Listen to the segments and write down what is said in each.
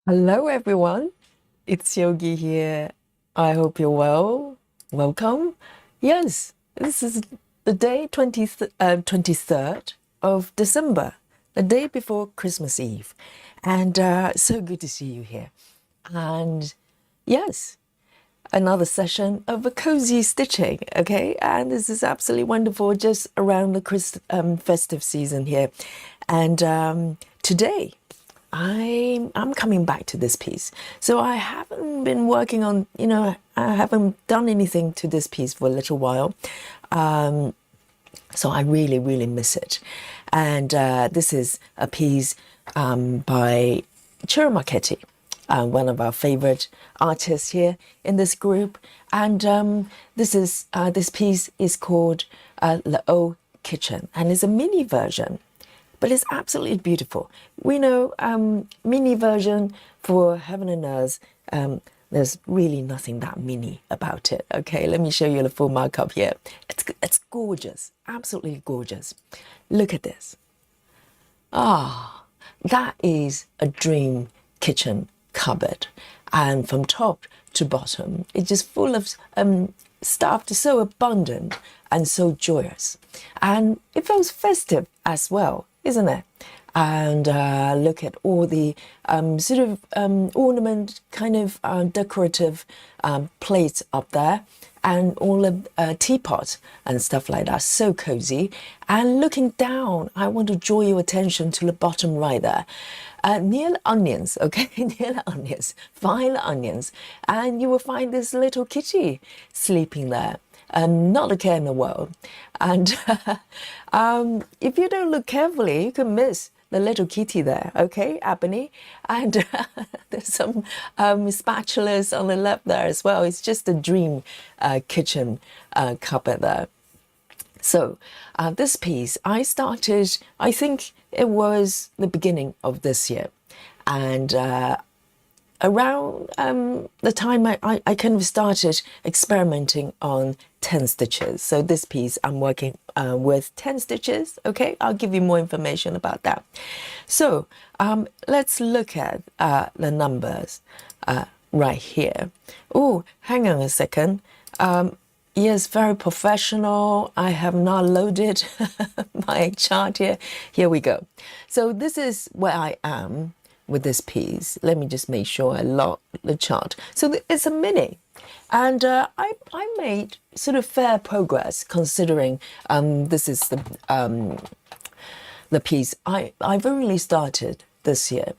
Hello, everyone. It's Yogi here. I hope you're well. Welcome. Yes, this is the day 23rd of December, the day before Christmas Eve. And so good to see you here. And yes, another session of a cozy stitching, okay? And this is absolutely wonderful just around the festive season here. And today, I'm coming back to this piece. So I haven't been working on, I haven't done anything to this piece for a little while. So I really, really miss it. And this is a piece by Ciro Marchetti, one of our favorite artists here in this group. And this piece is called the Olde Kitchen, and it's a mini version, but it's absolutely beautiful. We know mini version for Heaven and Earth. There's really nothing that mini about it. Okay, let me show you the full markup here. It's gorgeous, absolutely gorgeous. Look at this. Ah, that is a dream kitchen cupboard, and from top to bottom, it's just full of stuff, just so abundant and so joyous, and it feels festive as well, isn't it? And look at all the ornament, kind of decorative plates up there, and all the teapot and stuff like that. So cozy. And looking down, I want to draw your attention to the bottom right there. Near the onions, okay, near the onions, find the onions, and you will find this little kitty sleeping there. Not a care in the world. And if you don't look carefully, you can miss the little kitty there, okay, Ebony? And there's some spatulas on the left there as well. It's just a dream kitchen cupboard there. So this piece, I started, I think it was the beginning of this year. And around the time I kind of started experimenting on 10 stitches. So this piece I'm working with 10 stitches. Okay, I'll give you more information about that. So let's look at the numbers right here. Oh, hang on a second. Yes, very professional. I have not loaded my chart here. Here we go. So this is where I am with this piece. Let me just make sure I lock the chart. So it's a mini, and I made sort of fair progress considering this is the piece I've only started this year.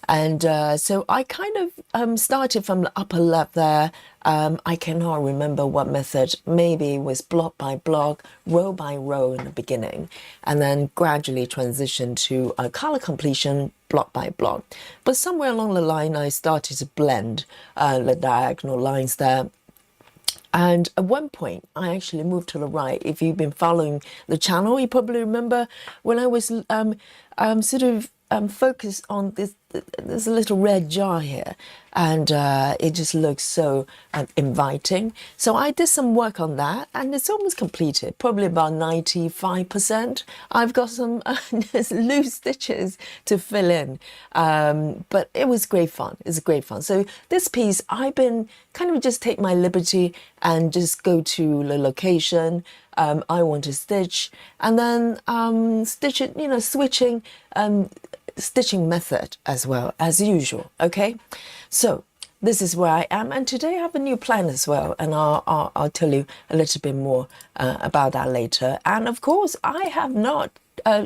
And so I kind of started from the upper left there. I cannot remember what method. Maybe it was block by block, row by row in the beginning, and then gradually transitioned to a color completion block by block. But somewhere along the line, I started to blend the diagonal lines there. And at one point, I actually moved to the right. If you've been following the channel, you probably remember when I was sort of focused on this. There's a little red jar here, and it just looks so inviting. So I did some work on that, and it's almost completed, probably about 95%. I've got some loose stitches to fill in, but it was great fun. It's great fun. So this piece, I've been kind of just take my liberty and just go to the location I want to stitch, and then stitch it, switching stitching method as well as usual. Okay, so this is where I am, and today I have a new plan as well, and I'll tell you a little bit more about that later. And of course, I have not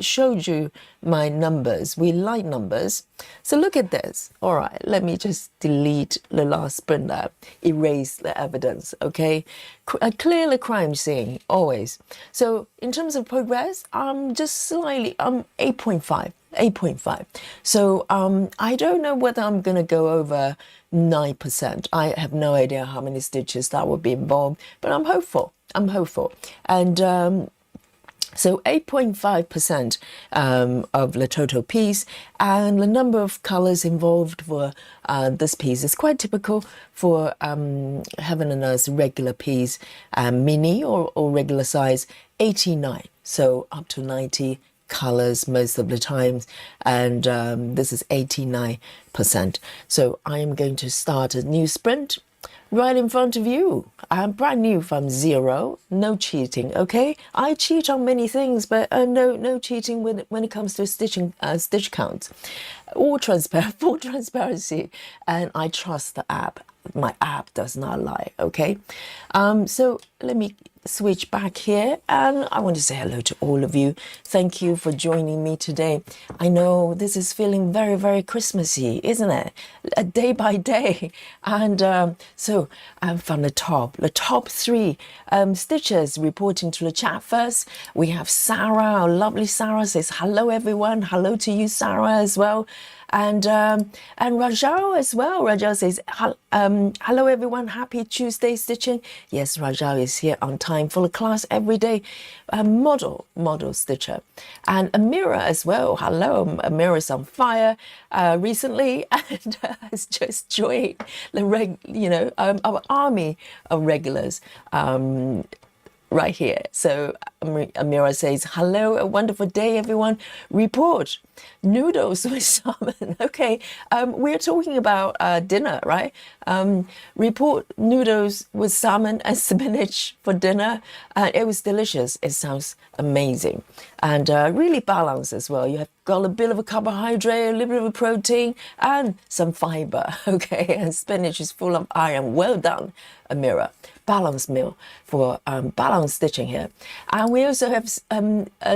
showed you my numbers. We like numbers, so look at this. All right, let me just delete the last sprint there, erase the evidence. Okay, clear the crime scene always. So in terms of progress, I'm just slightly 8.5. 8.5. So I don't know whether I'm going to go over 9%. I have no idea how many stitches that would be involved, but I'm hopeful. I'm hopeful. And so 8.5% of the total piece, and the number of colors involved for this piece is quite typical for Heaven and Earth's regular piece, mini or regular size, 89. So up to 90 colors most of the times, and this is 89%. So I am going to start a new sprint right in front of you. I'm brand new from zero, no cheating, okay? I cheat on many things, but no cheating when it comes to stitching, stitch counts. All transparent, full transparency, and I trust the app. My app does not lie, okay? So let me switch back here, and I want to say hello to all of you. Thank you for joining me today. I know this is feeling very, very Christmassy, isn't it? Day by day. And so from the top three stitchers reporting to the chat first. We have Sarah, our lovely Sarah says hello everyone. Hello to you, Sarah, as well. And Rajal as well. Rajal says, hello everyone, happy Tuesday stitching. Yes, Rajal is here on time for the class every day. Model stitcher. And Amira as well. Hello, Amira's on fire recently and has just joined the our army of regulars. Right here. So Amira says, hello, a wonderful day, everyone. Report noodles with salmon. Okay, we're talking about dinner, right? Report noodles with salmon and spinach for dinner. It was delicious. It sounds amazing. And really balanced as well. You have got a bit of a carbohydrate, a little bit of a protein, and some fiber, okay? And spinach is full of iron. Well done, Amira. Balanced meal for balanced stitching here. And we also have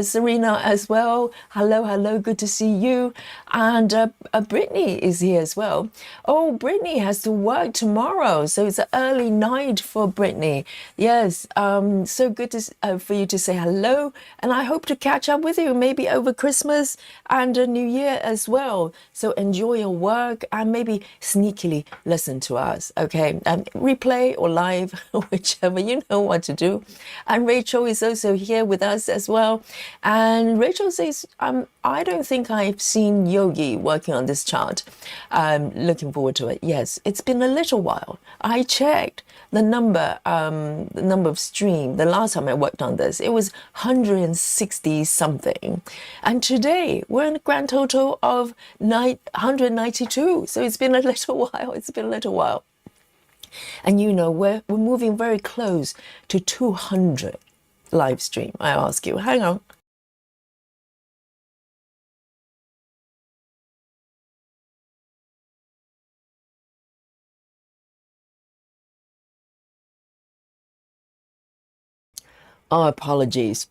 Serena as well. Hello, good to see you. And Brittany is here as well. Oh, Brittany has to work tomorrow, so it's an early night for Brittany. Yes, so good to for you to say hello, and I hope to catch up with you maybe over Christmas and New Year as well. So enjoy your work and maybe sneakily listen to us, okay? Replay or live, whichever, you know what to do. And Rachel is also here with us as well. And Rachel says, I don't think I've seen Yogi working on this chart. Looking forward to it. Yes, it's been a little while. I checked the number of stream. The last time I worked on this, it was 160 something. And today we're in a grand total of 192. So it's been a little while. It's been a little while. And you know, we're moving very close to 200 live stream. I ask you, hang on. Oh, apologies.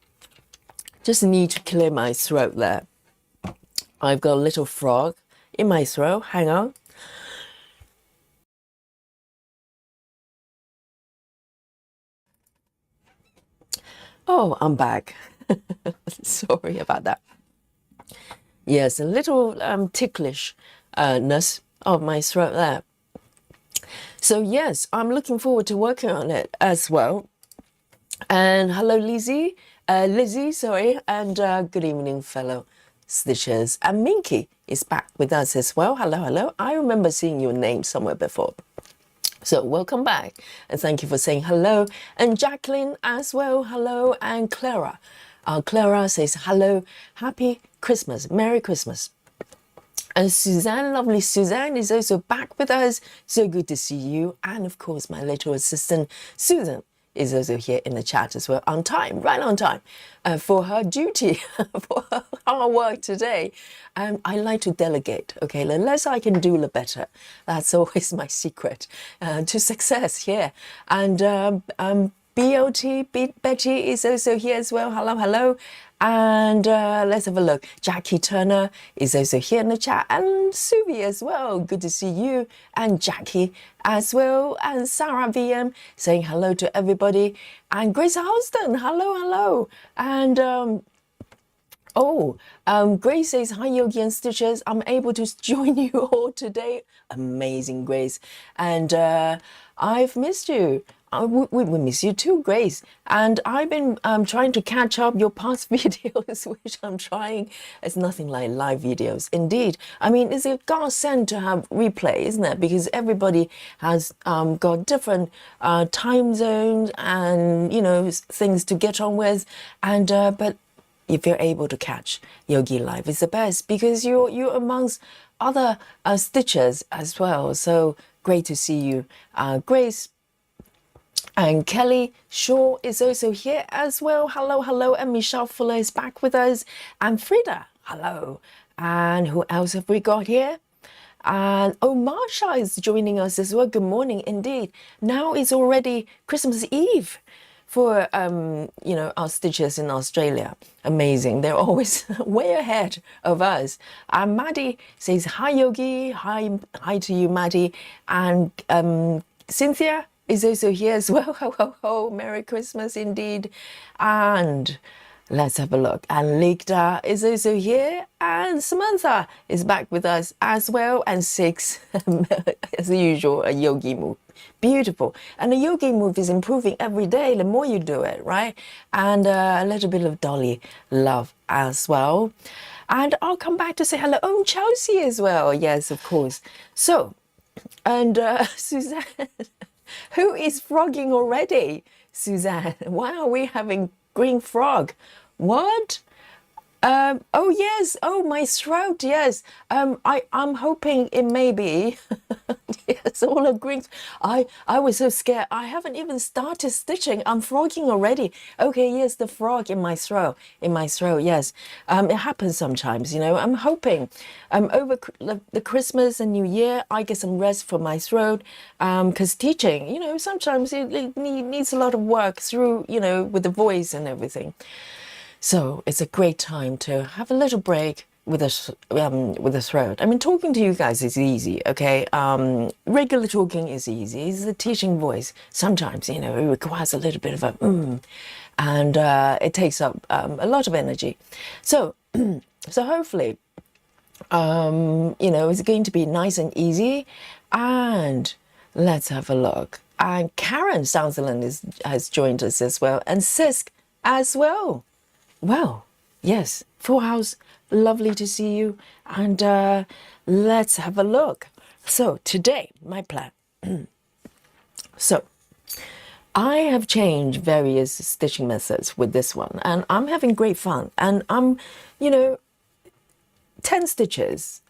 Just need to clear my throat there. I've got a little frog in my throat. Hang on. Oh, I'm back. Sorry about that. Yes, a little ticklishness of my throat there. So yes, I'm looking forward to working on it as well. And hello, Lizzie, sorry, and good evening, fellow stitchers. And Minky is back with us as well. Hello. I remember seeing your name somewhere before. So welcome back, and thank you for saying hello. And Jacqueline as well, hello. And Clara. Clara says hello, happy Christmas, Merry Christmas. And Suzanne, lovely Suzanne, is also back with us. So good to see you. And of course, my little assistant, Susan, is also here in the chat as well, on time, right on time, for her duty, for her hard work today. I like to delegate, okay? The less I can do, the better. That's always my secret to success here. And BOT, Betty is also here as well. Hello. And let's have a look. Jackie Turner is also here in the chat. And Suvi as well. Good to see you. And Jackie as well. And Sarah VM saying hello to everybody. And Grace Houston, hello. And Grace says, hi, Yogi and Stitchers. I'm able to join you all today. Amazing, Grace. And I've missed you. We miss you too, Grace. And I've been trying to catch up your past videos, which I'm trying. It's nothing like live videos. Indeed. I mean, it's a godsend to have replay, isn't it? Because everybody has got different time zones and, you know, things to get on with. And but if you're able to catch Yogi live, it's the best because you're amongst other stitchers as well. So great to see you. Grace and Kelly Shaw is also here as well. Hello, hello. And Michelle Fuller is back with us. And Frida, hello. And who else have we got here? And oh, Marsha is joining us as well. Good morning indeed. Now it's already Christmas Eve for our stitchers in Australia. Amazing. They're always way ahead of us. And Maddie says hi Yogi. Hi to you, Maddie. And Cynthia is also here as well. Ho ho ho. Merry Christmas indeed. And let's have a look. And Ligda is also here. And Samantha is back with us as well. And Six, as usual, a yogi move. Beautiful. And the yogi move is improving every day the more you do it, right? And a little bit of Dolly love as well. And I'll come back to say hello. Oh, Chelsea as well. Yes, of course. So, and Suzanne, who is frogging already? Suzanne, why are we having green frog? What? Oh yes, oh my throat, yes. I'm hoping it may be. Yes, all agreeing. I was so scared. I haven't even started stitching. I'm frogging already. Okay, yes, the frog in my throat. Yes. It happens sometimes, you know. I'm hoping over the Christmas and New Year, I get some rest for my throat. Because teaching, you know, sometimes it needs a lot of work through, you know, with the voice and everything. So it's a great time to have a little break with the throat. I mean, talking to you guys is easy, okay? Regular talking is easy. It's the teaching voice. Sometimes, you know, it requires a little bit of a and it takes up a lot of energy. So, so hopefully, you know, it's going to be nice and easy. And let's have a look. And Karen Sutherland has joined us as well, and Sisk as well. Well, yes, full house, lovely to see you. And let's have a look. So today, my plan. So I have changed various stitching methods with this one, and I'm having great fun. And I'm, you know, 10 stitches,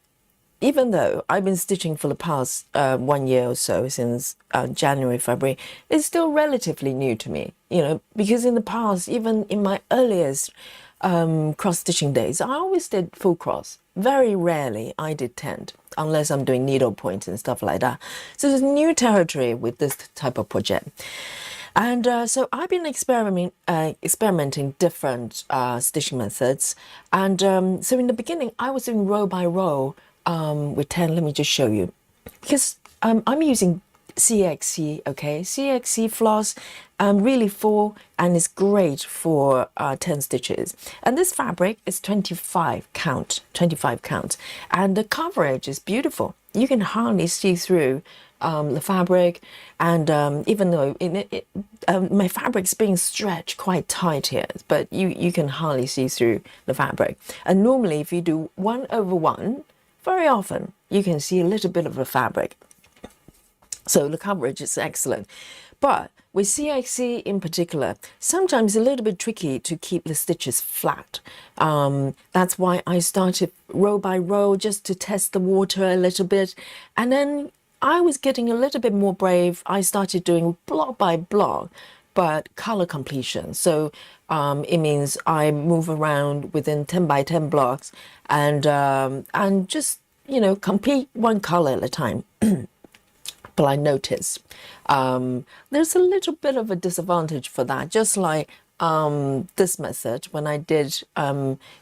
even though I've been stitching for the past 1 year or so, since January, February, it's still relatively new to me, you know, because in the past, even in my earliest cross-stitching days, I always did full cross. Very rarely I did tend, unless I'm doing needle points and stuff like that. So there's new territory with this type of project. And so I've been experimenting different stitching methods. And so in the beginning, I was doing row by row with 10. Let me just show you. Because I'm using CXC, okay? CXC floss, really full, and it's great for 10 stitches. And this fabric is 25 count. And the coverage is beautiful. You can hardly see through the fabric, and even though my fabric's being stretched quite tight here, but you can hardly see through the fabric. And normally if you do 1/1, very often you can see a little bit of the fabric. So the coverage is excellent. But with CXC in particular, sometimes a little bit tricky to keep the stitches flat. That's why I started row by row just to test the water a little bit. And then I was getting a little bit more brave. I started doing block by block, but color completion. So it means I move around within 10 by 10 blocks and just, you know, complete one color at a time. But I noticed there's a little bit of a disadvantage for that, just like this method. When I did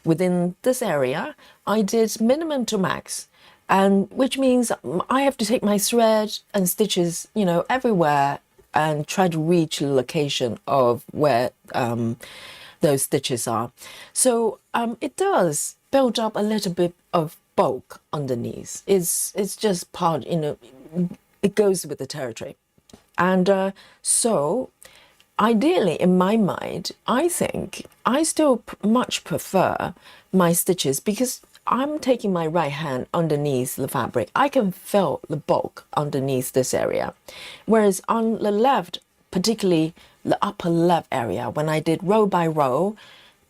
within this area, I did minimum to max, and which means I have to take my thread and stitches, you know, everywhere and try to reach the location of where those stitches are. So it does build up a little bit of bulk underneath. It's just part, you know, it goes with the territory. And so ideally, in my mind, I think I still much prefer my stitches because I'm taking my right hand underneath the fabric. I can feel the bulk underneath this area. Whereas on the left, particularly the upper left area, when I did row by row,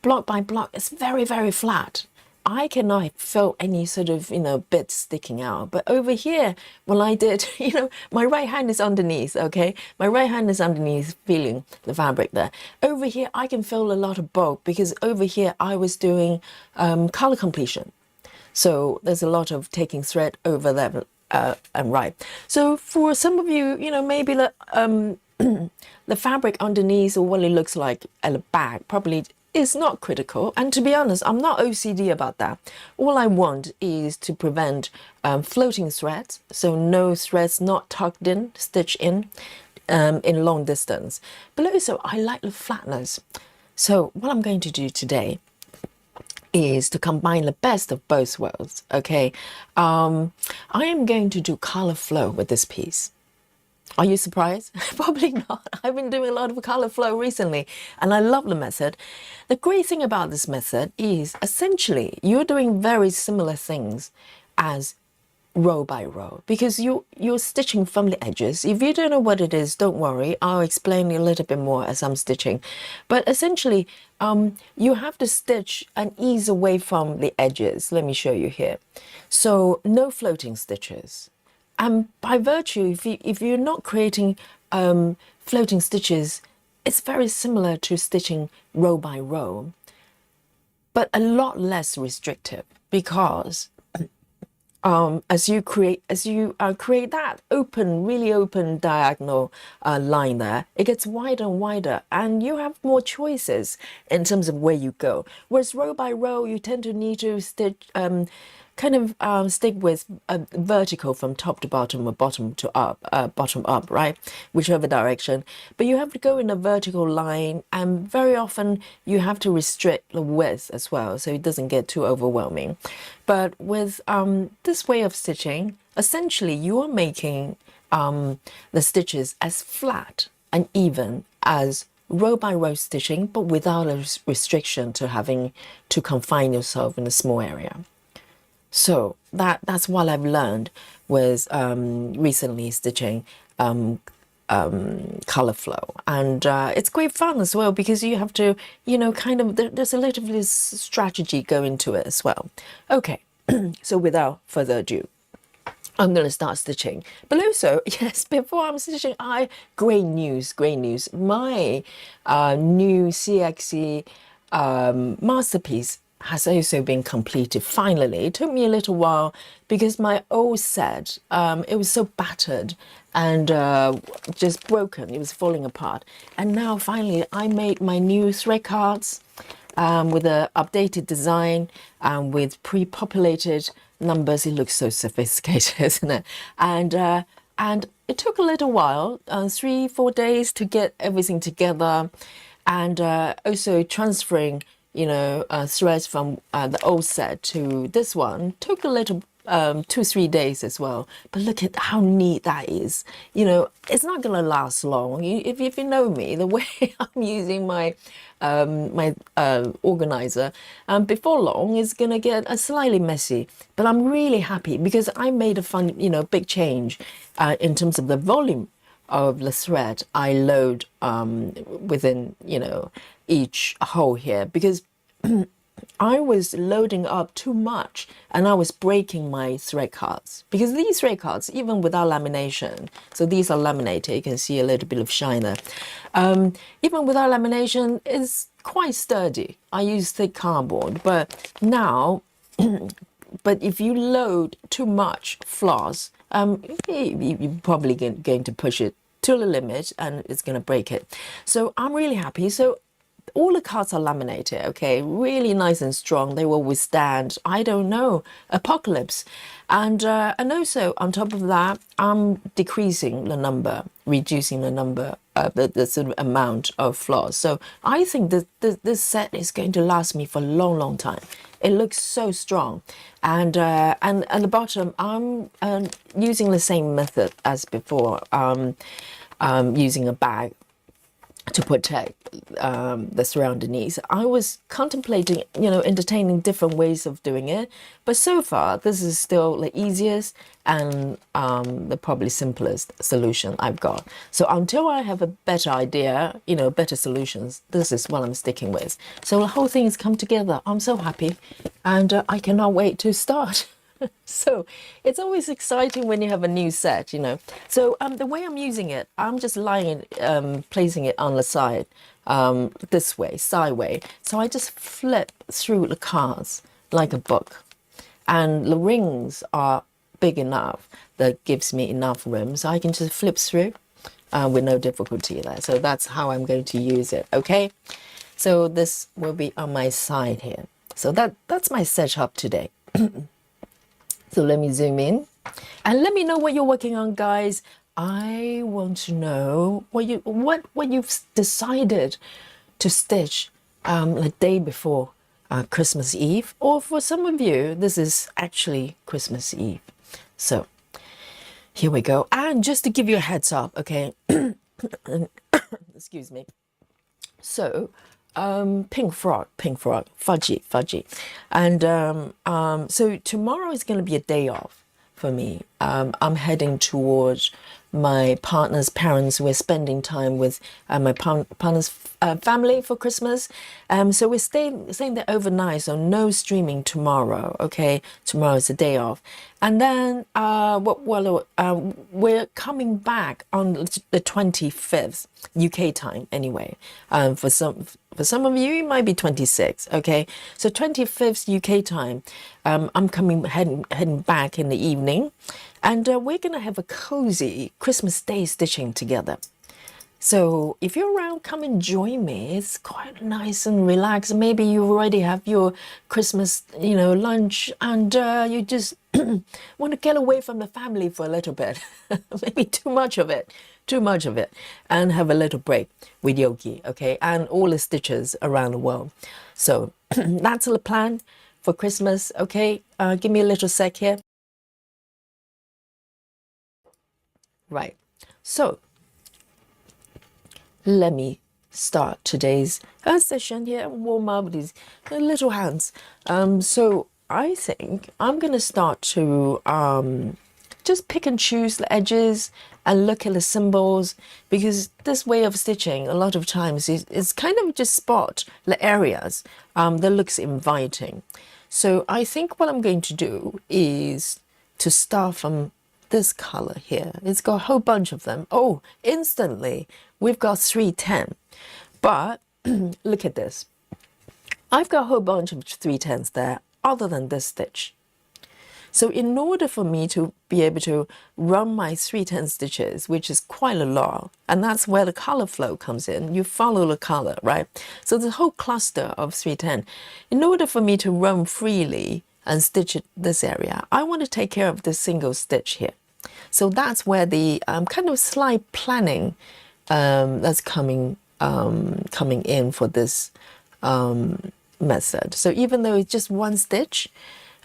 block by block, it's very, very flat. I cannot feel any sort of, bits sticking out. But over here, when I did, my right hand is underneath, okay? My right hand is underneath feeling the fabric there. Over here, I can feel a lot of bulk because over here, I was doing color completion. So there's a lot of taking thread over there and right. So for some of you, maybe the fabric underneath or what it looks like at the back probably is not critical. And to be honest, I'm not OCD about that. All I want is to prevent floating threads. So no threads not tucked in, stitched in long distance. But also I like the flatness. So what I'm going to do today is to combine the best of both worlds, okay? I am going to do color flow with this piece. Are you surprised? Probably not. I've been doing a lot of color flow recently and I love the method. The great thing about this method is essentially you're doing very similar things as row by row because you're stitching from the edges. If you don't know what it is, don't worry. I'll explain a little bit more as I'm stitching. But essentially, you have to stitch and ease away from the edges. Let me show you here. So no floating stitches. And by virtue, if you're not creating floating stitches, it's very similar to stitching row by row, but a lot less restrictive because as you create that really open diagonal line there, it gets wider and wider, and you have more choices in terms of where you go. Whereas row by row, you tend to need to stitch. Stick with vertical from top to bottom or bottom up, right? Whichever direction. But you have to go in a vertical line, and very often you have to restrict the width as well, so it doesn't get too overwhelming. But with this way of stitching, essentially you are making the stitches as flat and even as row by row stitching, but without a restriction to having to confine yourself in a small area. So that's what I've learned with recently stitching color flow, and it's great fun as well because you have to, there's a little bit of strategy go into it as well. Okay, so without further ado, I'm going to start stitching. But also, yes, before I'm stitching, great news. My new CXE masterpiece has also been completed finally. It took me a little while because my old set, it was so battered and just broken. It was falling apart. And now finally I made my new thread cards with an updated design with pre-populated numbers. It looks so sophisticated, isn't it? And it took a little while, 3-4 days to get everything together, and also transferring threads from the old set to this one took a little 2-3 days as well. But look at how neat that is. It's not going to last long. If you know me, the way I'm using my organizer, before long it's going to get slightly messy. But I'm really happy because I made a fun, big change in terms of the volume of the thread I load within, each hole here, because I was loading up too much and I was breaking my thread cards, because these thread cards, even without lamination, so these are laminated, you can see a little bit of shine there, even without lamination is quite sturdy. I use thick cardboard, but now but if you load too much floss, you're probably going to push it to the limit and it's going to break it. So I'm really happy. So all the cards are laminated, okay, really nice and strong. They will withstand, I don't know, apocalypse. And also on top of that, I'm decreasing the number, reducing the number, the sort of amount of floss. So I think that this set is going to last me for a long, long time. It looks so strong. And at the bottom, I'm using the same method as before, using a bag. to protect the surrounding needs. I was contemplating, entertaining different ways of doing it, but so far this is still the easiest and the probably simplest solution I've got. So until I have a better idea, better solutions, this is what I'm sticking with. So the whole thing has come together. I'm so happy, and I cannot wait to start. So it's always exciting when you have a new set, So the way I'm using it, I'm just placing it on the side, this way, side way. So I just flip through the cards like a book. And the rings are big enough that gives me enough room. So I can just flip through with no difficulty there. So that's how I'm going to use it, okay? So this will be on my side here. So that's my setup today. So let me zoom in and let me know what you're working on, guys. I want to know what you've decided to stitch the day before Christmas Eve, or for some of you, this is actually Christmas Eve. So here we go. And just to give you a heads up, okay, excuse me. So pink frog, fudgy. And so tomorrow is going to be a day off for me. I'm heading towards my partner's parents. We're spending time with my partner's family for Christmas. So we're staying there overnight, so no streaming tomorrow, okay? Tomorrow is a day off. And then we're coming back on the 25th, UK time anyway. For some of you, it might be 26, okay? So 25th UK time, I'm heading back in the evening, and we're gonna have a cozy Christmas Day stitching together. So if you're around, come and join me. It's quite nice and relaxed. Maybe you already have your Christmas, lunch, and you just want to get away from the family for a little bit. Maybe too much of it, and have a little break with Yogi, okay? And all the stitches around the world. So that's the plan for Christmas, okay? Give me a little sec here. Right. So let me start today's session here and warm up these little hands. So I think I'm going to start to just pick and choose the edges and look at the symbols, because this way of stitching a lot of times is kind of just spot the areas that looks inviting. So I think what I'm going to do is to start from this color here. It's got a whole bunch of them. Oh, instantly we've got 310. But look at this. I've got a whole bunch of 310s there other than this stitch. So in order for me to be able to run my 310 stitches, which is quite a lot, and that's where the color flow comes in, you follow the color, right? So the whole cluster of 310, in order for me to run freely and stitch this area, I want to take care of this single stitch here. So that's where the kind of slight planning that's coming in for this method. So even though it's just one stitch,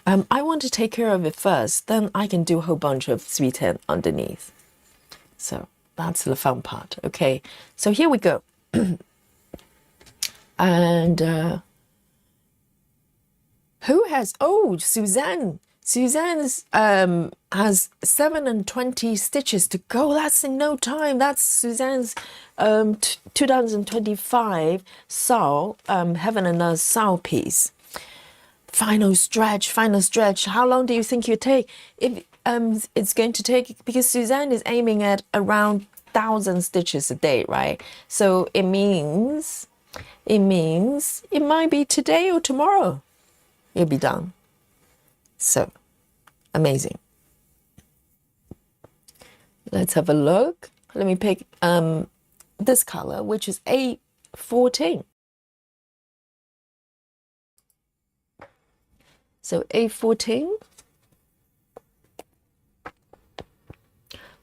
I want to take care of it first, then I can do a whole bunch of 310 underneath. So that's the fun part. Okay, so here we go. And who has, oh, Suzanne has 7 and 20 stitches to go. That's in no time. That's Suzanne's 2025 Sao, Heaven and Earth Sao piece. Final stretch. How long do you think you take? If it's going to take, because Suzanne is aiming at around 1,000 stitches a day, right? So it means it might be today or tomorrow you'll be done. So amazing. Let's have a look. Let me pick this color, which is A14. So A14.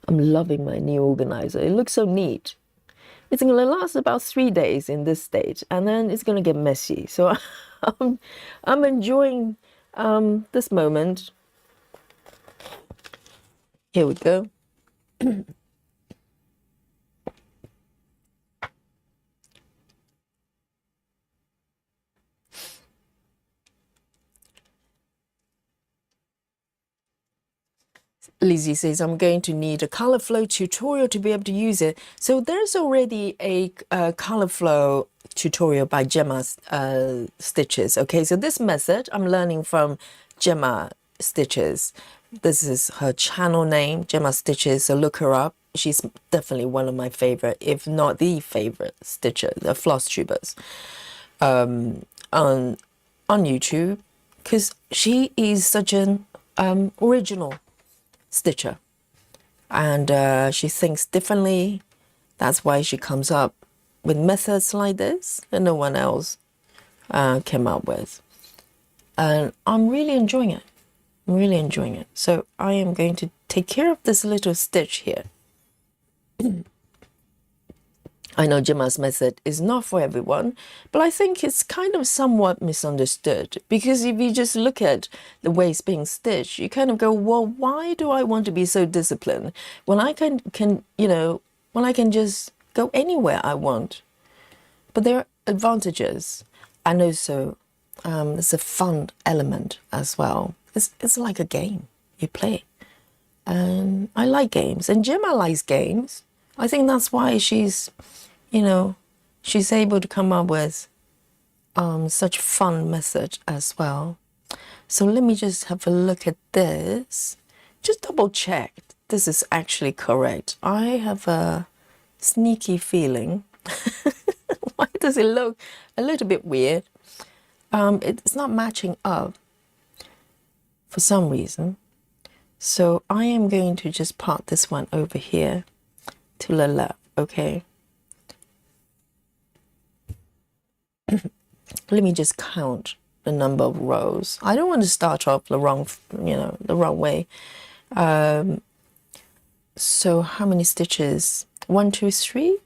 I'm loving my new organizer. It looks so neat. It's going to last about 3 days in this state, and then it's going to get messy. So I'm enjoying this moment. Here we go. Lizzie says, I'm going to need a color flow tutorial to be able to use it. So there's already a color flow tutorial by Gemma Stitches. Okay, so this method I'm learning from Gemma Stitches. This is her channel name, Gemma Stitches, so look her up. She's definitely one of my favorite, if not the favorite stitcher, the floss tubers on YouTube, because she is such an original stitcher, and she thinks differently. That's why she comes up with methods like this that no one else came up with, and I'm really enjoying it. I'm really enjoying it. So I am going to take care of this little stitch here. I know Gemma's method is not for everyone, but I think it's kind of somewhat misunderstood, because if you just look at the way it's being stitched, you kind of go, well, why do I want to be so disciplined when I can when I can just go anywhere I want? But there are advantages, and also there's a fun element as well. It's like a game you play, and I like games, and Gemma likes games. I think that's why she's able to come up with such fun method as well. So let me just have a look at this. Just double check this is actually correct. I have a sneaky feeling. Why does it look a little bit weird? It's not matching up for some reason. So I am going to just part this one over here to the left, okay? Let me just count the number of rows. I don't want to start off the wrong way. So how many stitches? 1, 2, 3.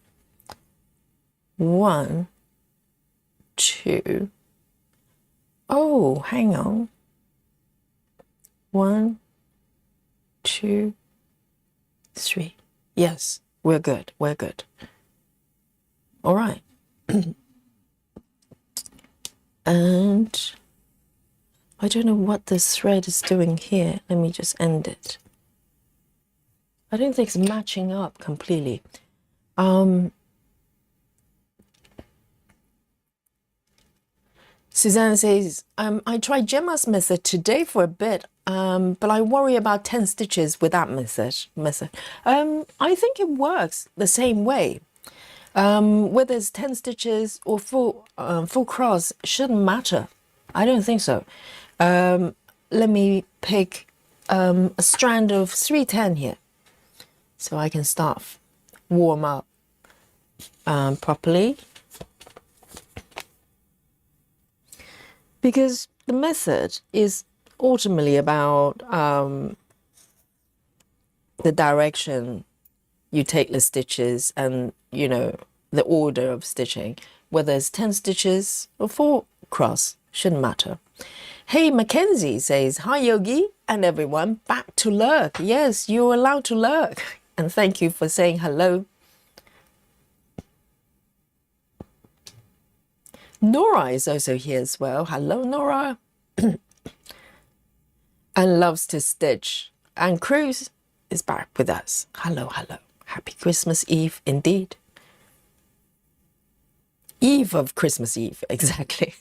1, 2. Oh, hang on. 1, 2, 3. Yes, we're good. We're good. All right. And I don't know what this thread is doing here. Let me just end it. I don't think it's matching up completely. Suzanne says, I tried Gemma's method today for a bit, but I worry about 10 stitches with that method. I think it works the same way. Whether it's 10 stitches or full cross shouldn't matter. I don't think so. Let me pick a strand of 310 here, so I can start warm up properly. Because the method is ultimately about the direction you take the stitches and, the order of stitching. Whether it's 10 stitches or 4 cross, shouldn't matter. Hey, Mackenzie says, hi, Yogi and everyone, back to lurk. Yes, you're allowed to lurk. And thank you for saying hello. Nora is also here as well. Hello, Nora. And loves to stitch. And Cruz is back with us. Hello, hello. Happy Christmas Eve indeed. Eve of Christmas Eve, exactly.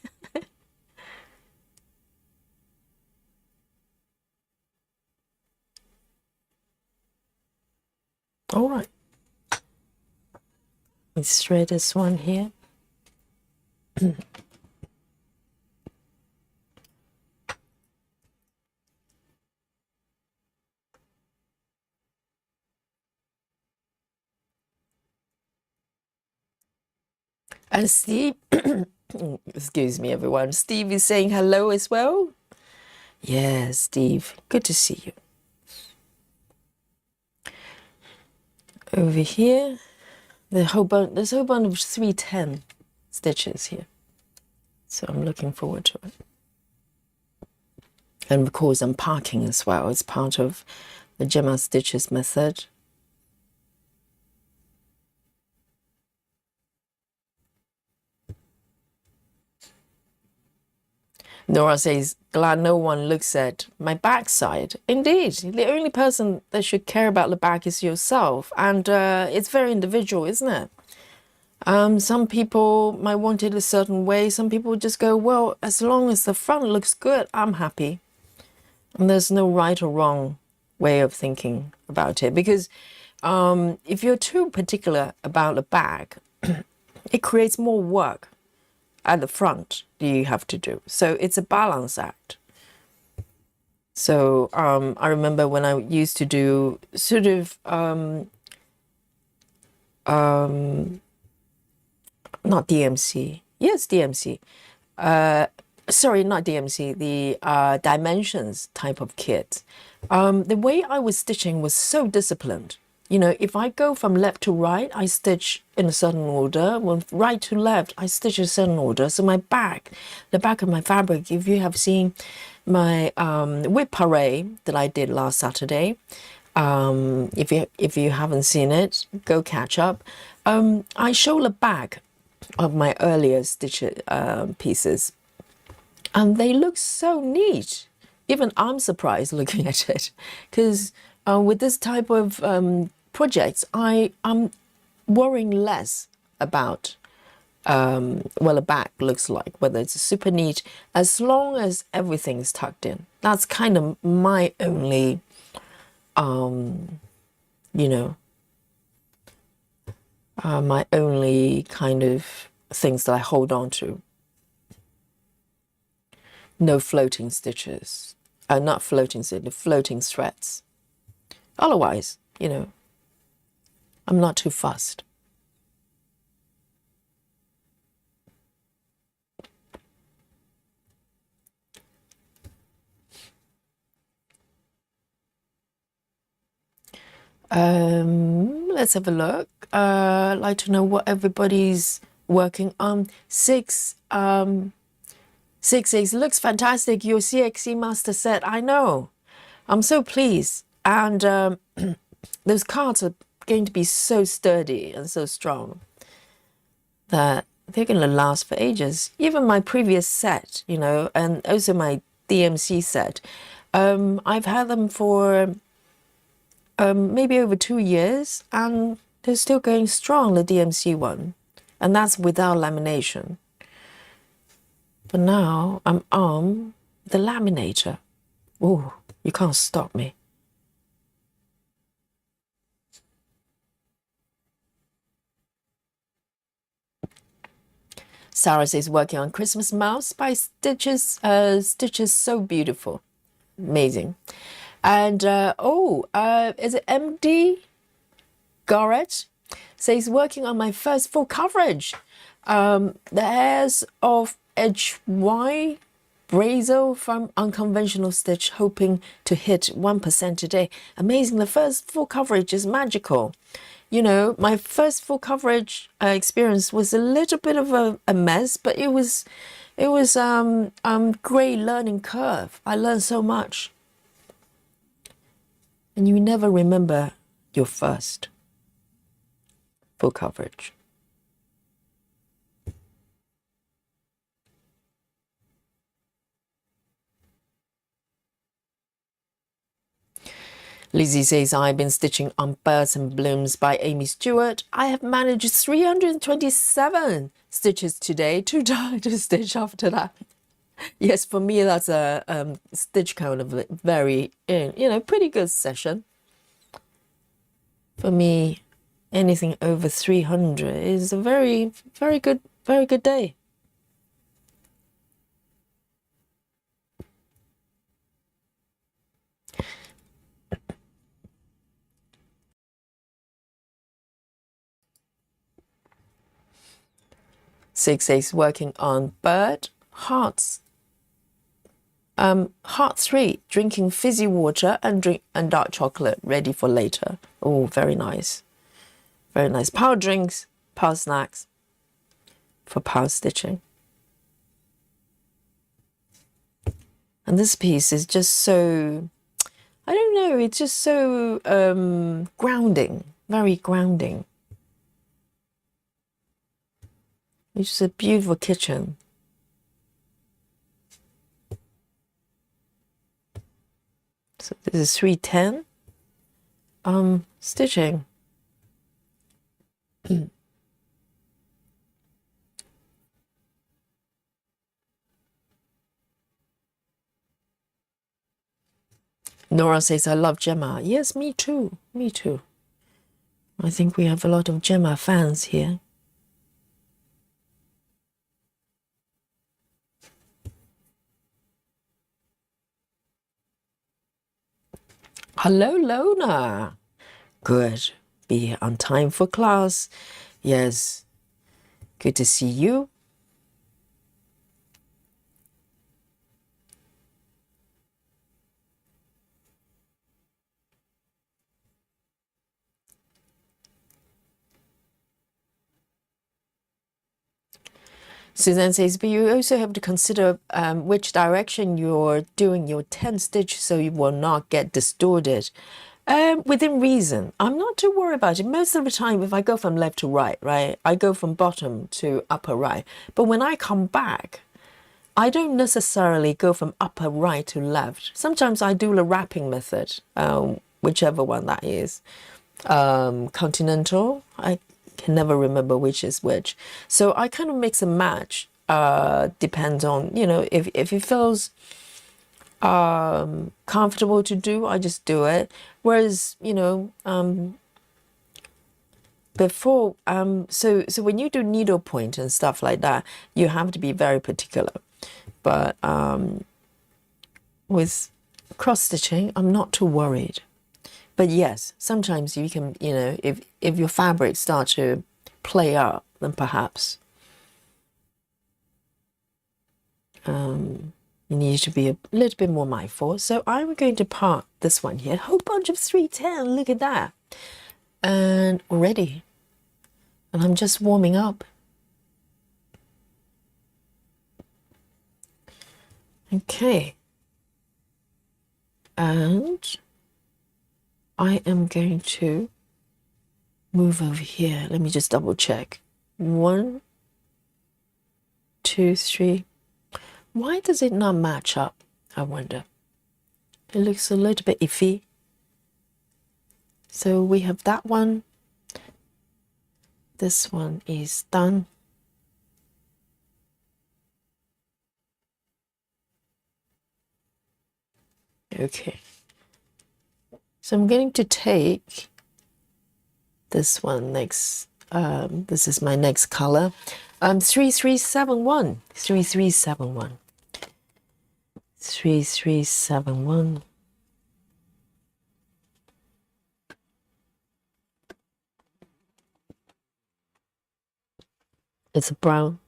All right. Let's thread this one here. And Steve, excuse me, everyone. Steve is saying hello as well. Yeah, Steve, good to see you. Over here, there's a whole bunch of 310 stitches here. So I'm looking forward to it. And of course, I'm parking as well. It's part of the Gemma Stitches method. Nora says, glad no one looks at my backside. Indeed, the only person that should care about the back is yourself. And it's very individual, isn't it? Some people might want it a certain way. Some people just go, well, as long as the front looks good, I'm happy. And there's no right or wrong way of thinking about it. Because if you're too particular about the back, it creates more work at the front you have to do. So it's a balance act. So I remember when I used to do sort of not DMC. Yes, DMC. Sorry, not DMC, the dimensions type of kit. The way I was stitching was so disciplined. You know, if I go from left to right, I stitch in a certain order. From right to left, I stitch in a certain order. So my back, the back of my fabric, if you have seen my whip parade that I did last Saturday, if you haven't seen it, go catch up. I show the back of my earlier stitch pieces, and they look so neat. Even I'm surprised looking at it, because with this type of projects, I'm worrying less about what a back looks like, whether it's super neat, as long as everything's tucked in. That's kind of my only, you know, my only kind of things that I hold on to. No floating stitches, not floating stitches, floating threads. Otherwise, you know, I'm not too fussed. Let's have a look. I'd like to know what everybody's working on. 6 looks fantastic. Your CXC master set. I know. I'm so pleased. And those cards are going to be so sturdy and so strong that they're going to last for ages. Even my previous set, you know, and also my DMC set, I've had them for maybe over 2 years, and they're still going strong, the DMC one. And that's without lamination. But now I'm on the laminator. Oh, you can't stop me. Sarah says working on Christmas Mouse by Stitches. Stitches so beautiful. Amazing. And is it MD Garrett? Says working on my first full coverage. The hairs of HY Brazo from Unconventional Stitch, hoping to hit 1% today. Amazing. The first full coverage is magical. You know, my first full coverage experience was a little bit of a mess, but it was great learning curve. I learned so much. And you never remember your first full coverage. Lizzie says, I've been stitching on Birds and Blooms by Amy Stewart. I have managed 327 stitches today. Too tired to stitch after that. Yes, for me, that's a stitch count of a very, pretty good session. For me, anything over 300 is a very, very good day. Six working on Bird Hearts. Heart 3, drinking fizzy water and dark chocolate, ready for later. Oh, very nice. Very nice. Power drinks, power snacks for power stitching. And this piece is just so, I don't know, it's just so grounding, very grounding. It's just a beautiful kitchen. So this is 310 stitching. Nora says, I love Gemma. Yes, me too. Me too. I think we have a lot of Gemma fans here. Hello, Lona. Good. Be on time for class. Yes. Good to see you. Suzanne says, but you also have to consider which direction you're doing your 10 stitch so you will not get distorted. Within reason. I'm not too worried about it. Most of the time, if I go from left to right, I go from bottom to upper right. But when I come back, I don't necessarily go from upper right to left. Sometimes I do the wrapping method, whichever one that is. Continental, I can never remember which is which. So I kind of mix and match. Depends on, you know, if it feels comfortable to do, I just do it. Whereas, you know, before, so when you do needlepoint and stuff like that, you have to be very particular. But with cross stitching, I'm not too worried. But yes, sometimes you can, you know, if your fabric starts to play up, then perhaps you need to be a little bit more mindful. So I'm going to part this one here. A whole bunch of 310, look at that. And already. And I'm just warming up. Okay. And I am going to move over here. Let me just double check. 1, 2, 3. Why does it not match up? I wonder. It looks a little bit iffy. So we have that one. This one is done. Okay. So I'm going to take this one next. This is my next color. 3371. 3371. 3371. It's a brown.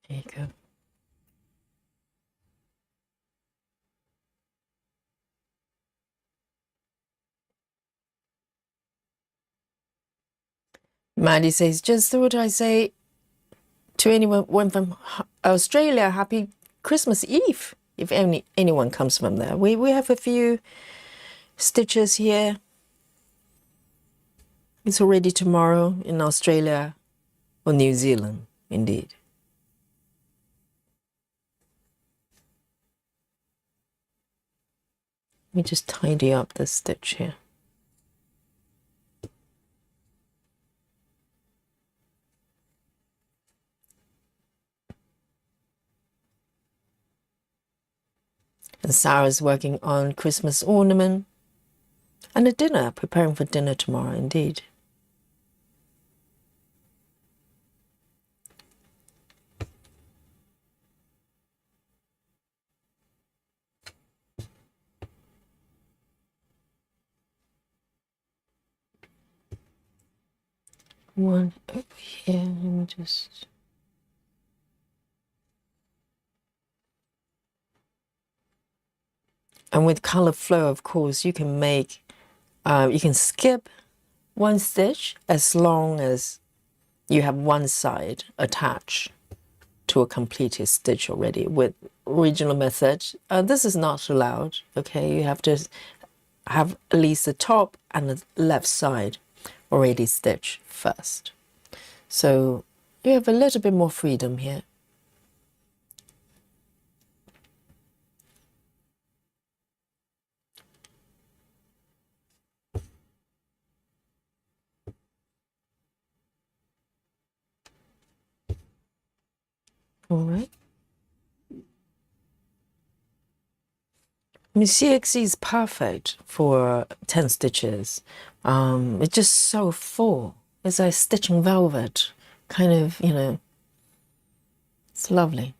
There you go. Maddie says, just thought I say to anyone from Australia, happy Christmas Eve, if anyone comes from there. We have a few stitches here. It's already tomorrow in Australia or New Zealand, indeed. Let me just tidy up this stitch here. And Sarah's working on Christmas ornament and a dinner, preparing for dinner tomorrow, indeed. One over here, let me just... And with color flow, of course, you can make, you can skip one stitch as long as you have one side attached to a completed stitch already with original method, this is not allowed. Okay, you have to have at least the top and the left side already stitched first. So you have a little bit more freedom here. All right. CXC is perfect for 10 stitches. It's just so full. It's like stitching velvet, kind of, you know, it's lovely.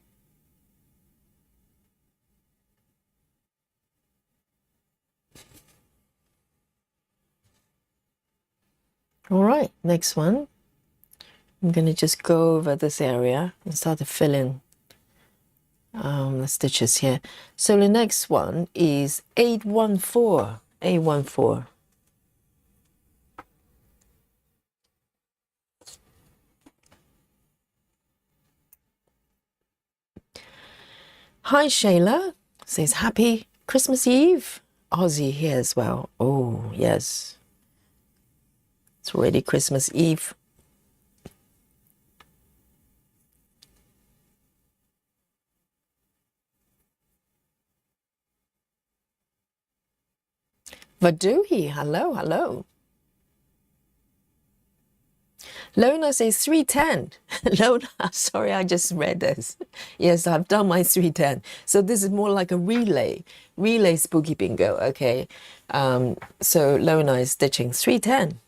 All right, next one. I'm going to just go over this area and start to fill in the stitches here. So the next one is 814. 814. Hi Shayla, says happy Christmas Eve. Aussie here as well. Oh yes, it's already Christmas Eve. Vaduhi, hello, hello. Lona says 310. Lona, sorry, I just read this. Yes, I've done my 310. So this is more like a relay spooky bingo, okay? So Lona is stitching 310.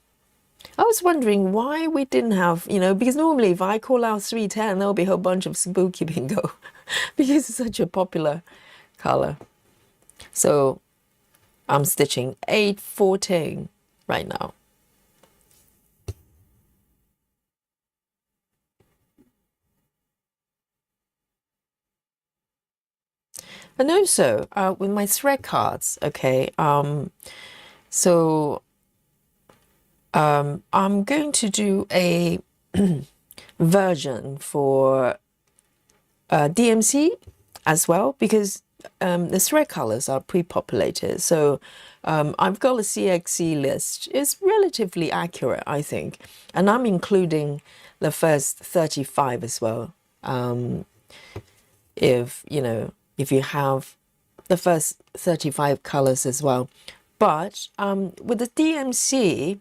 I was wondering why we didn't have, you know, because normally if I call out 310, there'll be a whole bunch of spooky bingo because it's such a popular color. So I'm stitching 814 right now. And also with my thread cards, okay, so I'm going to do a version for DMC as well, because the thread colors are pre-populated. So I've got a CXC list. It's relatively accurate, I think. And I'm including the first 35 as well. If, you know, if you have the first 35 colors as well. But with the DMC,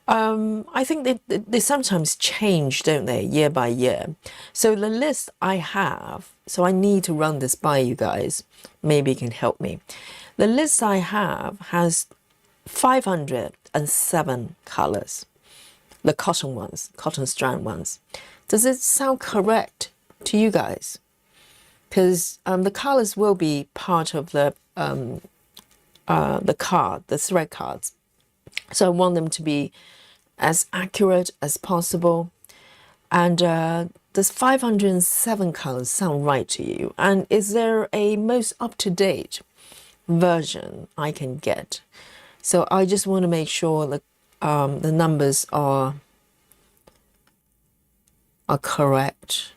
I think they sometimes change, don't they, year by year. So the list I have, so I need to run this by you guys. Maybe you can help me. The list I have has 507 colors, the cotton ones, cotton strand ones. Does it sound correct to you guys? Because the colors will be part of the card, the thread cards. So I want them to be as accurate as possible. And does 507 colors sound right to you? And is there a most up-to-date version I can get? So I just want to make sure that the numbers are correct.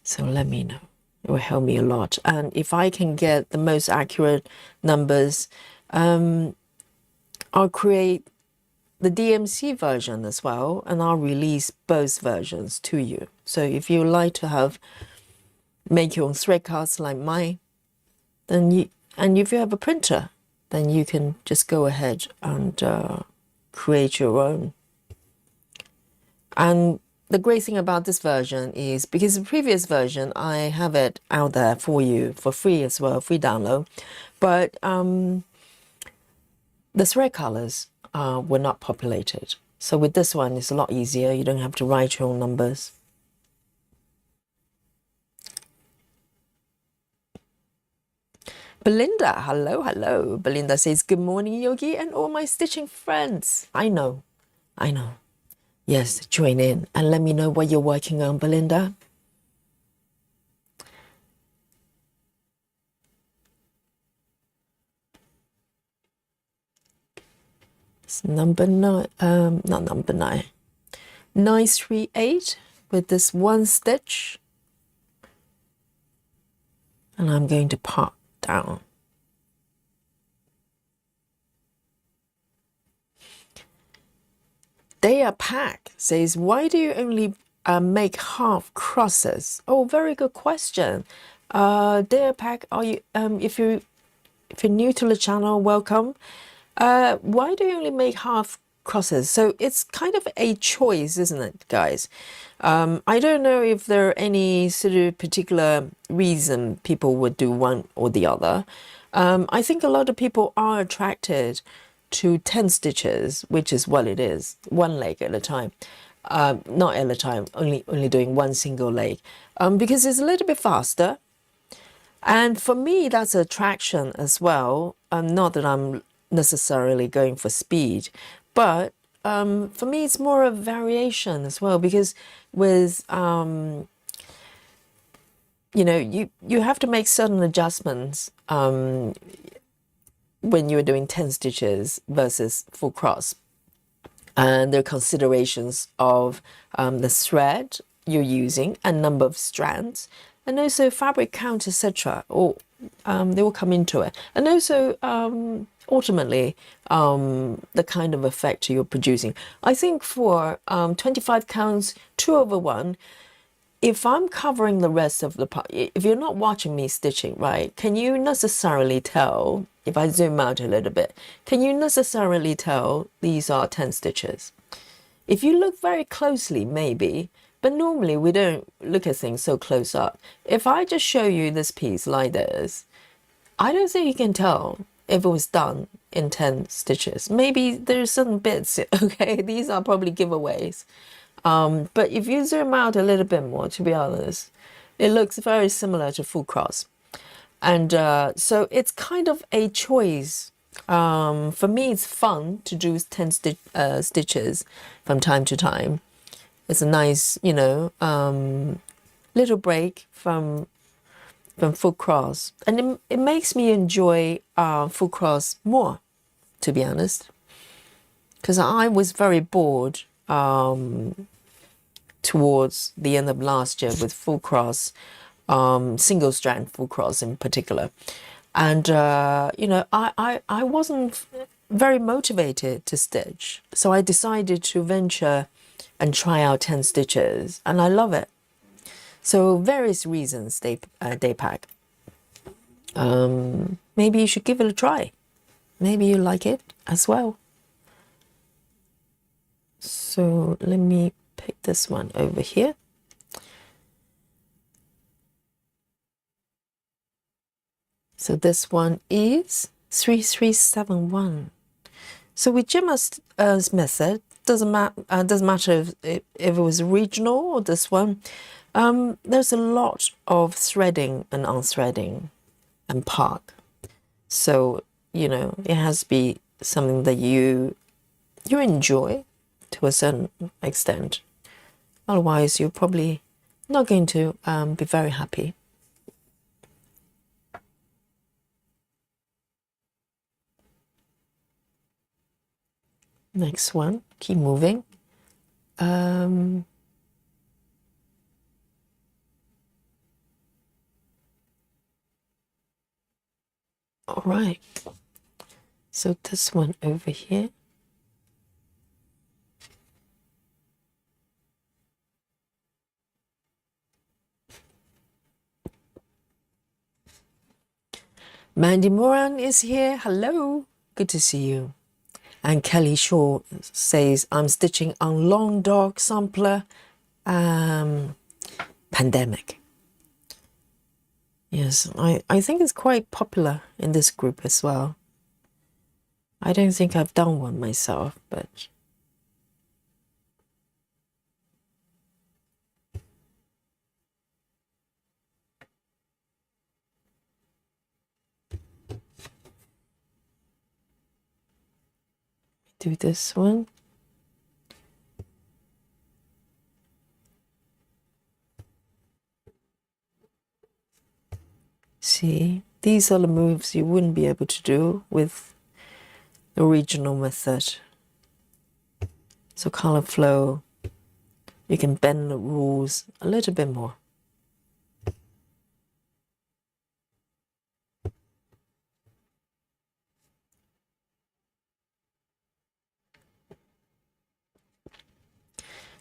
So let me know. It will help me a lot. And if I can get the most accurate numbers, I'll create the DMC version as well, and I'll release both versions to you. So if you like to make your own thread cards like mine, then and if you have a printer, then you can just go ahead and create your own. And the great thing about this version is because the previous version, I have it out there for you for free as well, free download. But the thread colors were not populated. So with this one, it's a lot easier. You don't have to write your own numbers. Belinda, hello, hello. Belinda says, good morning, Yogi, and all my stitching friends. I know. Yes, join in and let me know what you're working on, Belinda. It's number 9, not number 9. 938 with this one stitch, and I'm going to part down. Daya Pack says, why do you only make half crosses? Oh, very good question. Daya Pack, are you if you're new to the channel, welcome. Why do you only make half crosses? So it's kind of a choice, isn't it, guys? I don't know if there are any sort of particular reason people would do one or the other. I think a lot of people are attracted to 10 stitches, which is what it is, one leg at a time. Not at a time, only doing one single leg, because it's a little bit faster. And for me, that's attraction as well. Not that I'm necessarily going for speed, but for me, it's more of variation as well, because with, you know, you have to make certain adjustments when you're doing 10 stitches versus full cross. And there are considerations of the thread you're using and number of strands, and also fabric count, etc. Or they will come into it, and also ultimately the kind of effect you're producing. I think for 25 counts 2/1, if I'm covering the rest of the part, if you're not watching me stitching, right, can you necessarily tell, if I zoom out a little bit, can you necessarily tell these are 10 stitches? If you look very closely, maybe, but normally we don't look at things so close up. If I just show you this piece like this, I don't think you can tell if it was done in 10 stitches. Maybe there's certain bits, okay, these are probably giveaways. But if you zoom out a little bit more, to be honest, it looks very similar to full cross. And so it's kind of a choice. For me, it's fun to do 10 stitches from time to time. It's a nice, you know, little break from full cross. And it makes me enjoy full cross more, to be honest. Because I was very bored towards the end of last year with full cross, single strand full cross in particular. And, you know, I wasn't very motivated to stitch. So I decided to venture and try out 10 stitches. And I love it. So various reasons, day pack. Maybe you should give it a try. Maybe you like it as well. So let me pick this one over here. So this one is 3371. So with Gemma's method, doesn't matter if it was regional or this one. There's a lot of threading and unthreading and park. So, you know, it has to be something that you enjoy to a certain extent. Otherwise, you're probably not going to be very happy. Next one, keep moving. All right, so this one over here. Mandy Moran is here. Hello, good to see you. And Kelly Shaw says, I'm stitching on Long Dog Sampler Pandemic. Yes, I think it's quite popular in this group as well. I don't think I've done one myself, but do this one. See, these are the moves you wouldn't be able to do with the original method. So color flow, You can bend the rules a little bit more.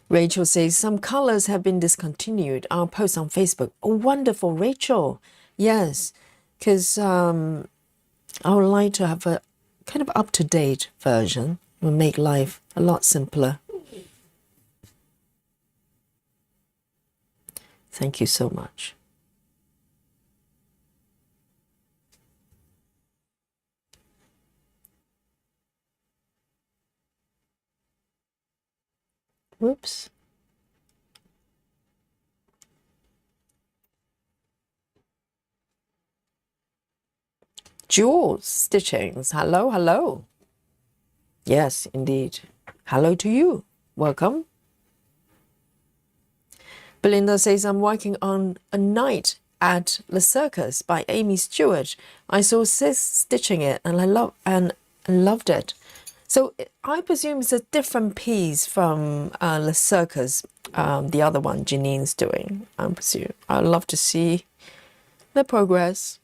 Rachel says, some colors have been discontinued. I'll post on Facebook. Oh, wonderful, Rachel. Yes, because I would like to have a kind of up-to-date version. It will make life a lot simpler. Thank you so much. Whoops. Jules Stitchings. Hello, hello. Yes, indeed. Hello to you. Welcome. Belinda says, I'm working on A Night at the Circus by Amy Stewart. I saw Sis stitching it and I loved it. So I presume it's a different piece from the Circus, the other one Janine's doing, I presume. I'd love to see the progress.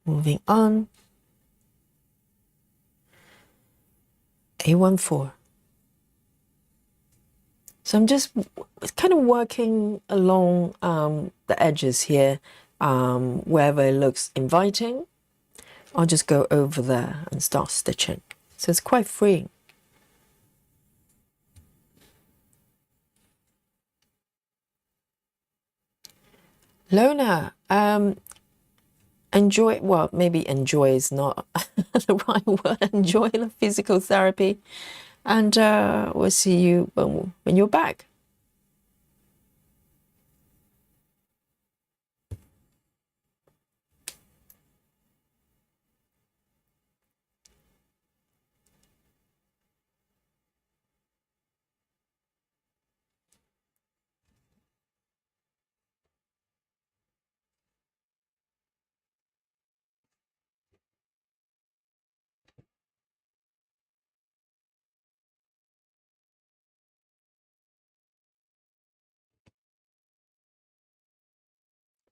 Moving on. A14. So I'm just kind of working along the edges here, wherever it looks inviting. I'll just go over there and start stitching. So it's quite freeing. Lona, enjoy, well, maybe enjoy is not the right word, enjoy the physical therapy. And we'll see you when you're back.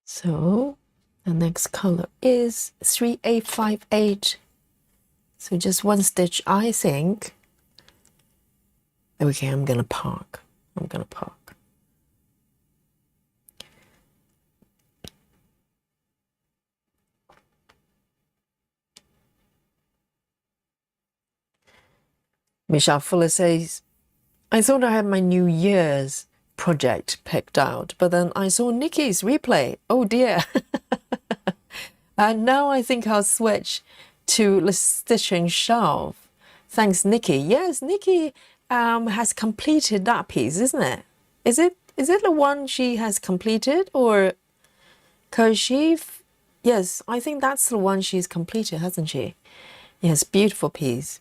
So the next color is 3858. So just one stitch, I think. Okay, I'm gonna park. Michelle Fuller says, I thought I had my New Year's project picked out, but then I saw Nikki's replay. Oh dear. And now I think I'll switch to the stitching shelf. Thanks, Nikki. Yes, Nikki has completed that piece, isn't it? Is it the one she has completed, or because yes, I think that's the one she's completed, hasn't she? Yes, beautiful piece.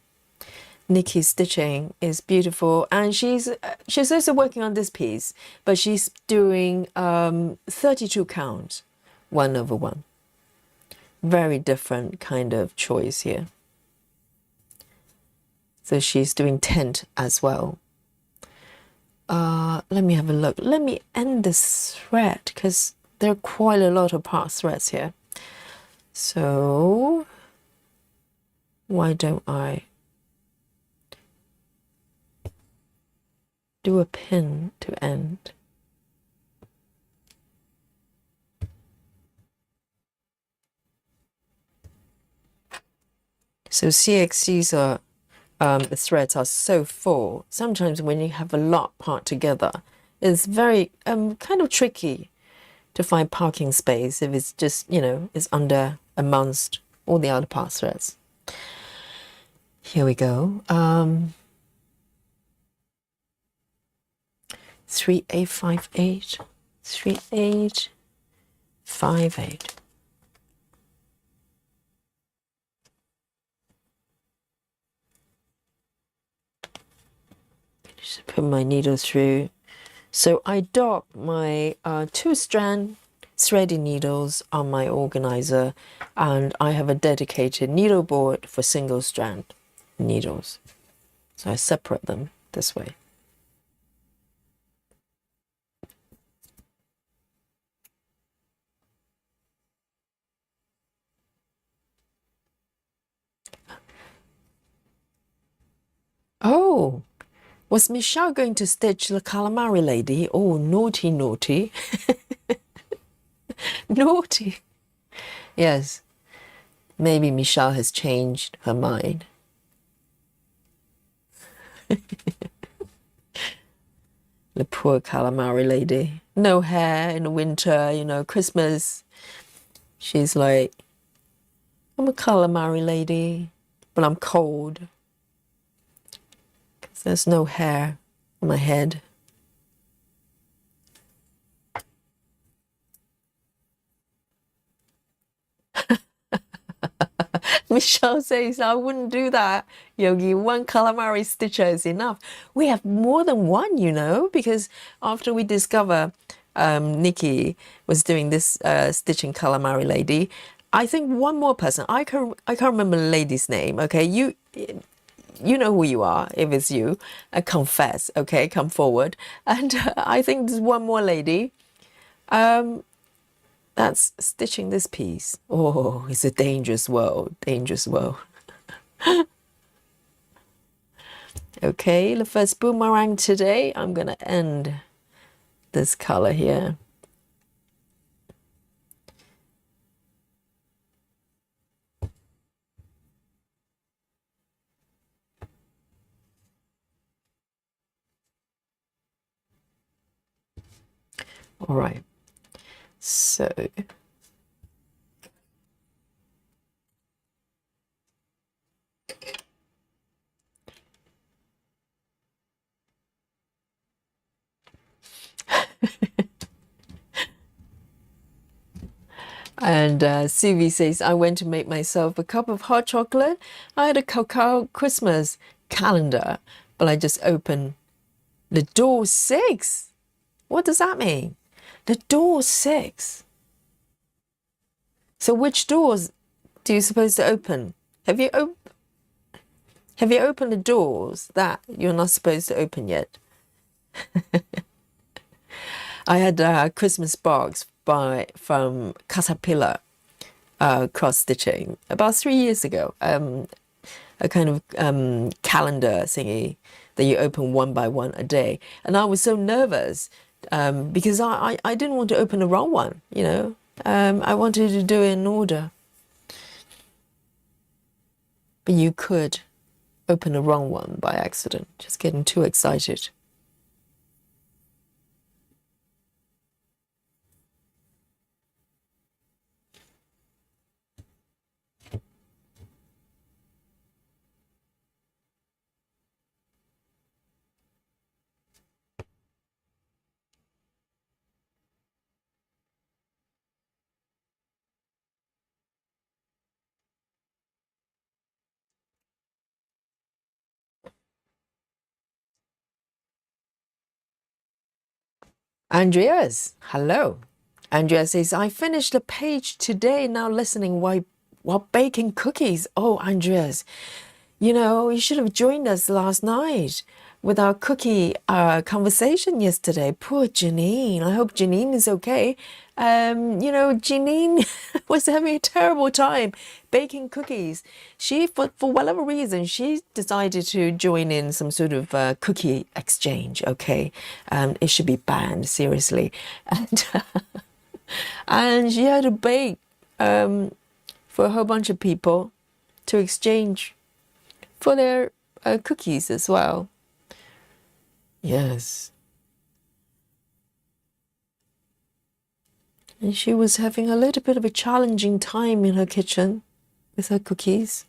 Nikki's stitching is beautiful, and she's also working on this piece, but she's doing 32 count 1/1. Very different kind of choice here. So she's doing tent as well. Let me have a look. Let me end this thread because there are quite a lot of part threads here. So why don't I do a pin to end? So CXCs are the threads are so full. Sometimes when you have a lot part together, it's very kind of tricky to find parking space if it's just, it's under amongst all the other part threads. Here we go. 3858, 3858. Just put my needle through. So I dock my 2-strand threading needles on my organizer, and I have a dedicated needle board for single strand needles. So I separate them this way. Oh, was Michelle going to stitch the calamari lady? Oh, naughty, naughty. Naughty. Yes, maybe Michelle has changed her mind. The poor calamari lady. No hair in the winter, you know, Christmas. She's like, I'm a calamari lady, but I'm cold. 'Cause there's no hair on my head. Michelle says, I wouldn't do that, Yogi. One calamari stitcher is enough. We have more than one, you know, because after we discover Nikki was doing this stitching calamari lady, I think one more person, I can't remember the lady's name, okay? You know who you are, if it's you. Confess, okay? Come forward. And I think there's one more lady. That's stitching this piece. Oh, it's a dangerous world, dangerous world. Okay, the first boomerang today. I'm going to end this color here. All right, so and Suvi says, I went to make myself a cup of hot chocolate. I had a cacao Christmas calendar, but I just opened the door 6. What does that mean? The door 6. So which doors do you suppose to open? Have you opened the doors that you're not supposed to open yet? I had a Christmas box from Caterpillar cross stitching about 3 years ago. A kind of calendar thingy that you open one by one a day, and I was so nervous because I didn't want to open the wrong one. You know, I wanted to do it in order, but you could open the wrong one by accident, just getting too excited. Andreas, hello. Andrea says, I finished a page today, now listening while baking cookies. Oh, Andreas, you know, you should have joined us last night with our cookie conversation yesterday. Poor Janine. I hope Janine is okay. You know, Janine was having a terrible time baking cookies. She, for whatever reason, she decided to join in some sort of cookie exchange, okay? It should be banned, seriously. And, and she had to bake for a whole bunch of people to exchange for their cookies as well. Yes. And she was having a little bit of a challenging time in her kitchen with her cookies.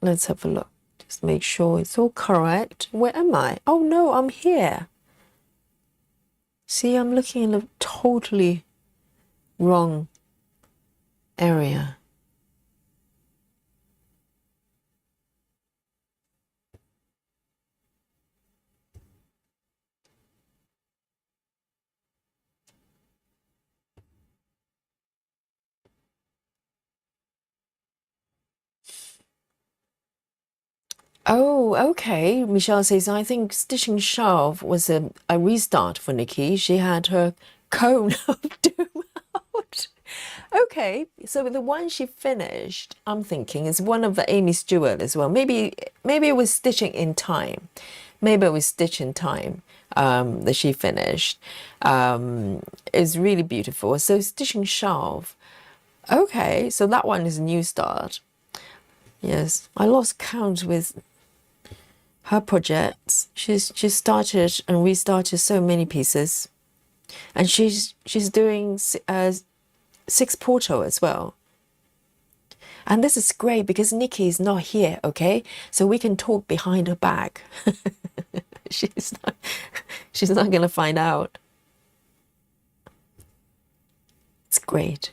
Let's have a look. Just make sure it's all correct. Where am I? Oh no, I'm here. See, I'm looking in a totally wrong area. Oh, okay. Michelle says, I think stitching shelf was a restart for Nikki. She had her cone of doom out. Okay, so the one she finished, I'm thinking, is one of the Amy Stewart as well. Maybe it was Stitching in Time. Maybe it was Stitch in Time that she finished. It's really beautiful. So Stitching Shelf. Okay, so that one is a new start. Yes, I lost count with her projects. She's started and restarted so many pieces, and she's doing 6 portal as well. And this is great because Nikki is not here, okay? So we can talk behind her back. she's not she's not gonna find out. It's great.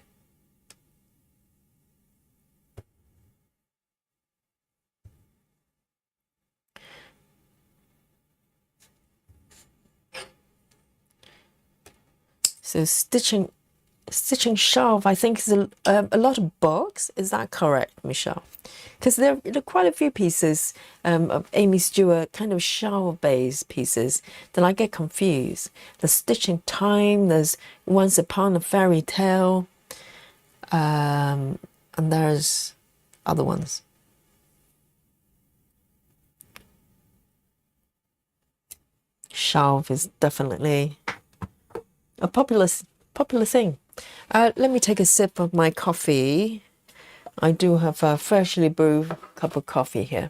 So stitching shelf, I think, is a lot of books. Is that correct, Michelle? Because there are quite a few pieces of Amy Stewart, kind of shelf-based pieces, that I get confused. The Stitching Time, there's Once Upon a Fairy Tale, and there's other ones. Shelf is definitely a popular thing. Let me take a sip of my coffee. I do have a freshly brewed cup of coffee here.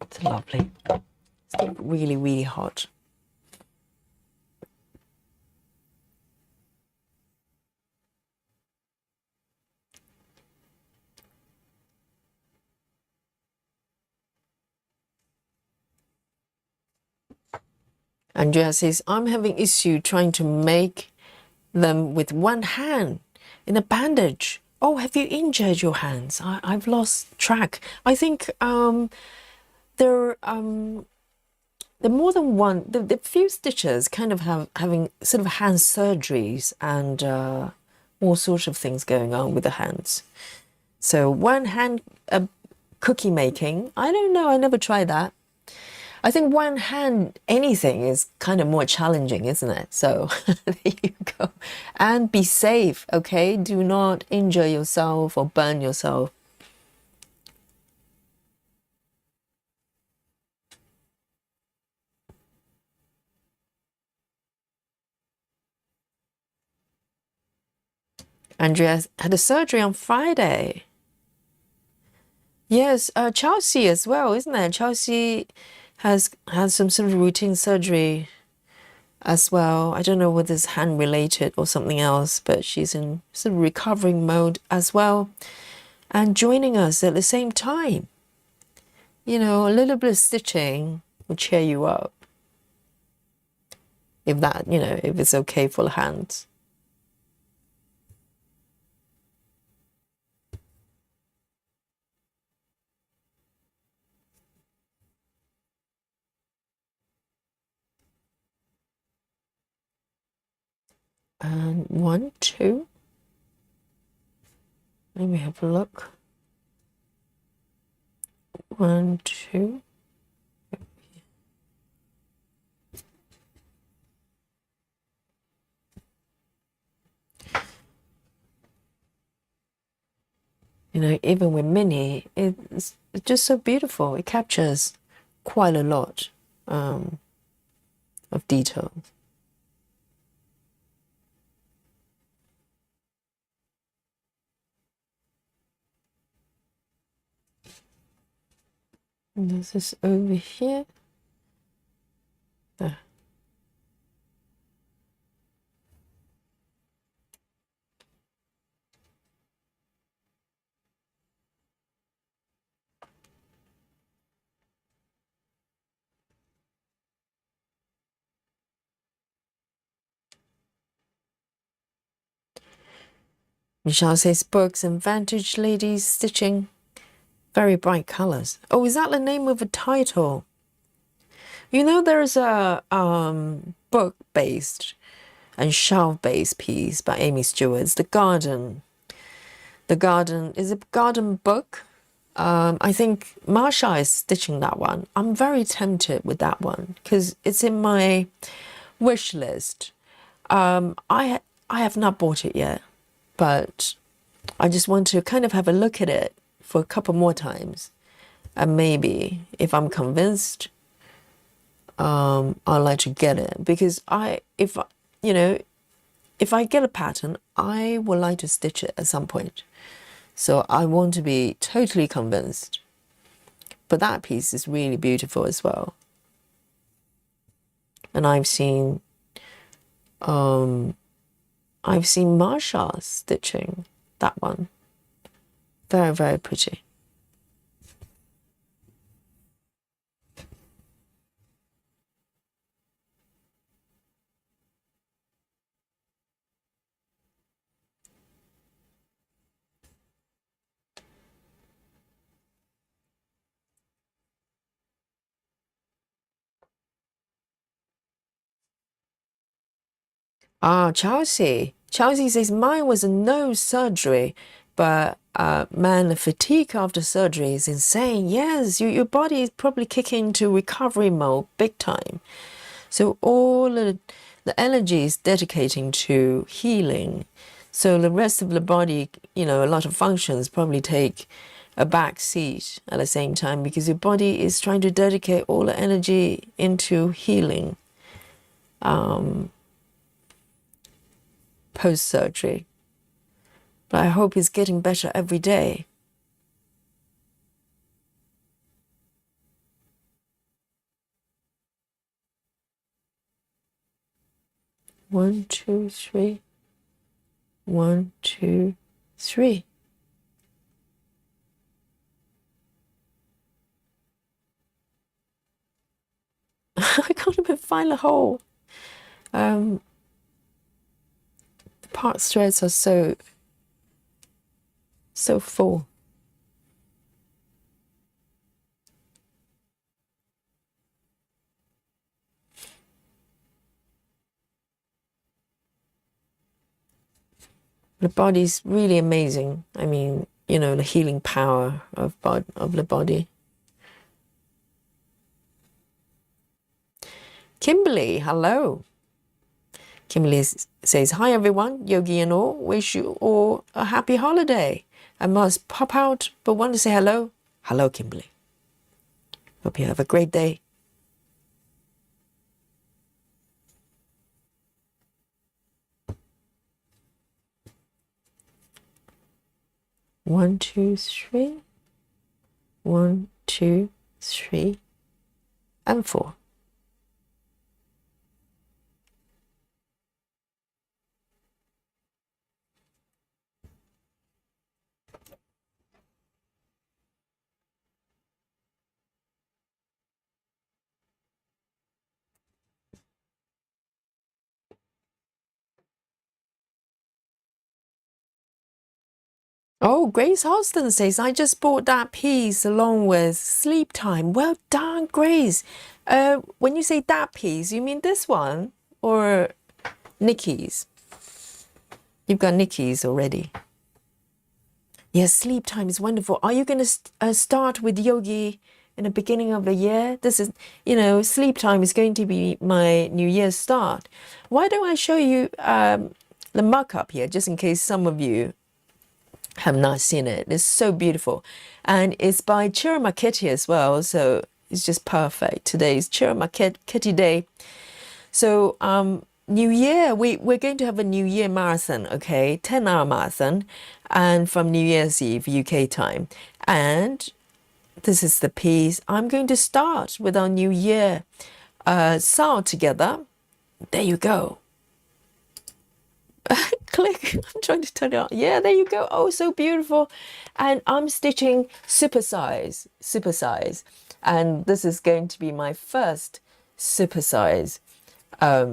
It's lovely. It's still really, really hot. Andrea says, I'm having issue trying to make them with one hand in a bandage. Oh, have you injured your hands? I've lost track. I think there more than one. The few stitchers kind of having sort of hand surgeries and all sorts of things going on with the hands. So one hand cookie making. I don't know. I never tried that. I think one hand anything is kind of more challenging, isn't it? So there you go. And be safe, okay? Do not injure yourself or burn yourself. Andrea had a surgery on Friday. Yes, Chelsea as well, isn't it? Chelsea has had some sort of routine surgery as well. I don't know whether it's hand related or something else, but she's in sort of recovering mode as well and joining us at the same time. You know, a little bit of stitching will cheer you up. If that, if it's okay for the hands. And 1, 2. Let me have a look. 1, 2. Even with Mini, it's just so beautiful. It captures quite a lot of detail. And this is over here. There. Michelle says books and vintage ladies stitching. Very bright colors. Oh, is that the name of a title? There's a book based and shelf-based piece by Amy Stewart's The Garden. The Garden is a garden book. I think Marsha is stitching that one. I'm very tempted with that one because it's in my wish list. I have not bought it yet, but I just want to kind of have a look at it for a couple more times, and maybe if I'm convinced, I'd like to get it because if I get a pattern, I would like to stitch it at some point. So I want to be totally convinced. But that piece is really beautiful as well. And I've seen Marsha stitching that one. Very, very pretty. Ah, Chelsea. Chelsea says mine was a nose surgery, but man, the fatigue after surgery is insane. Yes, your body is probably kicking into recovery mode big time. So all the energy is dedicating to healing. So the rest of the body, a lot of functions probably take a back seat at the same time because your body is trying to dedicate all the energy into healing. Post-surgery. But I hope it's getting better every day. One, two, three. 1, 2, 3. I can't even find the hole. The part threads are so full. The body's really amazing. I mean, the healing power of the body. Kimberly, hello. Kimberly says, hi everyone, Yogi and all, wish you all a happy holiday. I must pop out, but want to say hello. Hello, Kimberly. Hope you have a great day. One, two, three. 1, 2, 3, and 4. Oh, Grace Austin says, I just bought that piece along with Sleep Time. Well done, Grace. When you say that piece, you mean this one or Nikki's? You've got Nikki's already. Yes, Sleep Time is wonderful. Are you going to start with Yogi in the beginning of the year? This is, Sleep Time is going to be my New Year's start. Why don't I show you the mock-up here, just in case some of you have not seen it. It's so beautiful. And it's by Ciro Marchetti as well, so it's just perfect. Today is Ciro Marchetti Day. So New Year, we're going to have a New Year marathon, okay? 10-hour marathon, and from New Year's Eve, UK time. And this is the piece. I'm going to start with our New Year sound together. There you go. Click. I'm trying to turn it on. Yeah, there you go. Oh, so beautiful. And I'm stitching supersize. And this is going to be my first supersize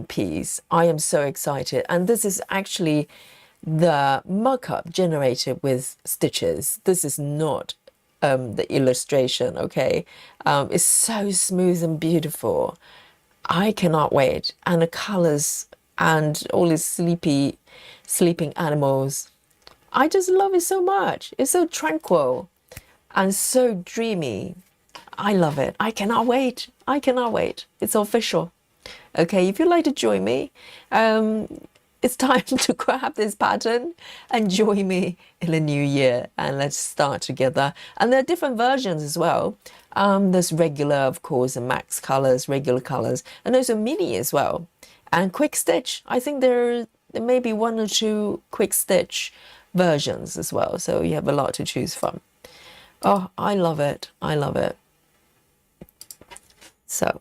piece. I am so excited. And this is actually the mock-up generated with stitches. This is not the illustration, okay? It's so smooth and beautiful. I cannot wait. And the colors and all these sleeping animals. I just love it so much. It's so tranquil and so dreamy. I love it. I cannot wait. I cannot wait. It's official. Okay, if you'd like to join me, it's time to grab this pattern and join me in the new year, and let's start together. And there are different versions as well. There's regular, of course, and max colors, regular colors, and there's a mini as well. And quick stitch. I think there may be 1 or 2 quick stitch versions as well. So you have a lot to choose from. Oh, I love it. I love it. So.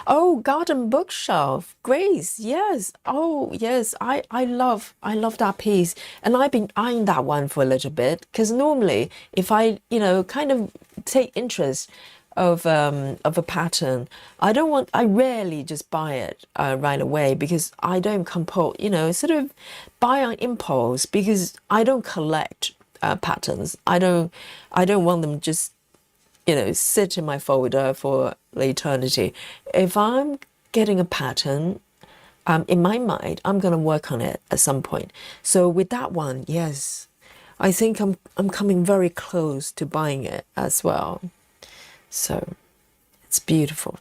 Oh, garden bookshelf. Grace, yes. Oh, yes. I love that piece. And I've been eyeing that one for a little bit, because normally if I, kind of take interest of a pattern, I rarely just buy it right away, because I don't compose, sort of buy on impulse, because I don't collect patterns. I don't want them just sit in my folder for eternity. If I'm getting a pattern, in my mind, I'm going to work on it at some point. So with that one, yes, I think I'm coming very close to buying it as well. So it's beautiful.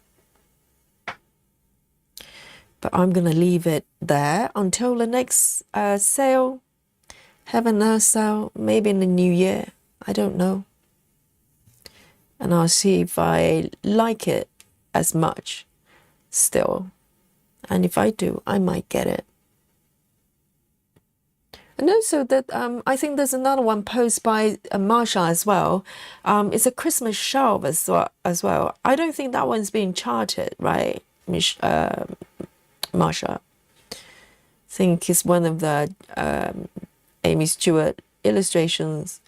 But I'm going to leave it there until the next sale, Heaven and Earth sale, maybe in the new year. I don't know. And I'll see if I like it as much still. And if I do, I might get it. And also that I think there's another one posted by Marsha as well. It's a Christmas shelf as well. I don't think that one's being charted, right, Marsha? I think it's one of the Amy Stewart illustrations,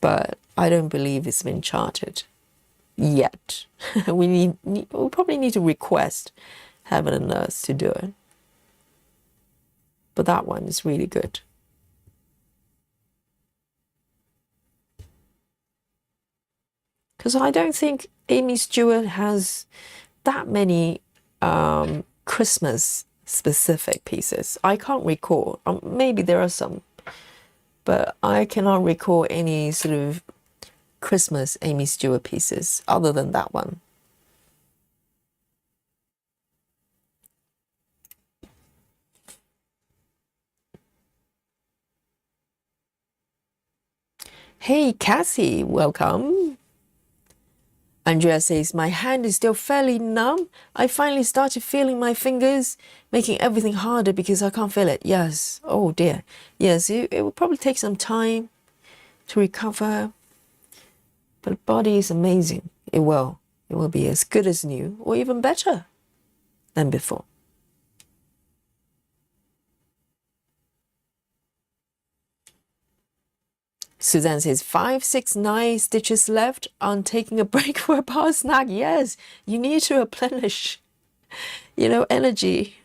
but I don't believe it's been charted yet. we probably need to request Heaven and Earth to do it. But that one is really good. Because I don't think Amy Stewart has that many Christmas specific pieces. I can't recall. Maybe there are some, but I cannot recall any sort of Christmas Amy Stewart pieces other than that one. Hey, Cassie, welcome. Andrea says, my hand is still fairly numb. I finally started feeling my fingers, making everything harder because I can't feel it. Yes. Oh, dear. Yes, it will probably take some time to recover. But the body is amazing. It will. It will be as good as new, or even better than before. Suzanne says, 5, 6, 9 stitches left on taking a break for a power snack. Yes, you need to replenish, energy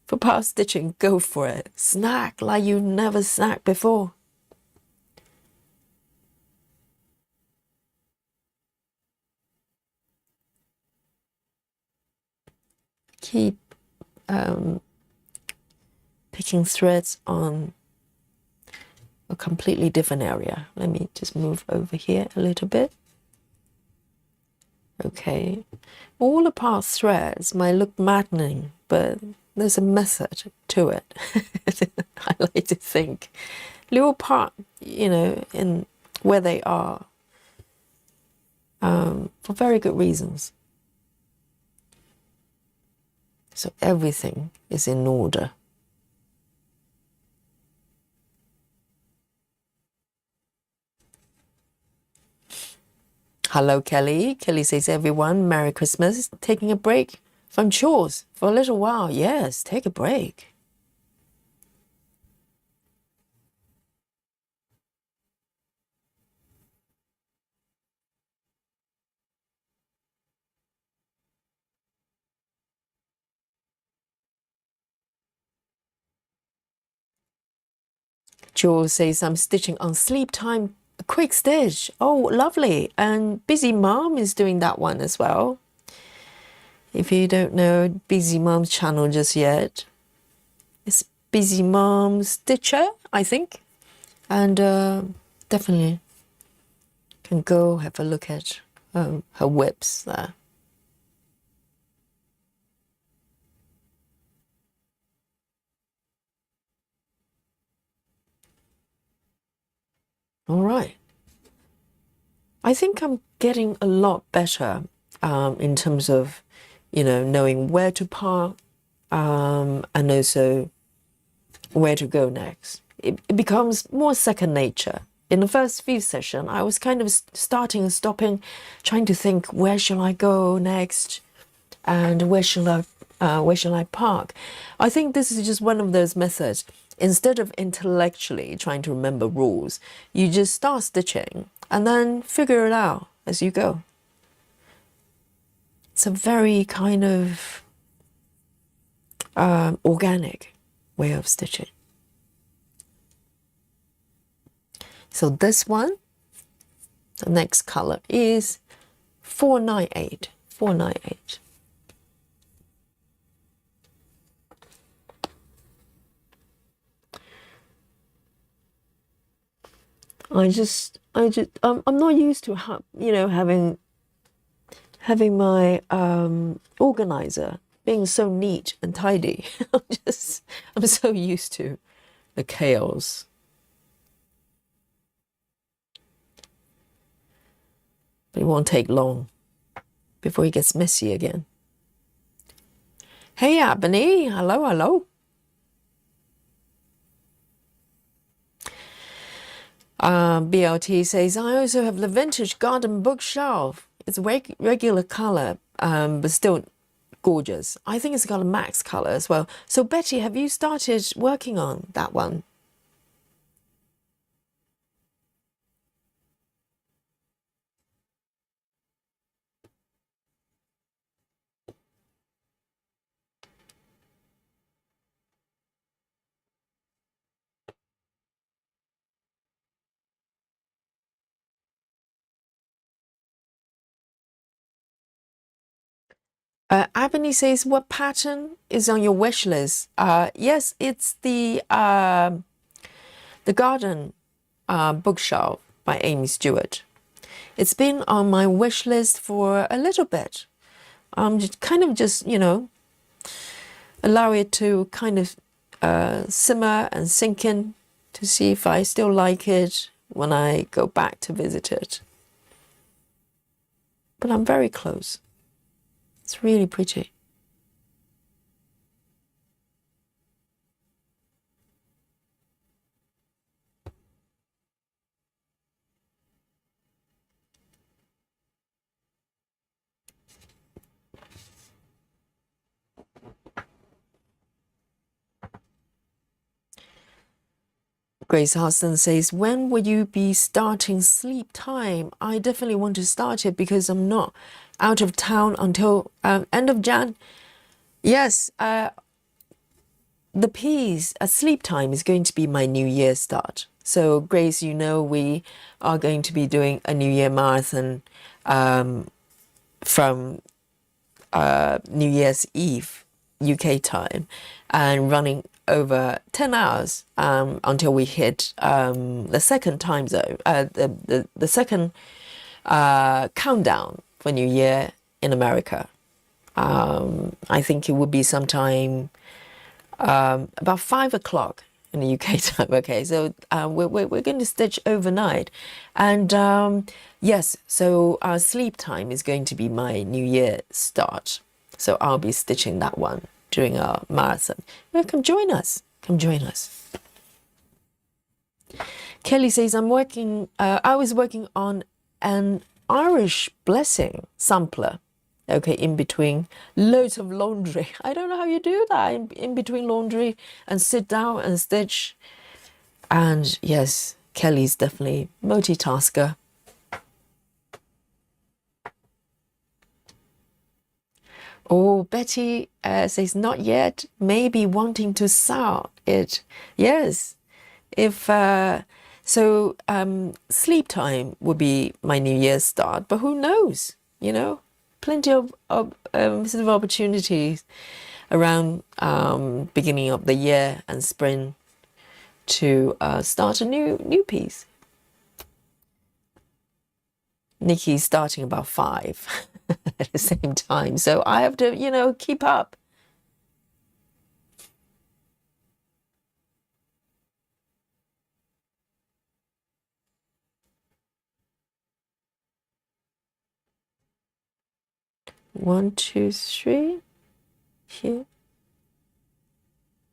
for power stitching. Go for it. Snack like you never snacked before. Keep picking threads on a completely different area. Let me just move over here a little bit. Okay, all apart threads might look maddening, but there's a method to it. I like to think. Little part, in where they are, for very good reasons. So everything is in order. Hello, Kelly. Kelly says, everyone, Merry Christmas. Taking a break from chores for a little while. Yes, take a break. Jules says, I'm stitching on sleep time. Quick stitch. Oh, lovely. And Busy Mom is doing that one as well. If you don't know Busy Mom's channel just yet, it's Busy Mom Stitcher, I think. And definitely can go have a look at her whips there. All right. I think I'm getting a lot better in terms of, knowing where to park and also where to go next. It becomes more second nature. In the first few sessions, I was kind of starting and stopping, trying to think, where shall I go next, and where shall I park? I think this is just one of those methods. Instead of intellectually trying to remember rules, you just start stitching and then figure it out as you go. It's a very kind of organic way of stitching. So this one, the next color is 498. 498. I'm not used to having my organizer being so neat and tidy. I'm so used to the chaos. But it won't take long before it gets messy again. Hey, Ebony. Hello, hello. BLT says, I also have the vintage garden bookshelf. It's regular color, but still gorgeous. I think it's got a max color as well. So Betty, have you started working on that one? Ebony says, what pattern is on your wish list? Yes, it's the garden bookshelf by Amy Stewart. It's been on my wish list for a little bit. Just allow it to kind of simmer and sink in to see if I still like it when I go back to visit it. But I'm very close. It's really pretty. Grace Hudson says, when will you be starting sleep time? I definitely want to start it because I'm not out of town until end of Jan. Yes, the piece, sleep time is going to be my New Year start. So Grace, we are going to be doing a New Year marathon from New Year's Eve UK time and running over 10 hours until we hit the second time zone, the second countdown for New Year in America. I think it would be sometime about 5 o'clock in the UK time. Okay, so we're going to stitch overnight, and yes, so our sleep time is going to be my New Year start. So I'll be stitching that one during our marathon. Well, come join us. Come join us. Kelly says, I was working on an Irish blessing sampler. Okay, in between loads of laundry. I don't know how you do that in between laundry and sit down and stitch. And yes, Kelly's definitely multitasker. Oh, Betty says, not yet, maybe wanting to sell it. Yes, if sleep time would be my New Year's start, but who knows, plenty of sort of opportunities around beginning of the year and spring to start a new piece. Nikki's starting about 5 at the same time, so I have to, you know, keep up. One, two, three. Here.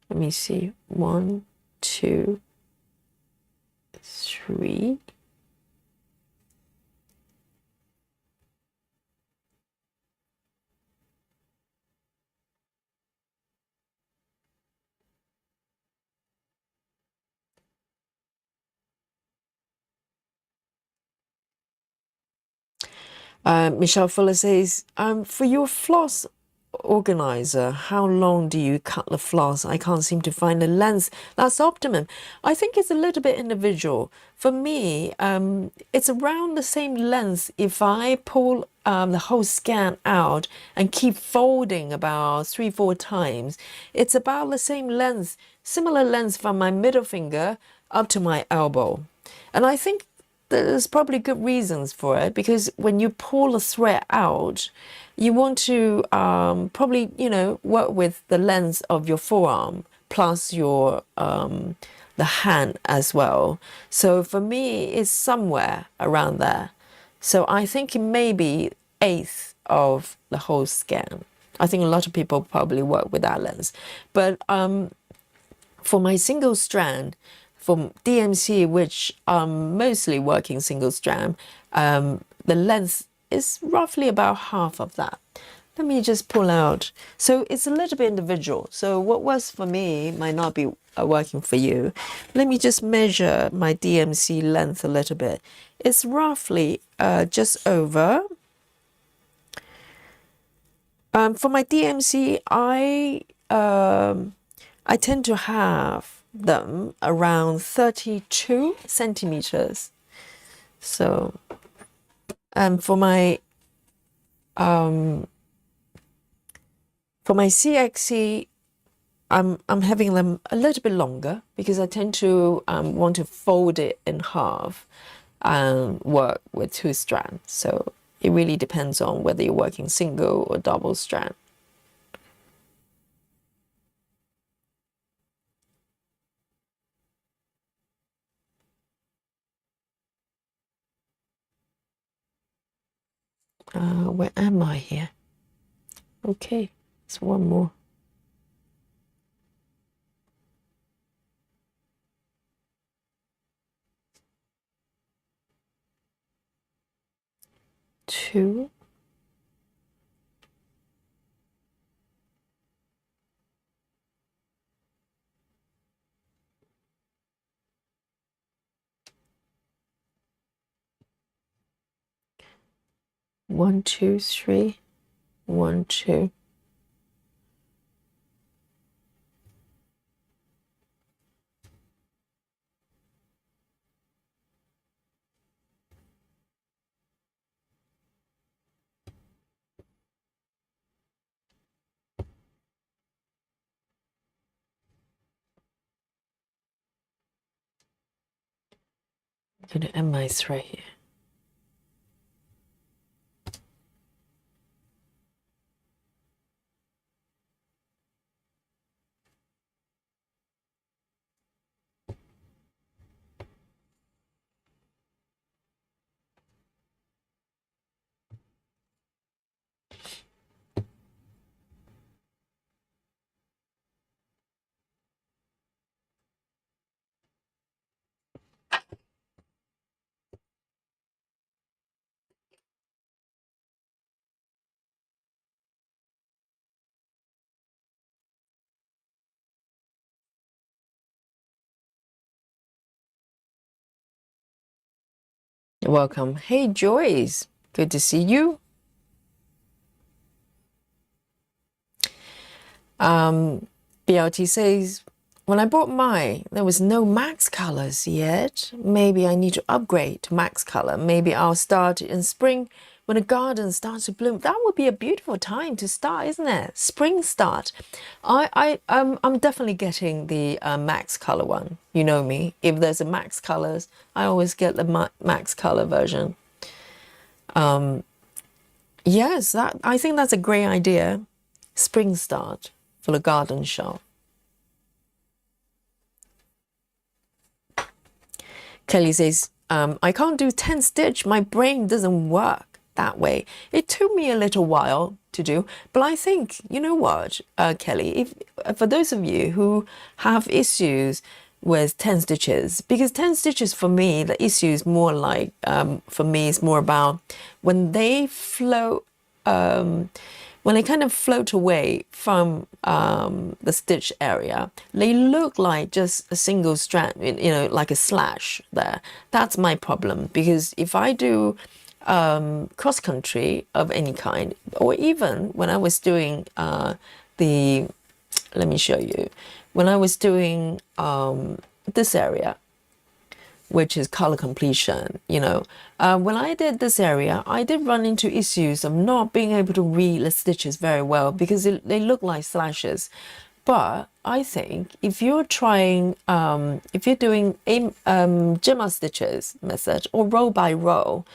Let me see. 1, 2, 3. Michelle Fuller says, for your floss organizer, how long do you cut the floss? I can't seem to find a length that's optimum. I think it's a little bit individual. For me, it's around the same length if I pull the whole scan out and keep folding about 3-4 times. It's about the same length, similar length from my middle finger up to my elbow. And I think there's probably good reasons for it, because when you pull the thread out, you want to probably, you know, work with the length of your forearm plus your the hand as well. So for me, it's somewhere around there. So I think it may be 1/8 of the whole scan. I think a lot of people probably work with that length. But for my single strand, for DMC, which I'm mostly working single strand, the length is roughly about half of that. Let me just pull out. So it's a little bit individual. So what works for me might not be working for you. Let me just measure my DMC length a little bit. It's roughly just over. For my DMC, I tend to have them around 32 centimeters. So, for my CXC, I'm having them a little bit longer because I tend to want to fold it in half and work with 2 strands. So it really depends on whether you're working single or double strand. Where am I here? Okay, it's one more. Two. One, two, three. 1, 2. I'm going to end my thread here. You're welcome. Hey, Joyce. Good to see you. BLT says, when I bought mine, there was no max colors yet. Maybe I need to upgrade to max color. Maybe I'll start in spring when a garden starts to bloom, that would be a beautiful time to start, isn't it? Spring start. I'm definitely getting the max color one. You know me. If there's a max colors, I always get the max color version. Yes, that I think that's a great idea. Spring start for the garden shelf. Kelly says, I can't do 10 stitch. My brain doesn't work that way. It took me a little while to do, but I think, you know what, Kelly, if for those of you who have issues with 10 stitches, because 10 stitches for me, the issue is more like, for me, it's more about when they float, when they kind of float away from the stitch area, they look like just a single strand, you know, like a slash there. That's my problem, because if I do cross country of any kind, or even when I was doing let me show you, when I was doing this area, which is color completion, you know. When I did this area, I did run into issues of not being able to read the stitches very well because they look like slashes. But I think if you're trying, if you're doing a gemma stitches method or row by row,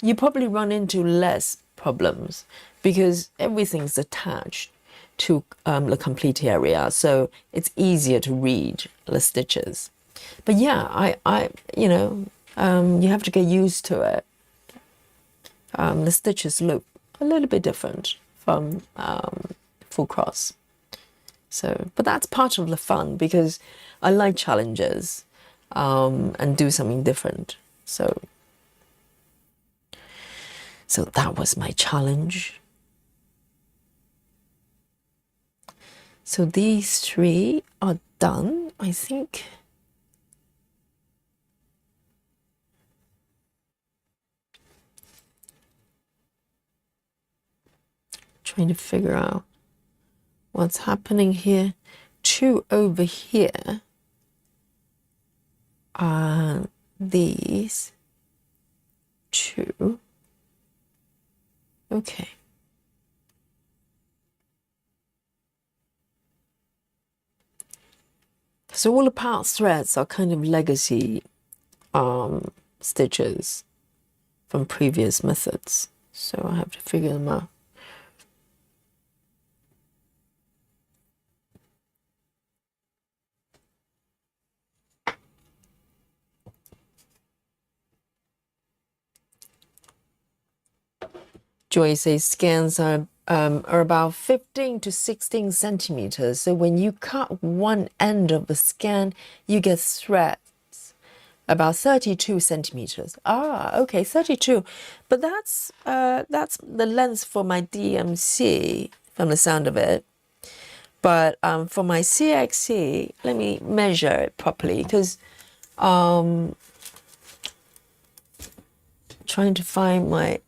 you probably run into less problems because everything's attached to the complete area, so it's easier to read the stitches. But yeah, you know, you have to get used to it. The stitches look a little bit different from full cross. So, but that's part of the fun because I like challenges and do something different. So that was my challenge. So these 3 are done, I think. Trying to figure out what's happening here. 2 over here are these 2. Okay. So all the part threads are kind of legacy stitches from previous methods. So I have to figure them out. Joy says scans are about 15 to 16 centimeters. So when you cut one end of the scan, you get threads about 32 centimeters. Ah, okay, 32. But that's the length for my DMC from the sound of it. But for my CXC, let me measure it properly because trying to find my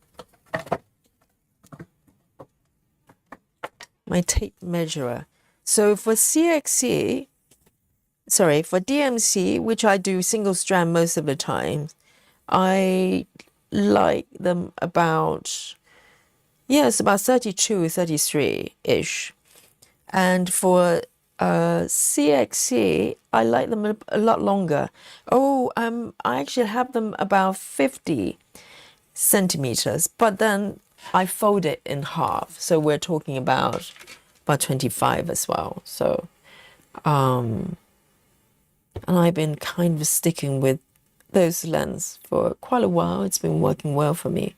tape measurer. So for CXC, sorry, for DMC, which I do single strand most of the time, I like them about, yes, about 32, 33-ish. And for CXC, I like them a lot longer. Oh, I actually have them about 50 centimeters, but then I fold it in half. So we're talking about 25 as well. So, and I've been kind of sticking with those lengths for quite a while. It's been working well for me.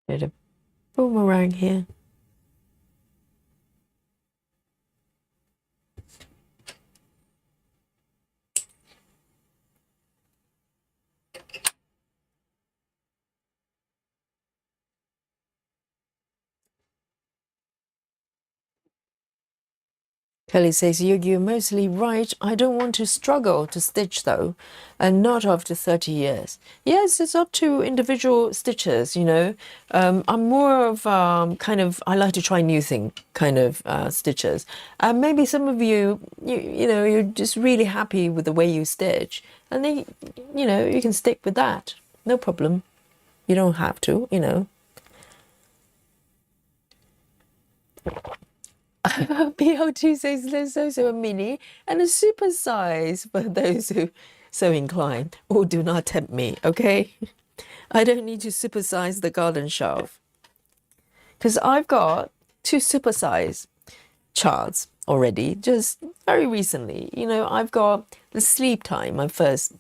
Bit of boomerang here. Kelly says, you're mostly right. I don't want to struggle to stitch though, and not after 30 years. Yes, it's up to individual stitchers, you know. I'm more of kind of, I like to try new thing kind of stitchers. Maybe some of you know, you're just really happy with the way you stitch, and then, you know, you can stick with that. No problem. You don't have to, you know. BL2 says there's also a mini and a super size for those who so inclined. Oh, do not tempt me, okay? I don't need to supersize the garden shelf because I've got two supersize charts already, just very recently. You know, I've got the sleep time, my first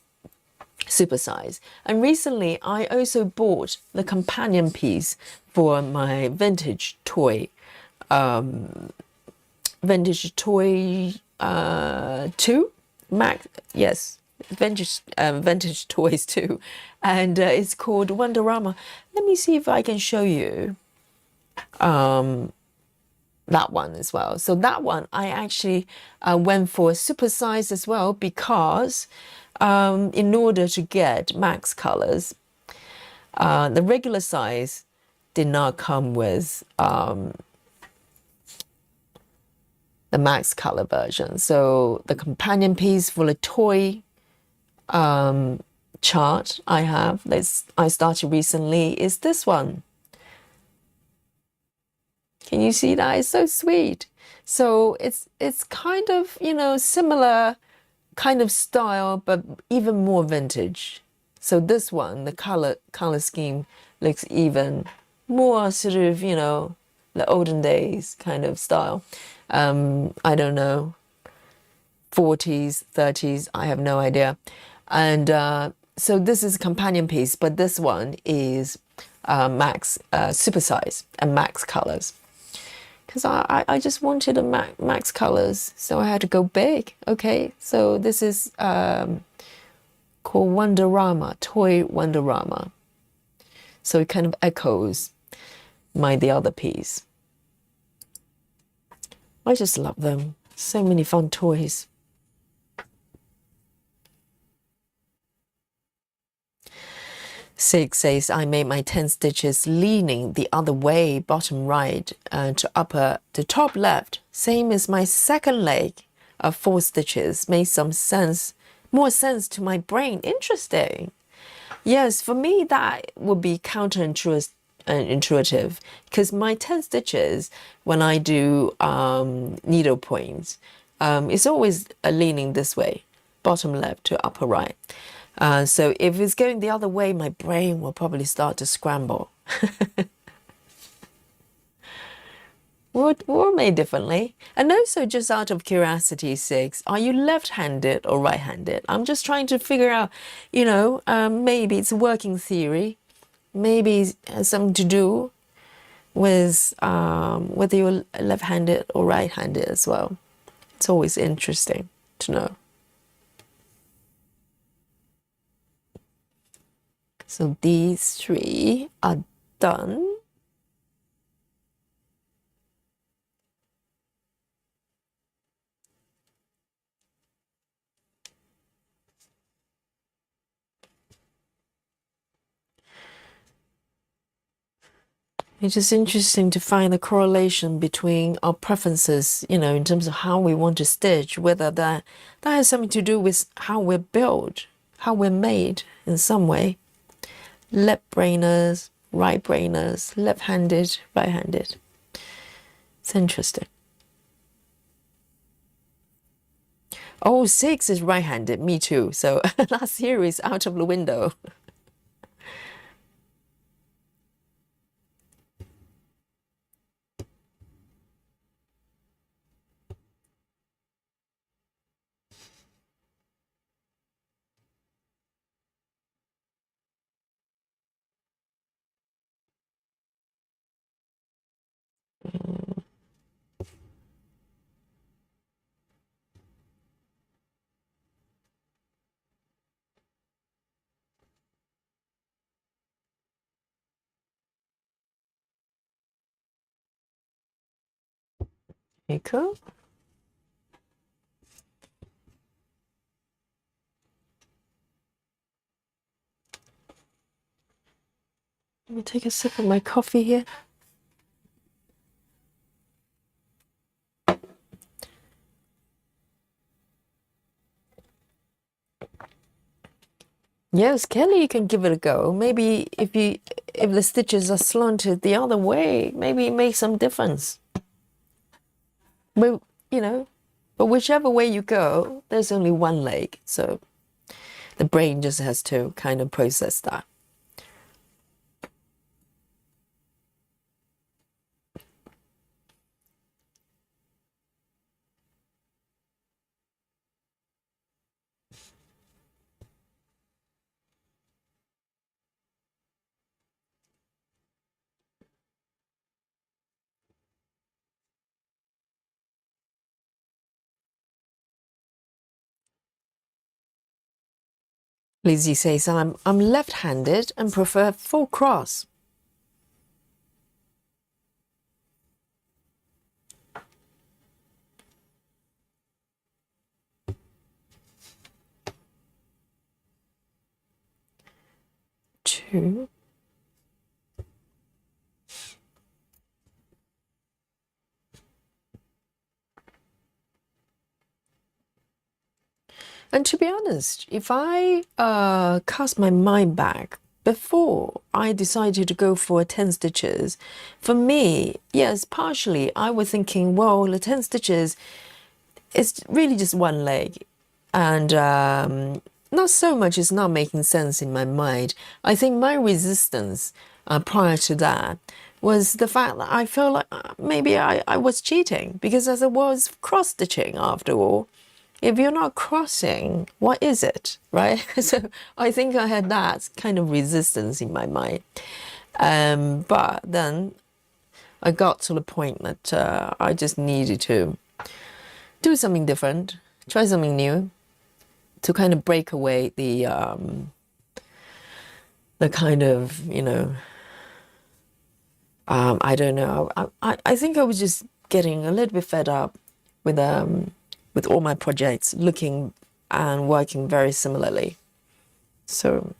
supersize, and recently I also bought the companion piece for my vintage toy 2 Mac, yes, vintage toys 2, and it's called Wonderama. Let me see if I can show you that one as well. So that one I actually went for a super size as well, because in order to get max colors, the regular size did not come with the max color version. So the companion piece for the toy chart I have, this I started recently, is this one. Can you see that? It's so sweet. So it's kind of, you know, similar kind of style, but even more vintage. So this one, the color scheme looks even more sort of, you know, the olden days kind of style. I don't know, 40s, 30s, I have no idea. And so this is a companion piece, but this one is max super size and max colors. Because I just wanted a max colors, so I had to go big. Okay, so this is called Wonderama, Toy Wonderama. So it kind of echoes the other piece. I just love them. So many fun toys. Sig says, I made my 10 stitches leaning the other way, bottom right to top left. Same as my second leg of 4 stitches. Made some sense, more sense to my brain. Interesting. Yes, for me that would be counterintuitive, because my 10 stitches, when I do needle points, it's always leaning this way, bottom left to upper right. So if it's going the other way, my brain will probably start to scramble. Or made differently. And also, just out of curiosity, Six, are you left-handed or right-handed? I'm just trying to figure out, you know, maybe it's a working theory. Maybe it has something to do with whether you're left-handed or right-handed as well. It's always interesting to know. So these 3 are done. It's just interesting to find the correlation between our preferences, you know, in terms of how we want to stitch, whether that has something to do with how we're built, how we're made in some way. Left brainers, right brainers, left-handed, right-handed. It's interesting. Oh, 6 is right-handed, me too. So last year is out of the window. Okay, cool. Let me take a sip of my coffee here. Yes, Kelly, you can give it a go. Maybe if the stitches are slanted the other way, maybe it makes some difference. But but whichever way you go, there's only one leg, so the brain just has to kind of process that. Lizzie says, I'm left-handed and prefer full cross. Two. And to be honest, if I cast my mind back, before I decided to go for 10 stitches, for me, yes, partially, I was thinking, well, the 10 stitches is really just one leg. And not so much, it's not making sense in my mind. I think my resistance prior to that was the fact that I felt like maybe I was cheating, because as I was cross-stitching after all, if you're not crossing, what is it, right? So I think I had that kind of resistance in my mind. But then I got to the point that I just needed to do something different, try something new, to kind of break away the kind of, I don't know. I think I was just getting a little bit fed up with all my projects looking and working very similarly. So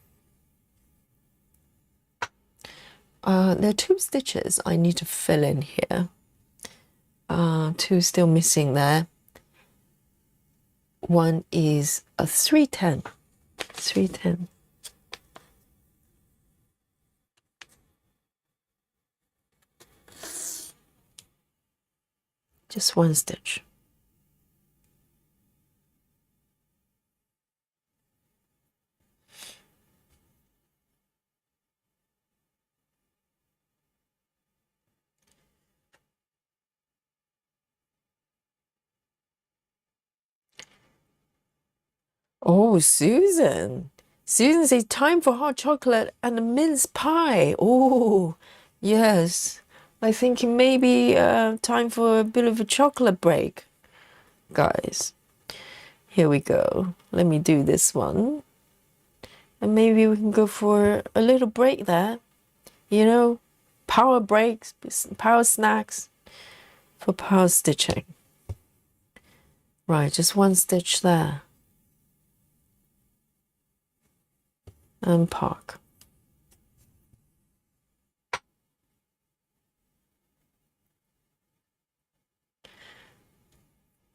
there are 2 stitches I need to fill in here. 2 still missing there. One is a 310. 310. Just 1 stitch. Oh, Susan. Susan says, time for hot chocolate and a mince pie. Oh, yes. I think it may be time for a bit of a chocolate break. Guys, here we go. Let me do this one. And maybe we can go for a little break there. Power breaks, power snacks for power stitching. Right, just 1 stitch there. And park.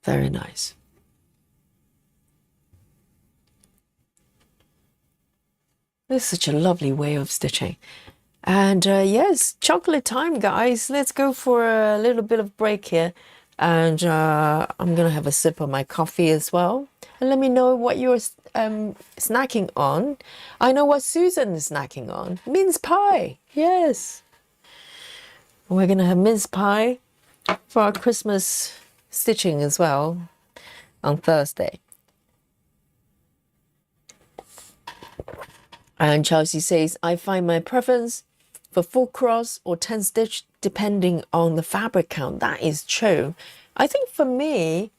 Very nice. This is such a lovely way of stitching. And yes, chocolate time, guys. Let's go for a little bit of break here. And I'm going to have a sip of my coffee as well. And let me know what you're snacking on. I know what Susan is snacking on. Mince pie. Yes. We're going to have mince pie for our Christmas stitching as well on Thursday. And Chelsea says, I find my preference for full cross or 10 stitch depending on the fabric count. That is true. I think for me,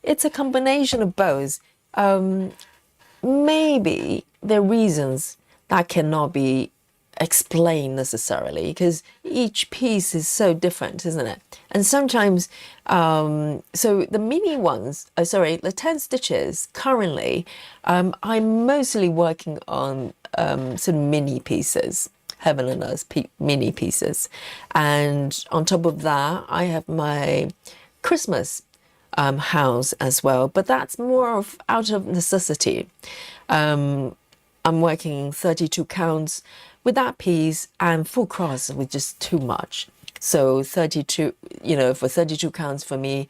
it's a combination of both. Maybe there are reasons that cannot be explained necessarily, because each piece is so different, isn't it? And sometimes, so the mini ones, the 10 stitches currently, I'm mostly working on sort of mini pieces. heaven and earth mini pieces. And on top of that, I have my Christmas house as well, but that's more of out of necessity. I'm working 32 counts with that piece, and full cross with just too much. So 32, for 32 counts for me,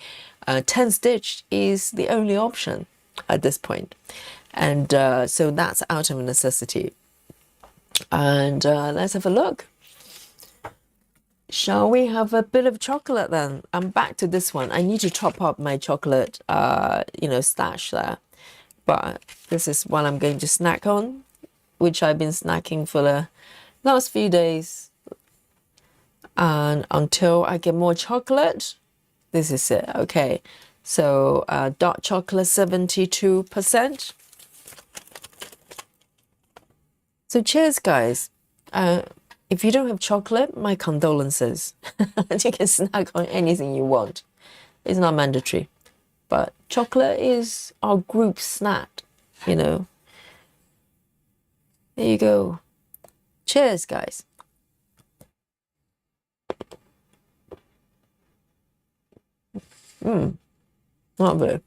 10 stitch is the only option at this point. And so that's out of necessity. And let's have a look. Shall we have a bit of chocolate then? I'm back to this one. I need to top up my chocolate, stash there. But this is what I'm going to snack on, which I've been snacking for the last few days. And until I get more chocolate, this is it. Okay, so dark chocolate 72%. So cheers, guys. If you don't have chocolate, my condolences. You can snack on anything you want. It's not mandatory. But chocolate is our group snack, There you go. Cheers, guys. Lovely.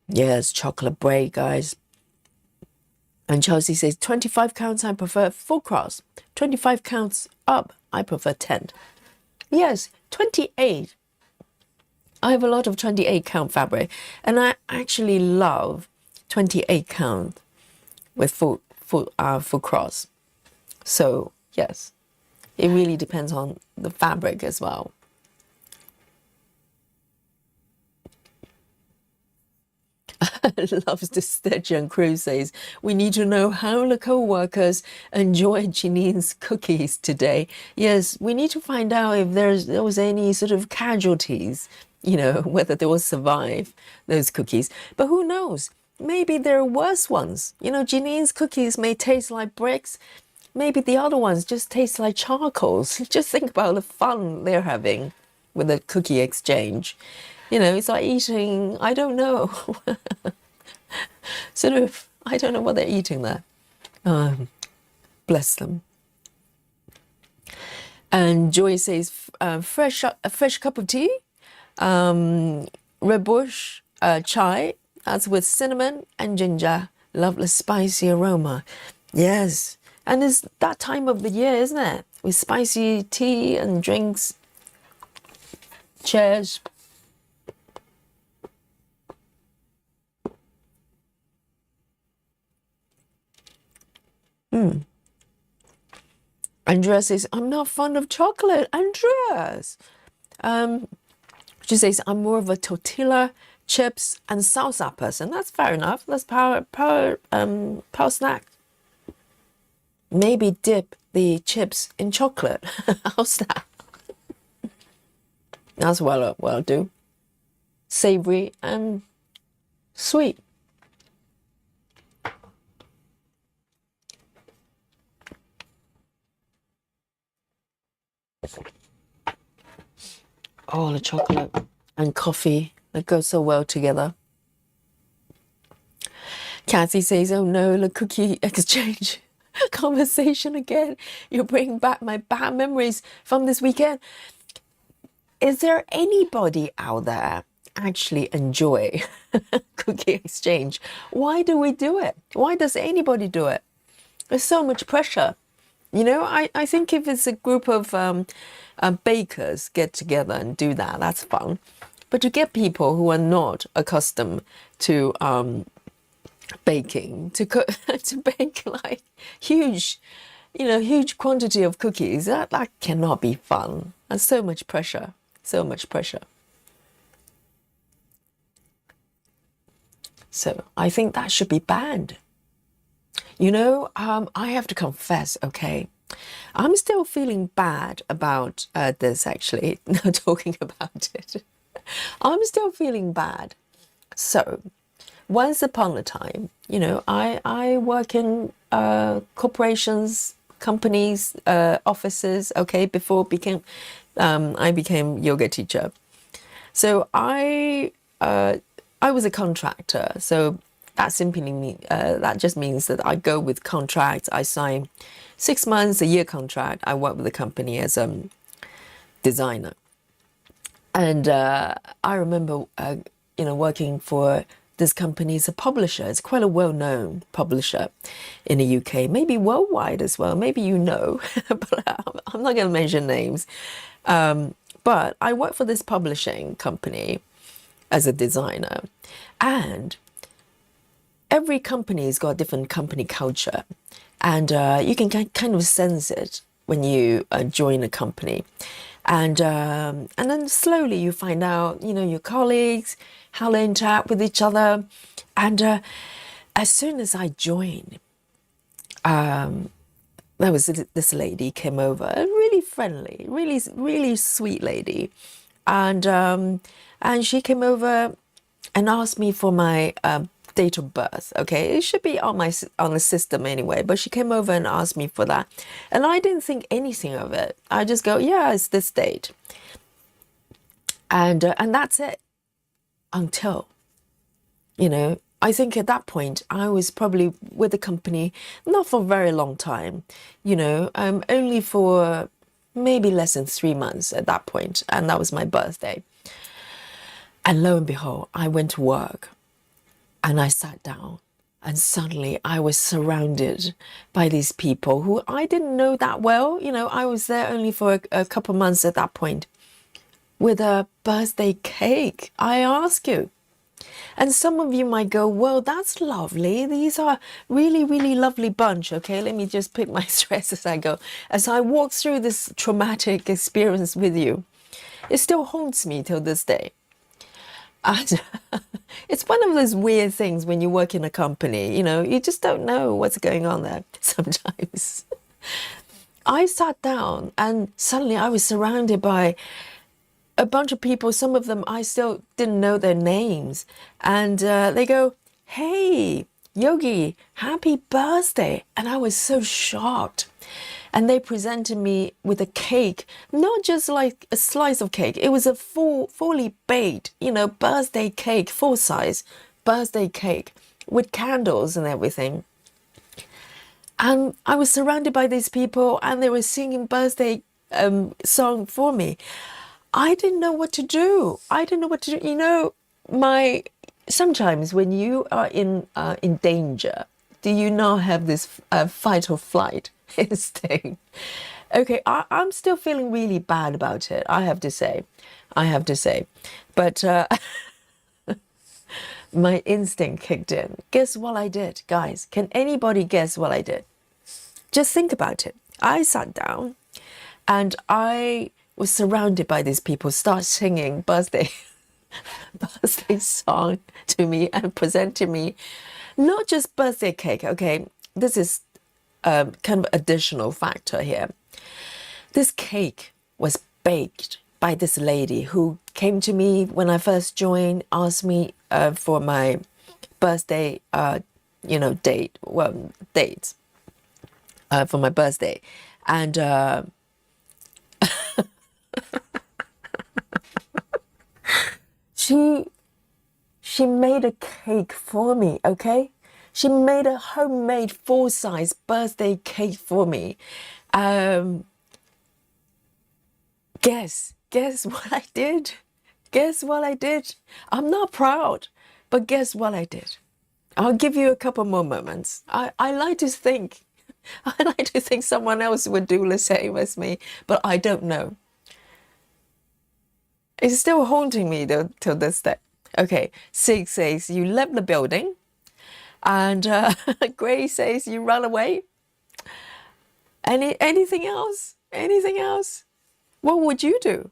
Yes, chocolate break, guys. And Chelsea says 25 counts I prefer full cross. 25 counts up I prefer 10. Yes, 28. I have a lot of 28 count fabric, and I actually love 28 count with full cross. So yes, it really depends on the fabric as well. Loves to stitch, and Crew says, we need to know how the co-workers enjoy Janine's cookies today. Yes, we need to find out if there was any sort of casualties, whether they will survive those cookies. But who knows? Maybe there are worse ones. Janine's cookies may taste like bricks. Maybe the other ones just taste like charcoals. Just think about the fun they're having with the cookie exchange. It's like eating, I don't know, I don't know what they're eating there. Bless them. And Joy says, a fresh cup of tea, red bush chai, that's with cinnamon and ginger. Lovely spicy aroma. Yes, and it's that time of the year, isn't it? With spicy tea and drinks. Cheers. Andrea says, I'm not fond of chocolate. Andreas. She says, I'm more of a tortilla, chips, and salsa person. That's fair enough. That's power snack. Maybe dip the chips in chocolate. How's that? That's well do. Savory and sweet. Oh, the chocolate and coffee, that goes so well together. Cassie says, oh no, the cookie exchange conversation again. You're bringing back my bad memories from this weekend. Is there anybody out there actually enjoy cookie exchange? Why do we do it? Why does anybody do it? There's so much pressure. I think if it's a group of bakers get together and do that, that's fun. But to get people who are not accustomed to baking, to bake like huge quantity of cookies, that cannot be fun. There's so much pressure, so much pressure. So I think that should be banned. I have to confess, okay, I'm still feeling bad about this, actually, now talking about it. I'm still feeling bad. So, once upon a time, I work in corporations, companies, offices, okay, before I became yoga teacher. So I was a contractor, so that simply that just means that I go with contracts. I sign 6 months, a year contract. I work with the company as a designer. And I remember, working for this company as a publisher. It's quite a well-known publisher in the UK, maybe worldwide as well. Maybe you know, but I'm not going to mention names. But I work for this publishing company as a designer, and every company's got a different company culture, and you can kind of sense it when you join a company. And then slowly you find out, your colleagues, how they interact with each other. And as soon as I joined, there was this lady came over, a really friendly, really, really sweet lady. And she came over and asked me for my date of birth. Okay, it should be on the system anyway, but she came over and asked me for that, and I didn't think anything of it. I just go, yeah, it's this date, and that's it. Until, I think at that point I was probably with the company not for a very long time, only for maybe less than 3 months at that point, and that was my birthday. And lo and behold, I went to work. And I sat down, and suddenly I was surrounded by these people who I didn't know that well. I was there only for a couple of months at that point, with a birthday cake, I ask you. And some of you might go, well, that's lovely. These are really, really lovely bunch. Okay, let me just pick my stress as I go. As I walk through this traumatic experience with you, it still haunts me till this day. And it's one of those weird things when you work in a company, you just don't know what's going on there sometimes. I sat down and suddenly I was surrounded by a bunch of people. Some of them I still didn't know their names. And they go, hey, Yogi, happy birthday. And I was so shocked. And they presented me with a cake, not just like a slice of cake. It was a fully baked, birthday cake, full size birthday cake with candles and everything. And I was surrounded by these people, and they were singing birthday song for me. I didn't know what to do. Sometimes when you are in danger, do you not have this fight or flight instinct? Okay, I'm still feeling really bad about it, I have to say. But my instinct kicked in. Guess what I did, guys? Can anybody guess what I did? Just think about it. I sat down and I was surrounded by these people, start singing birthday song to me and presenting me not just birthday cake. Okay, this is kind of additional factor here. This cake was baked by this lady who came to me when I first joined, asked me for my birthday, dates for my birthday, and she made a cake for me. Okay. She made a homemade full-size birthday cake for me. Guess what I did? Guess what I did? I'm not proud, but guess what I did? I'll give you a couple more moments. I like to think someone else would do the same as me, but I don't know. It's still haunting me till this day. Okay, 6 says you left the building. And Gray says you run away. Anything else? Anything else? What would you do?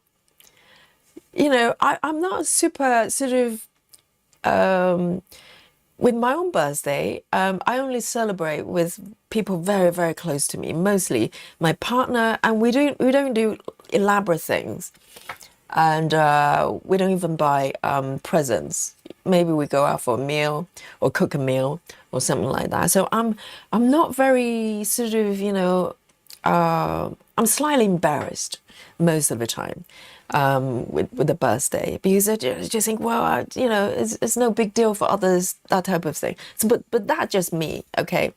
I'm not super sort of with my own birthday. I only celebrate with people very, very close to me, mostly my partner, and we don't do elaborate things, and we don't even buy presents. Maybe we go out for a meal or cook a meal or something like that. So I'm not very sort of, I'm slightly embarrassed most of the time. with the birthday, because I just think, well, it's no big deal for others, that type of thing. So, but that's just me, okay.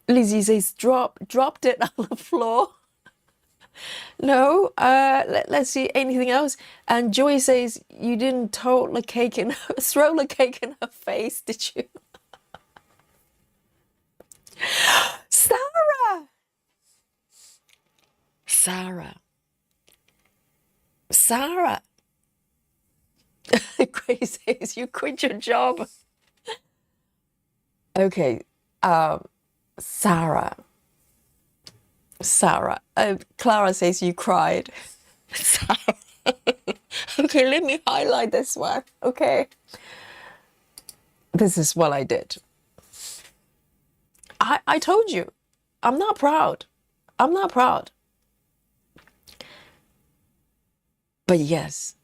Lizzie says dropped it on the floor. No, let's see anything else. And Joy says you didn't throw the cake in her face, did you? Sarah, Sarah, Sarah. Grace says you quit your job. Okay, Sarah. Sarah. Clara says you cried. Sarah. Okay, let me highlight this one. Okay. This is what I did. I told you, I'm not proud. I'm not proud. But yes,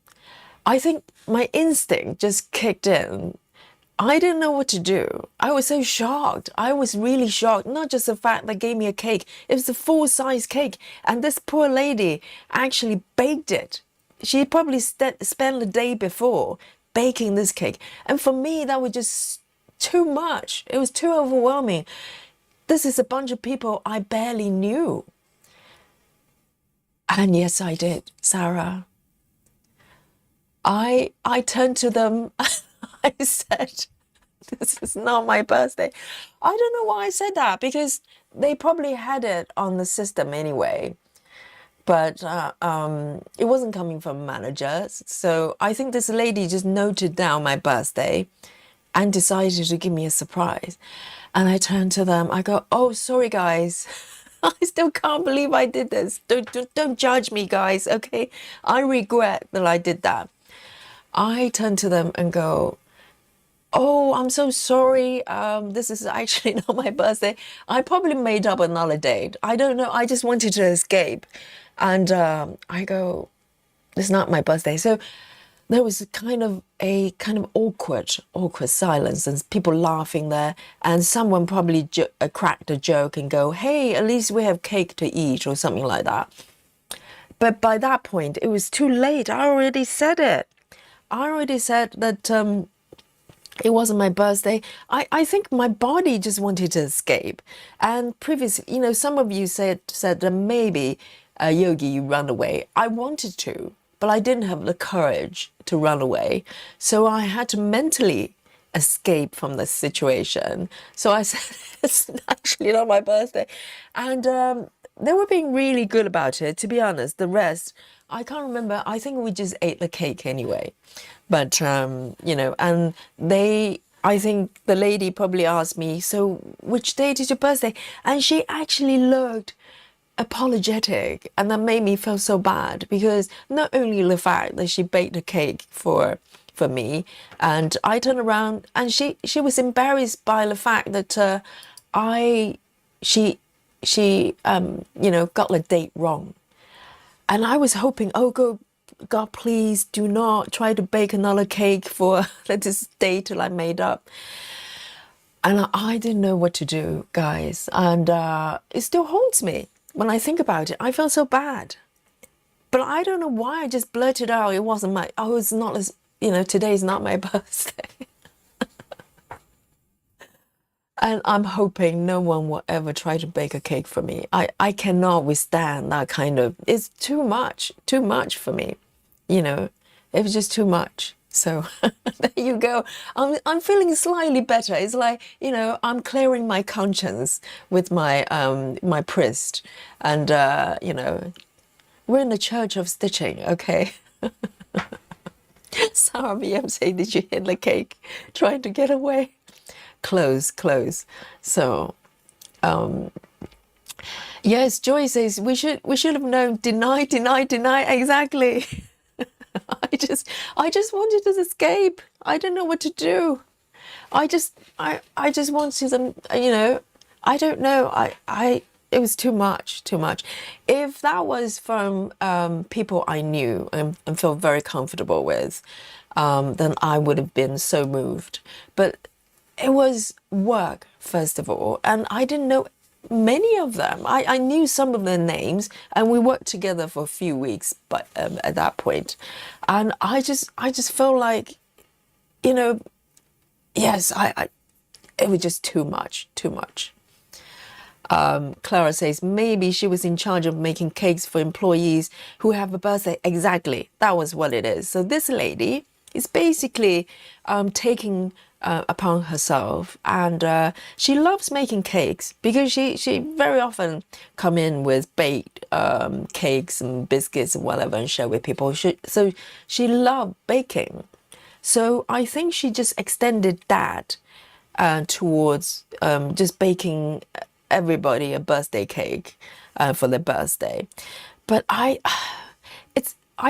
I think my instinct just kicked in. I didn't know what to do. I was so shocked. I was really shocked. Not just the fact they gave me a cake. It was a full-size cake. And this poor lady actually baked it. She probably spent the day before baking this cake. And for me, that was just too much. It was too overwhelming. This is a bunch of people I barely knew. And yes, I did, Sarah. I turned to them. I said, this is not my birthday. I don't know why I said that, because they probably had it on the system anyway. But it wasn't coming from managers. So I think this lady just noted down my birthday and decided to give me a surprise. And I turned to them. I go, oh, sorry, guys. I still can't believe I did this. Don't judge me, guys, okay? I regret that I did that. I turn to them and go, oh, I'm so sorry. This is actually not my birthday. I probably made up another date. I don't know. I just wanted to escape. And I go, it's not my birthday. So there was a kind of awkward silence and people laughing there. And someone probably cracked a joke and go, hey, at least we have cake to eat or something like that. But by that point, it was too late. I already said it. I already said that it wasn't my birthday. I think my body just wanted to escape. And previously, some of you said that maybe, Yogi, you run away. I wanted to, but I didn't have the courage to run away. So I had to mentally escape from the situation. So I said, it's actually not my birthday. And they were being really good about it, to be honest. The rest, I can't remember. I think we just ate the cake anyway. But, and I think the lady probably asked me, so which date is your birthday? And she actually looked apologetic. And that made me feel so bad, because not only the fact that she baked a cake for me, and I turned around and she was embarrassed by the fact that she got the date wrong. And I was hoping, oh, God, please do not try to bake another cake for this date till I made up. And I didn't know what to do, guys. And it still haunts me when I think about it. I feel so bad. But I don't know why I just blurted out it wasn't my, it's not as, today's not my birthday. And I'm hoping no one will ever try to bake a cake for me. I cannot withstand that kind of, it's too much for me. It was just too much. So there you go. I'm feeling slightly better. It's like, I'm clearing my conscience with my my priest. And, we're in the church of stitching, okay? Sarah BM say, did you hit the cake trying to get away? Close. So, yes, Joy says we should have known. Deny. Exactly. I just wanted to escape. I don't know what to do. I just wanted them. I don't know. It was too much. If that was from people I knew and felt very comfortable with, then I would have been so moved. But it was work, first of all, and I didn't know many of them. I knew some of their names, and we worked together for a few weeks, but at that point, and I just felt like, you know, yes, it was just too much, too much. Clara says maybe she was in charge of making cakes for employees who have a birthday. Exactly, that was what it is. So this lady is basically taking upon herself, and she loves making cakes because she very often come in with baked cakes and biscuits and whatever and share with people. So she loved baking. So I think she just extended that towards just baking everybody a birthday cake for their birthday. But I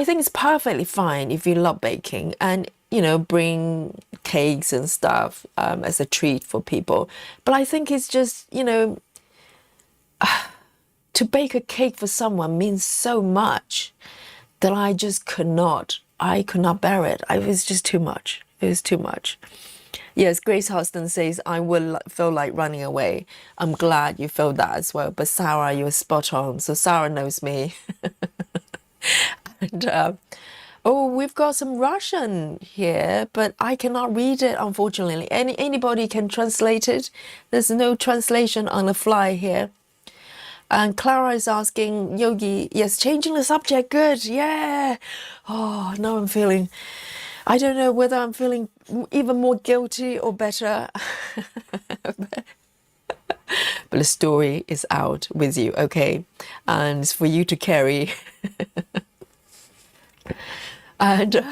think it's perfectly fine if you love baking and, you know, bring cakes and stuff as a treat for people. But I think it's just, you know, to bake a cake for someone means so much that I could not bear it. It was just too much. It was too much. Yes, Grace Huston says, I will feel like running away. I'm glad you felt that as well. But Sarah, you're spot on. So Sarah knows me. And oh, we've got some Russian here, but I cannot read it, unfortunately. Anybody can translate it. There's no translation on the fly here. And Clara is asking, Yogi, yes, changing the subject, good, yeah. Oh, now I'm feeling, I don't know whether I'm feeling even more guilty or better. But the story is out with you, okay? And it's for you to carry. And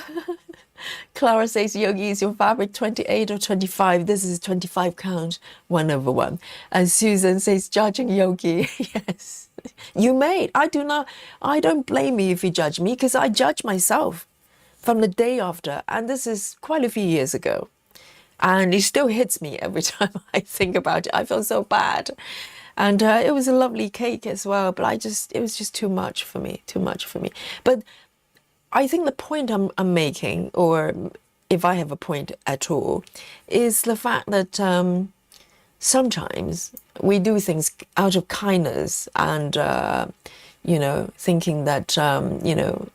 Clara says, Yogi, is your fabric 28 or 25? This is 25 count, 1/1. And Susan says, judging Yogi. Yes, you may. I don't blame you if you judge me, because I judge myself from the day after. And this is quite a few years ago. And it still hits me every time I think about it. I feel so bad. And it was a lovely cake as well, but it was just too much for me, too much for me. But I think the point I'm making, or if I have a point at all, is the fact that sometimes we do things out of kindness and, you know, thinking that, you know,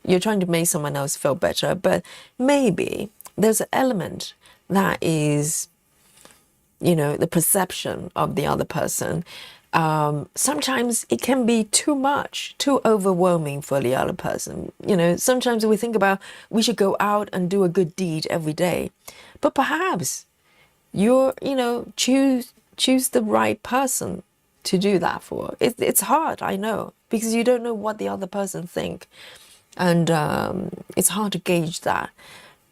you're trying to make someone else feel better. But maybe there's an element that is, you know, the perception of the other person. Sometimes it can be too much, too overwhelming for the other person. You know, sometimes we think about we should go out and do a good deed every day, but perhaps you know, choose the right person to do that for. It's hard, I know, because you don't know what the other person think, and it's hard to gauge that.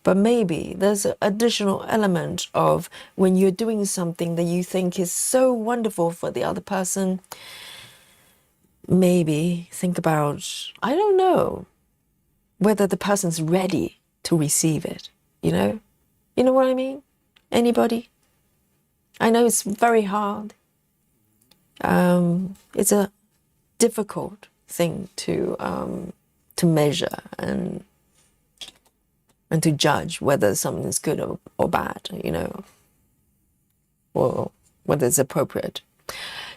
But maybe there's an additional element of when you're doing something that you think is so wonderful for the other person, maybe think about, I don't know, whether the person's ready to receive it, you know? You know what I mean? Anybody? I know it's very hard. It's a difficult thing to measure and to judge whether something's good or bad, you know, or whether it's appropriate.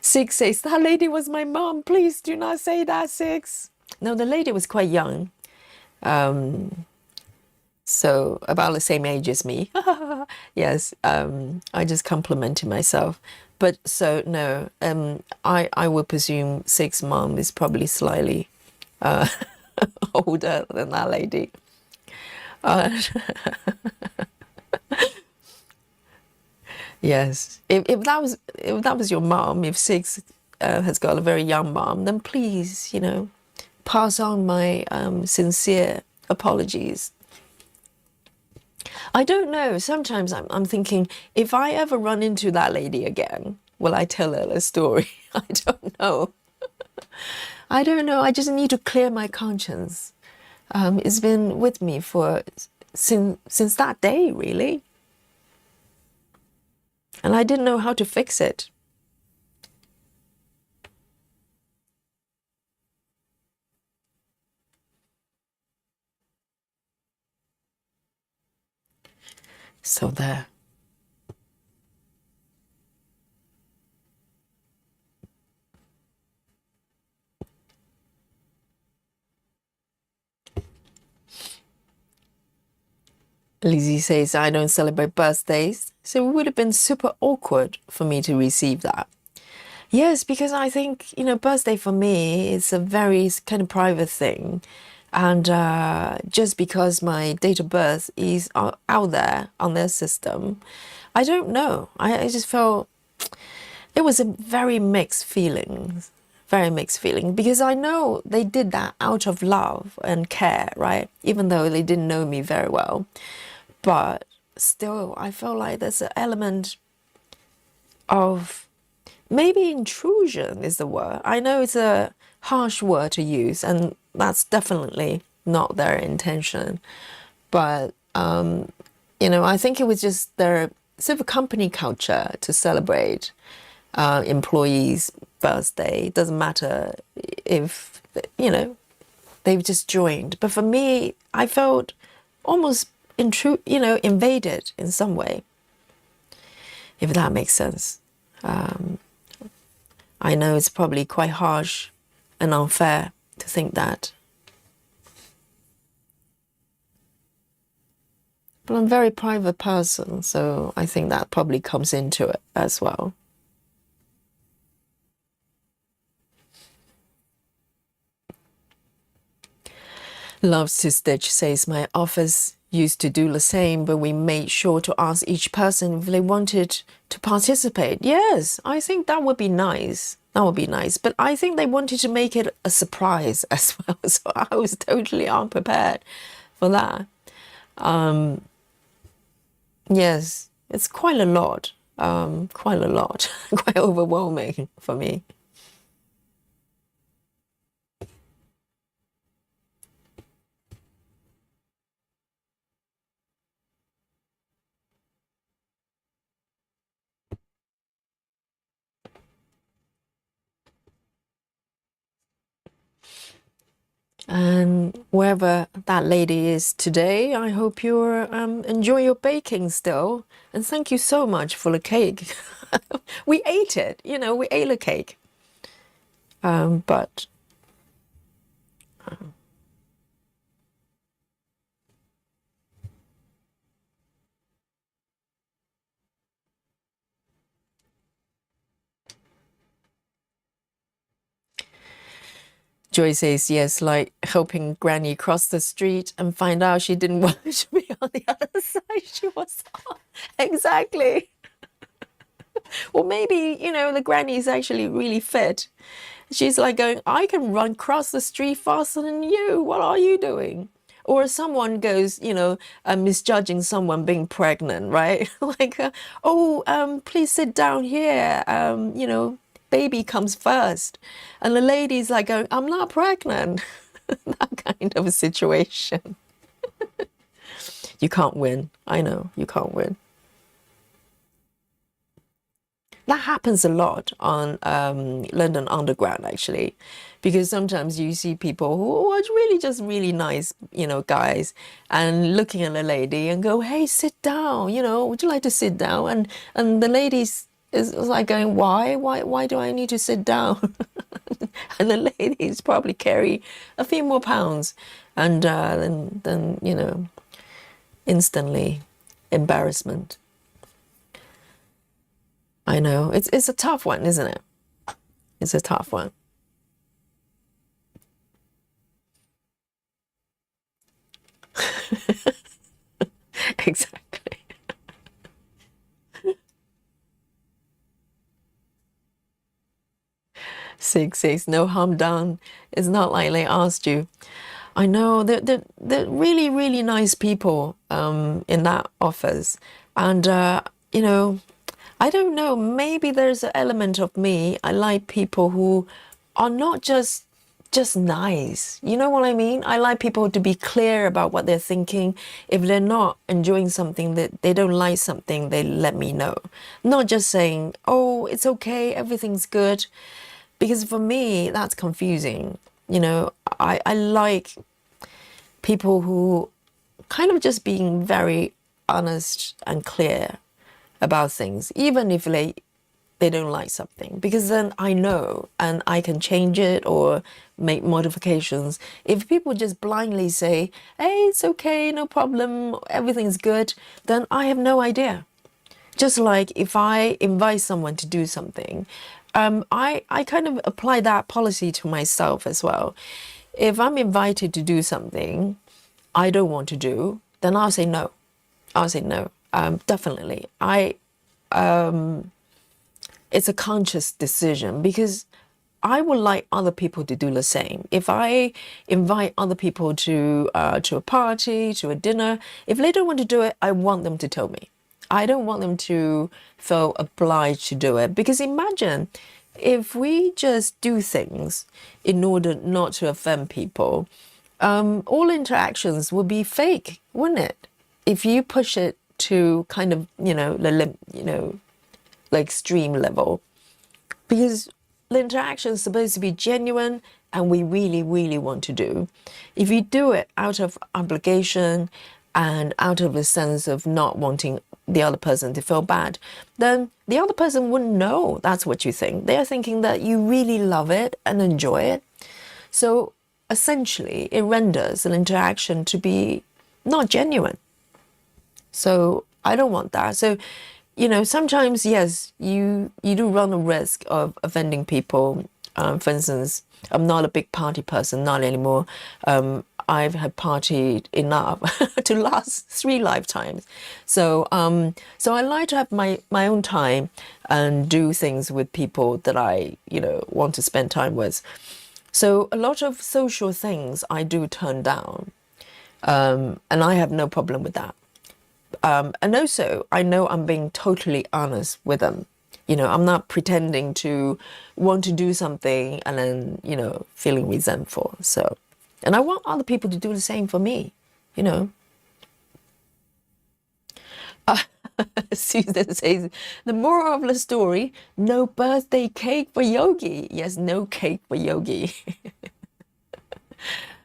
Six says, that lady was my mom. Please do not say that, Six. No, the lady was quite young. So about the same age as me. Yes, I just complimented myself. But so, no, I would presume Six mom is probably slightly older than that lady. Yes, if that was your mom, if Six has got a very young mom, then please, you know, pass on my sincere apologies. I don't know. Sometimes I'm thinking, if I ever run into that lady again, will I tell her a story? I don't know. I don't know. I just need to clear my conscience. It's been with me since that day, really. And I didn't know how to fix it. So there. Lizzie says, I don't celebrate birthdays, so it would have been super awkward for me to receive that. Yes, because I think, birthday for me is a very kind of private thing. And just because my date of birth is out there on their system, I don't know. I just felt it was a very mixed feeling, very mixed feeling, because I know they did that out of love and care, right? Even though they didn't know me very well. But still, I felt like there's an element of maybe intrusion is the word. I know it's a harsh word to use, and that's definitely not their intention. But, I think it was just their sort of company culture to celebrate employees' birthday. It doesn't matter if, they've just joined. But for me, I felt almost invaded in some way, if that makes sense. I know it's probably quite harsh and unfair to think that. But I'm a very private person, so I think that probably comes into it as well. Loves to Stitch says, my office used to do the same, but we made sure to ask each person if they wanted to participate. Yes, I think that would be nice. That would be nice. But I think they wanted to make it a surprise as well. So I was totally unprepared for that. Yes, it's quite a lot. Quite a lot. Quite overwhelming for me. And wherever that lady is today, I hope you're enjoy your baking still. And thank you so much for the cake. We ate it, we ate the cake. But Joy says, yes, like helping Granny cross the street and find out she didn't want to be on the other side. She was exactly. Or maybe, the granny is actually really fit. She's like going, I can run across the street faster than you. What are you doing? Or someone goes, misjudging someone being pregnant, right? Like, please sit down here. Baby comes first. And the lady's like going, I'm not pregnant. That kind of a situation. You can't win. I know, you can't win. That happens a lot on London Underground, actually, because sometimes you see people who are really just really nice, guys, and looking at a lady and go, "Hey, sit down. Would you like to sit down?" And the lady is like going, "Why do I need to sit down?" And the ladies probably carry a few more pounds, and then instantly embarrassment. I know. It's a tough one, isn't it? It's a tough one. Exactly. Six, no harm done. It's not like they asked you. I know they're really, really nice people in that office. And, I don't know, maybe there's an element of me. I like people who are not just nice. You know what I mean? I like people to be clear about what they're thinking. If they're not enjoying something, that they don't like something, they let me know. Not just saying, oh, it's okay, everything's good. Because for me, that's confusing. I like people who kind of just being very honest and clear about things, even if they they don't like something, because then I know and I can change it or make modifications. If people just blindly say, hey, it's okay, no problem, everything's good, then I have no idea. Just like if I invite someone to do something, I kind of apply that policy to myself as well. If I'm invited to do something I don't want to do, then I'll say no. I'll say no. Definitely. It's a conscious decision, because I would like other people to do the same. If I invite other people to a party, to a dinner, if they don't want to do it, I want them to tell me. I don't want them to feel obliged to do it, because imagine if we just do things in order not to offend people, all interactions would be fake, wouldn't it? If you push it to kind of, the extreme level, because the interaction is supposed to be genuine and we really, really want to do. If you do it out of obligation and out of a sense of not wanting the other person to feel bad, then the other person wouldn't know that's what you think. They're thinking that you really love it and enjoy it. So essentially, it renders an interaction to be not genuine. So I don't want that. So, sometimes, yes, you do run a risk of offending people. For instance, I'm not a big party person, not anymore. I've had partied enough to last 3 lifetimes. So I like to have my own time and do things with people that I, want to spend time with. So a lot of social things I do turn down, and I have no problem with that. And also, I know I'm being totally honest with them. I'm not pretending to want to do something and then, feeling resentful. So, and I want other people to do the same for me, you know. Susan says, the moral of the story, no birthday cake for Yogi. Yes, no cake for Yogi.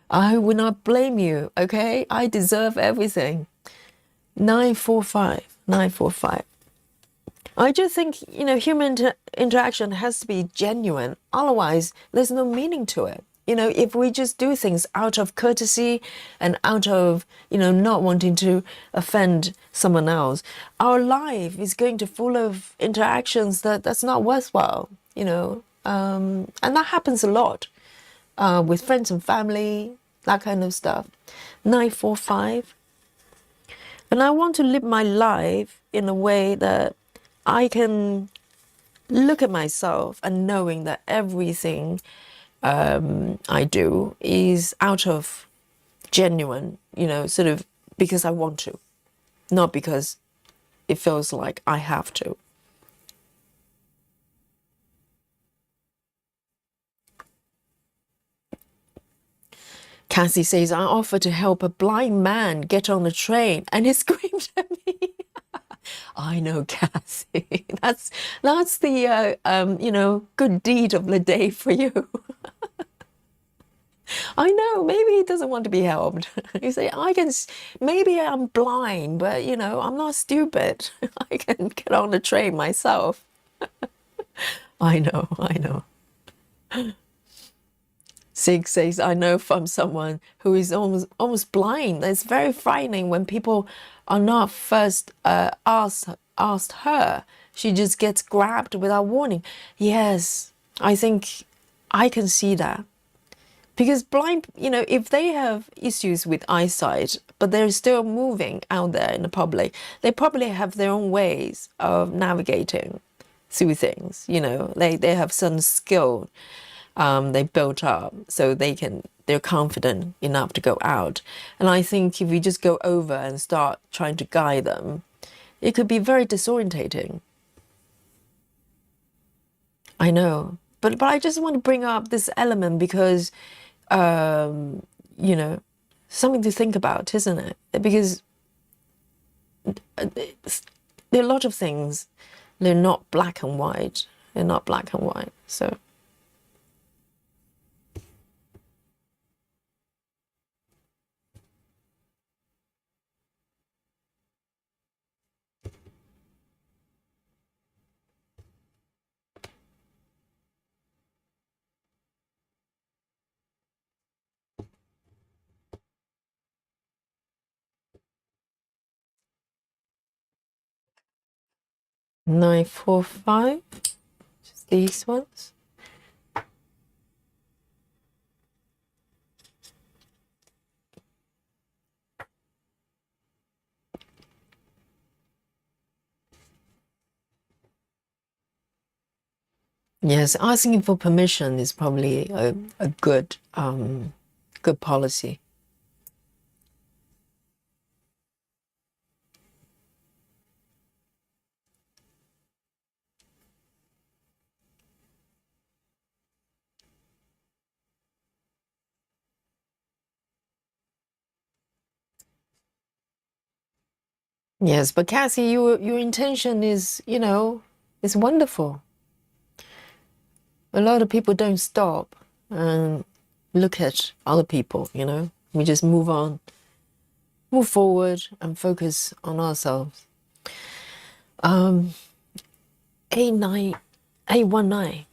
I will not blame you, okay? I deserve everything. 945. I just think, human interaction has to be genuine. Otherwise, there's no meaning to it. If we just do things out of courtesy and out of, not wanting to offend someone else, our life is going to full of interactions that's not worthwhile, and that happens a lot with friends and family, that kind of stuff. 945. And I want to live my life in a way that I can look at myself and knowing that everything I do is out of genuine, sort of because I want to, not because it feels like I have to. Cassie says, I offered to help a blind man get on a train and he screamed at me. I know, Cassie. That's the good deed of the day for you. I know, maybe he doesn't want to be helped. You say, maybe I'm blind, but I'm not stupid. I can get on the train myself. I know. 6 says, I know from someone who is almost blind. It's very frightening when people are not first asked her. She just gets grabbed without warning. Yes, I think I can see that. Because blind, if they have issues with eyesight, but they're still moving out there in the public, they probably have their own ways of navigating through things. They have some skill they built up, so they're confident enough to go out. And I think if we just go over and start trying to guide them, it could be very disorientating. I know, but I just want to bring up this element because, something to think about, isn't it? Because there are a lot of things, they're not black and white. They're not black and white, so. 945, just these ones. Yes, asking for permission is probably a good good policy. Yes, but Cassie, your intention is, is wonderful. A lot of people don't stop and look at other people, We just move on, move forward, and focus on ourselves. 89819.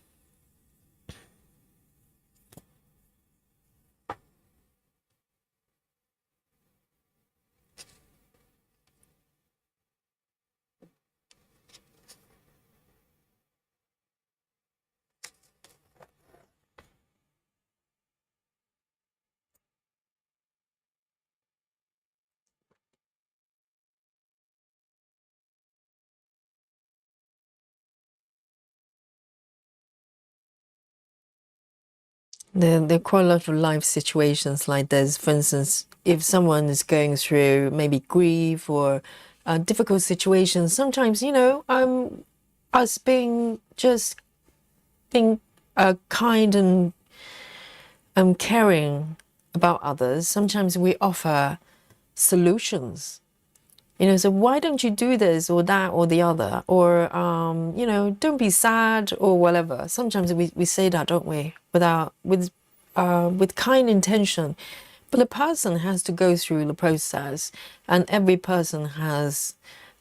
There are quite a lot of life situations like this. For instance, if someone is going through maybe grief or difficult situations, sometimes, us being kind and caring about others, sometimes we offer solutions. So why don't you do this or that or the other? Or, don't be sad or whatever. Sometimes we say that, don't we? With kind intention. But the person has to go through the process, and every person has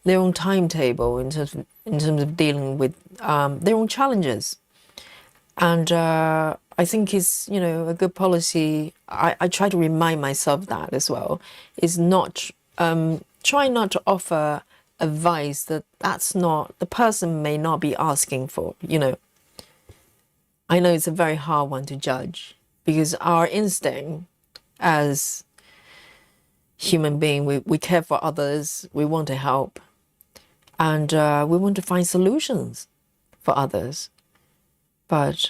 their own timetable in terms of dealing with their own challenges. And I think it's, a good policy. I try to remind myself that as well, is not try not to offer advice that's not the person may not be asking for. I know it's a very hard one to judge because our instinct as human being, we care for others, we want to help, and we want to find solutions for others. But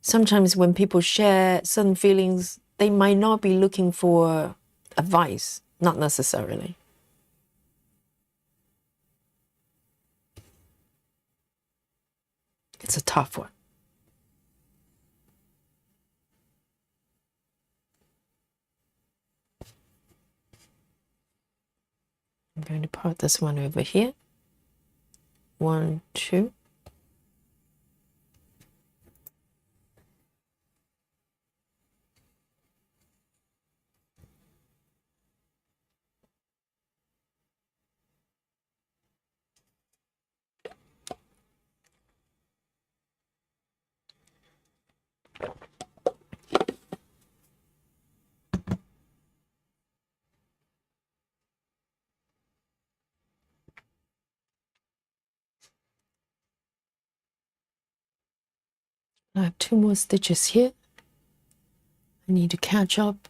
sometimes when people share certain feelings, they might not be looking for advice, not necessarily. It's a tough one. I'm going to put this one over here. 1, 2. I have 2 more stitches here. I need to catch up.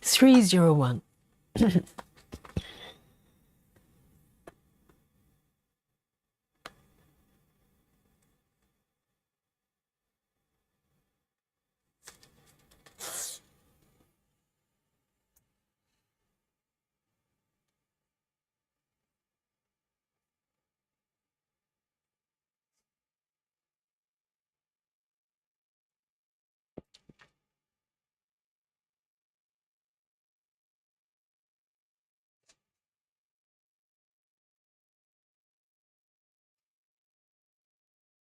Three 01.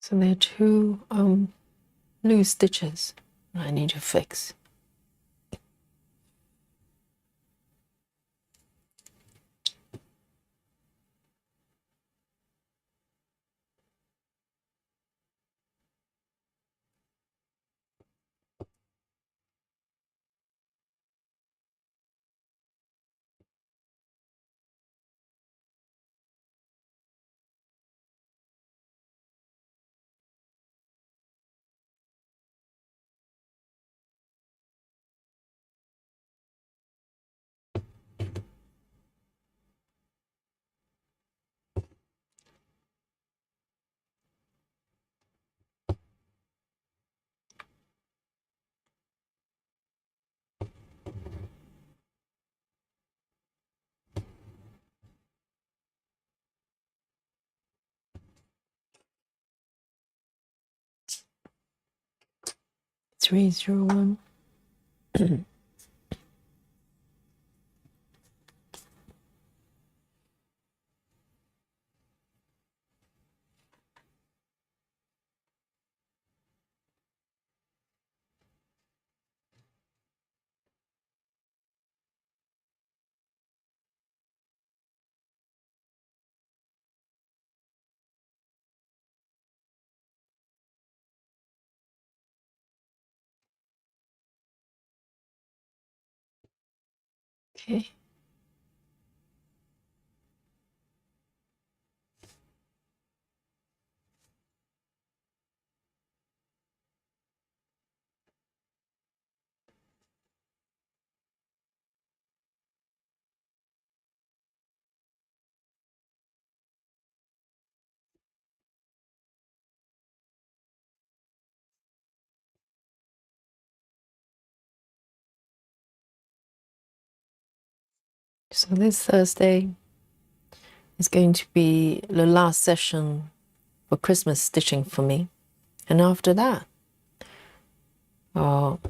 So there are 2 loose stitches I need to fix. 301. Okay. So this Thursday is going to be the last session for Christmas stitching for me. And after that, I'll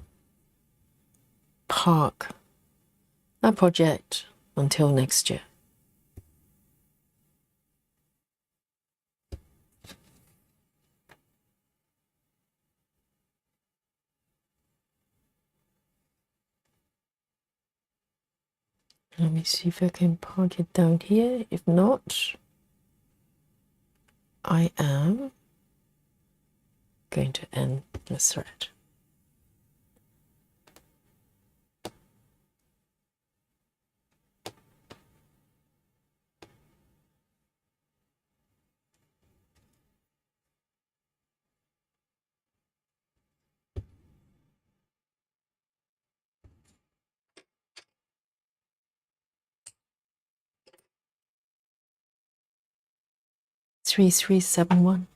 park that project until next year. Let me see if I can park it down here. If not, I am going to end the thread. Three, 371.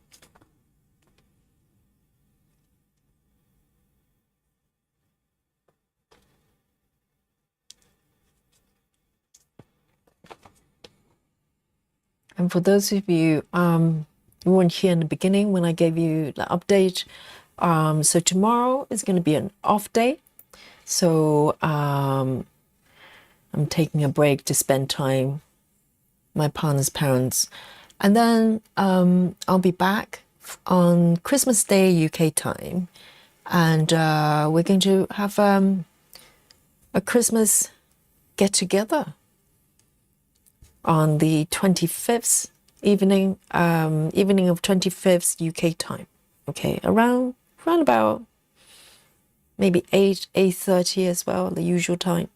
And for those of you who weren't here in the beginning when I gave you the update, so tomorrow is going to be an off day. So I'm taking a break to spend time with my partner's parents. And then I'll be back on Christmas Day UK time. And we're going to have a Christmas get-together on the 25th evening of 25th UK time. Okay, around about maybe 8:30 as well, the usual time.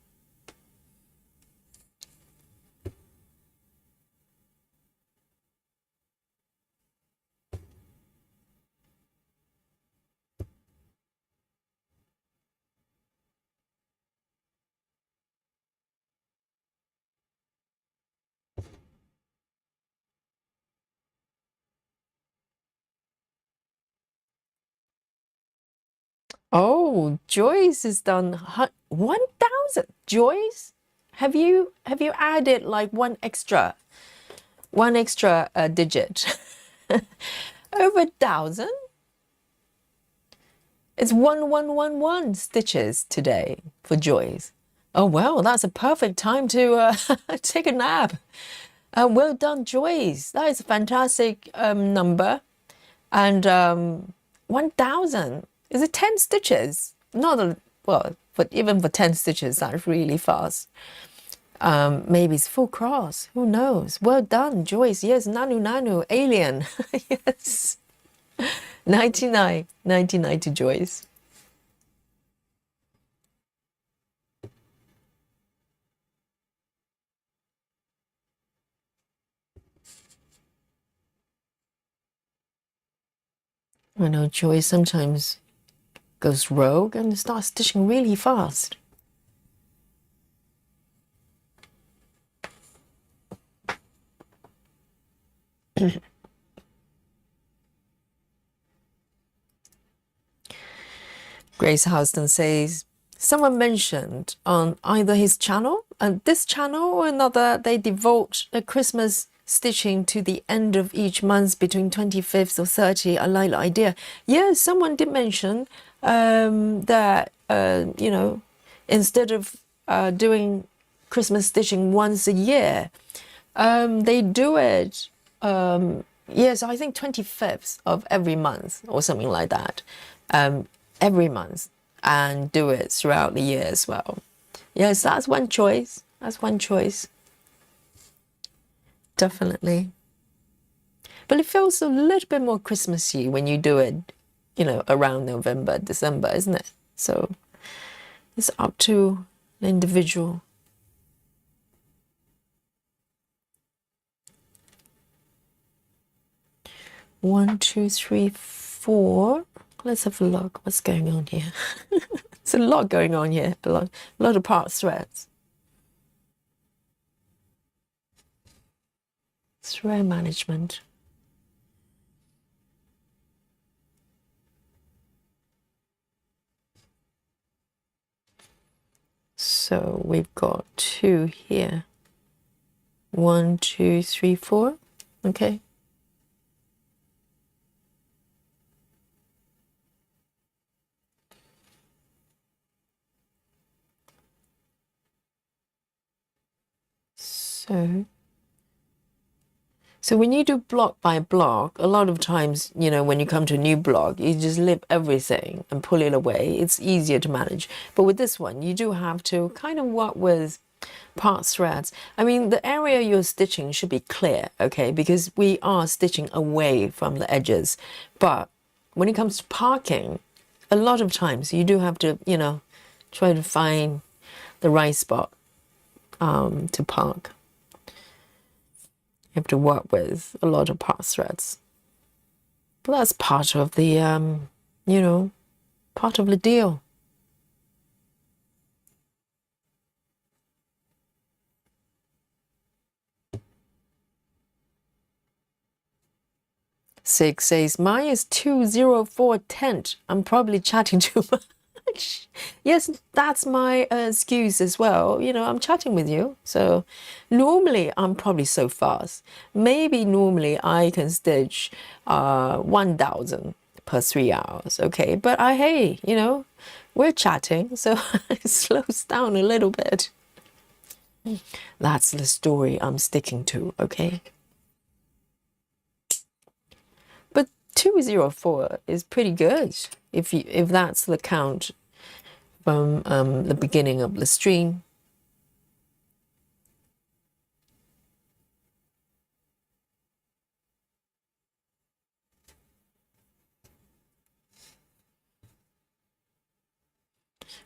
Oh, Joyce has done 1,000. Joyce, have you added like one extra digit? Over 1,000? It's 1111 stitches today for Joyce. Oh well, that's a perfect time to take a nap. Well done, Joyce. That is a fantastic number. And 1,000. Is it 10 stitches? Not a, well, but even for 10 stitches, that's really fast. Maybe it's full cross. Who knows? Well done, Joyce. Yes, Nanu, alien. Yes. 99 to Joyce. I know Joyce sometimes goes rogue and starts stitching really fast. Grace Houston says, someone mentioned on either his channel, this channel or another, they devote a Christmas stitching to the end of each month between 25th or 30. I like the idea. Yeah, someone did mention that you know, instead of doing Christmas stitching once a year, they do it. Yes, I think 25th of every month or something like that, every month, and do it throughout the year as well. Yes, that's one choice. That's one choice. Definitely. But it feels a little bit more Christmassy when you do it, you know, around November, December, isn't it? So it's up to the individual. One, two, three, four. Let's have a look. What's going on here? There's a lot going on here. A lot of part threads. Thread management. So we've got 2 here. 1, 2, 3, 4. Okay. So when you do block by block, a lot of times, you know, when you come to a new block, you just lip everything and pull it away. It's easier to manage. But with this one, you do have to kind of work with part threads. I mean, the area you're stitching should be clear, okay, because we are stitching away from the edges. But when it comes to parking, a lot of times you do have to, you know, try to find the right spot to park. You have to work with a lot of part threads. But that's part of the, you know, part of the deal. Six says, mine is 204 tent. I'm probably chatting too much. Yes, that's my excuse as well. You know, I'm chatting with you. So normally I'm probably so fast. Maybe normally I can stitch 1,000 per 3 hours. Okay. But hey, you know, we're chatting. So it slows down a little bit. That's the story I'm sticking to. Okay. But 204 is pretty good if that's the count from the beginning of the stream.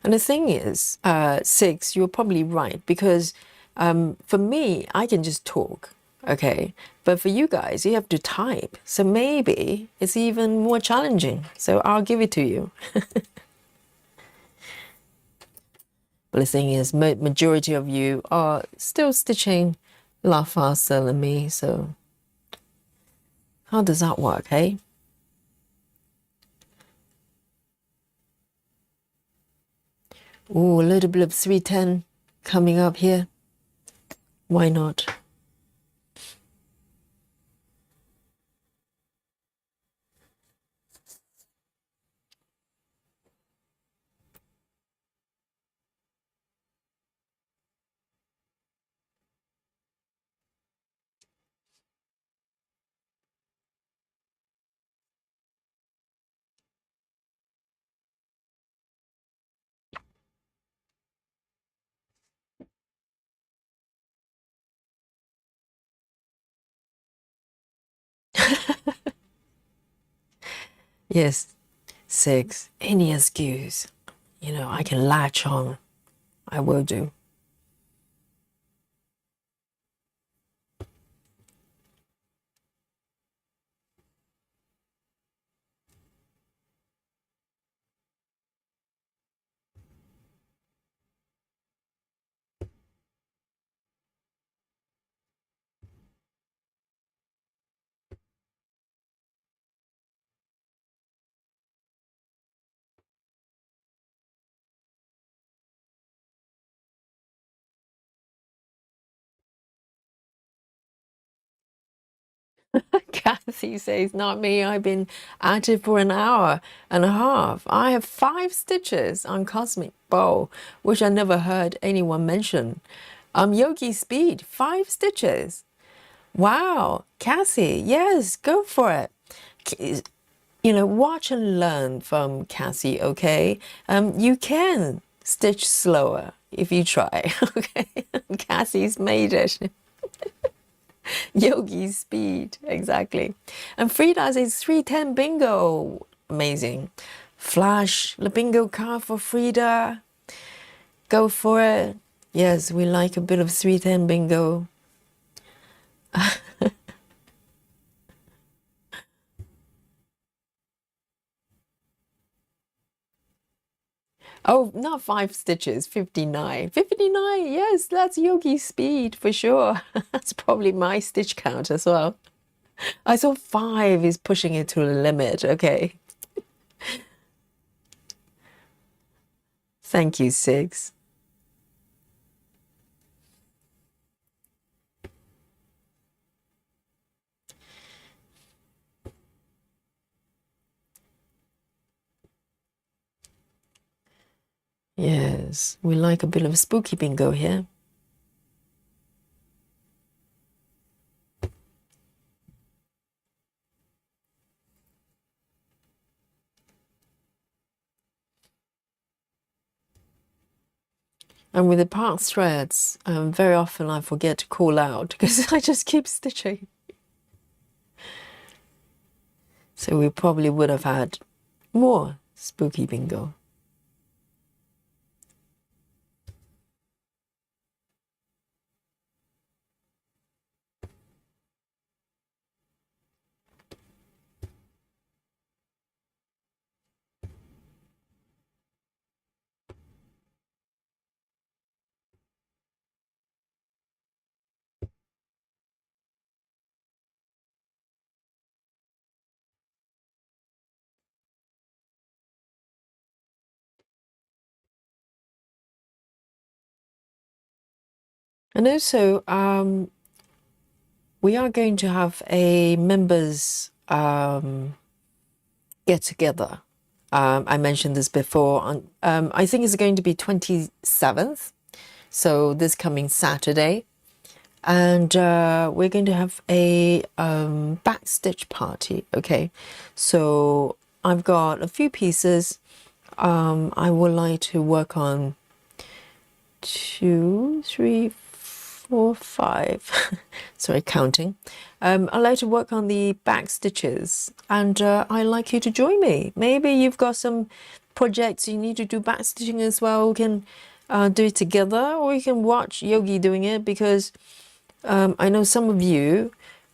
And the thing is, 6, you're probably right, because for me, I can just talk, okay? But for you guys, you have to type. So maybe it's even more challenging. So I'll give it to you. But the thing is, majority of you are still stitching a lot faster than me. So how does that work, hey? Ooh, a little bit of 310 coming up here. Why not? Yes, 6. Any excuse, you know, I can latch on. I will do. Kathy says, not me. I've been at it for an hour and a half. I have 5 stitches on Cosmic Bow, which I never heard anyone mention. Yogi Speed, 5 stitches. Wow, Cassie, yes, go for it. You know, watch and learn from Cassie, okay? You can stitch slower if you try, okay? Cassie's made it. Yogi speed, exactly. And Frida says 310 bingo. Amazing. Flash the bingo card for Frida. Go for it. Yes, we like a bit of 310 bingo. Oh, not 5 stitches, 59. 59, yes, that's Yogi speed for sure. That's probably my stitch count as well. I saw 5 is pushing it to the limit. Okay. Thank you, 6. Yes, we like a bit of spooky bingo here. And with the part threads, very often I forget to call out because I just keep stitching. So we probably would have had more spooky bingo. And also, we are going to have a members get together. I mentioned this before. I think it's going to be 27th, so this coming Saturday. And we're going to have a back stitch party. Okay, so I've got a few pieces. I would like to work on 2, 3, 4, 5. Sorry, counting. I'd like to work on the back stitches, and I'd like you to join me. Maybe you've got some projects you need to do back stitching as well. We can do it together, or you can watch Yogi doing it, because I know some of you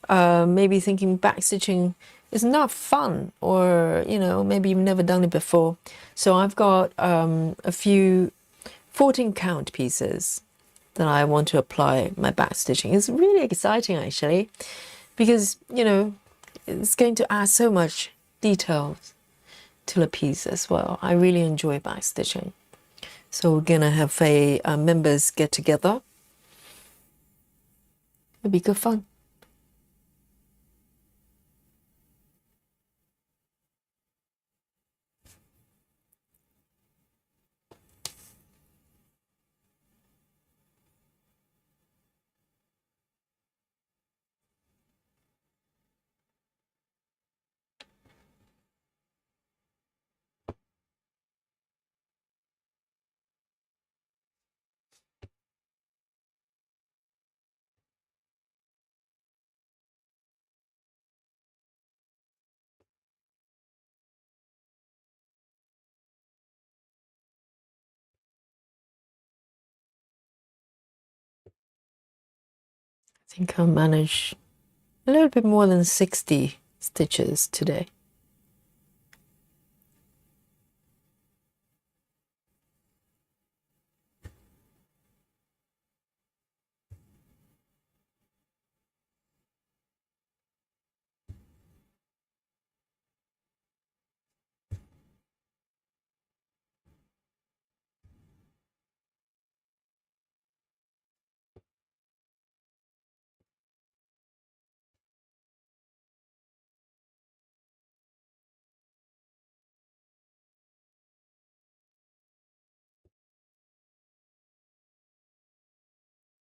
may be thinking back stitching is not fun, or maybe you've never done it before. So I've got a few 14 count pieces that I want to apply my back stitching. It's really exciting actually, because it's going to add so much details to the piece as well. I really enjoy back stitching. So we're gonna have a members get together. It'll be good fun. I think I'll manage a little bit more than 60 stitches today.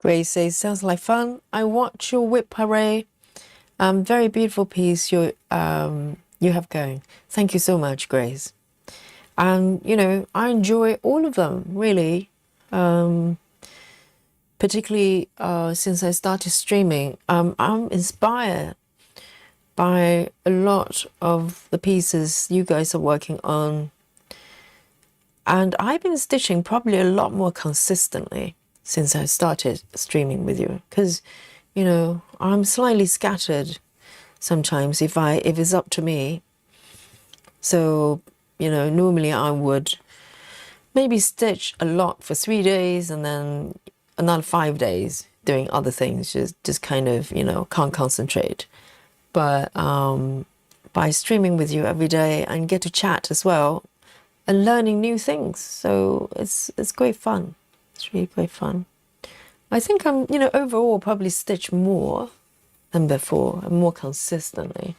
Grace says, sounds like fun. I watch your whip parade. Very beautiful piece you have going. Thank you so much, Grace. And, you know, I enjoy all of them, really. Particularly since I started streaming. I'm inspired by a lot of the pieces you guys are working on. And I've been stitching probably a lot more consistently since I started streaming with you. Because, you know, I'm slightly scattered sometimes if it's up to me. So, you know, normally I would maybe stitch a lot for 3 days and then another 5 days doing other things, just kind of, you know, can't concentrate. But by streaming with you every day and get to chat as well and learning new things, so it's great fun. It's really great fun. I think I'm, you know, overall probably stitch more than before and more consistently.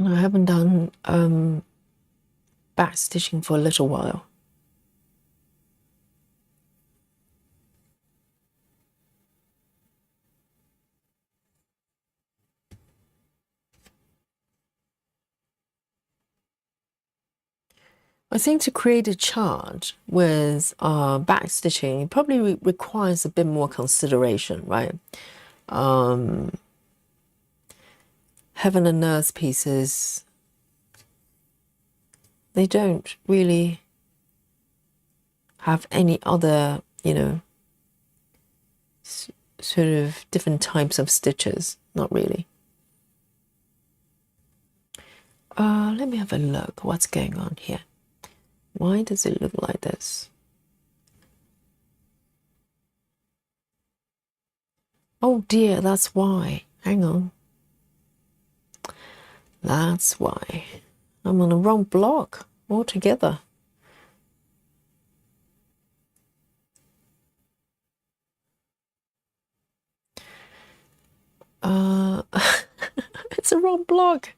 I haven't done back stitching for a little while. I think to create a chart with back stitching probably requires a bit more consideration, right? Heaven and earth pieces, they don't really have any other, you know, sort of different types of stitches, not really. Let me have a look. What's going on here? Why does it look like this? Oh dear, that's why. Hang on. That's why. I'm on the wrong block altogether. It's a wrong block.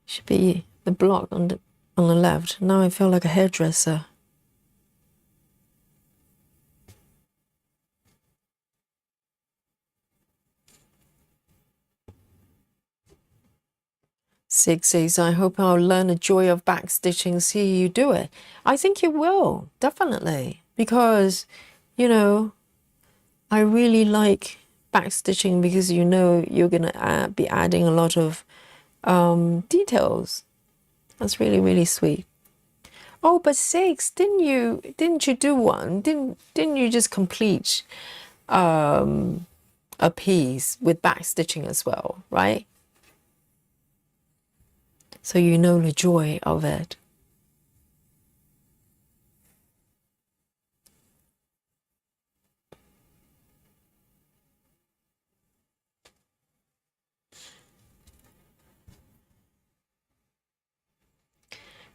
Should be the block on the left. Now I feel like a hairdresser. Six says, I hope I'll learn the joy of back stitching, see you do it. I think you will, definitely, because, you know, I really like back stitching because you know you're gonna be adding a lot of details. That's really, really sweet. Oh, but Six, didn't you do one? Didn't you just complete a piece with back stitching as well, right? So you know the joy of it.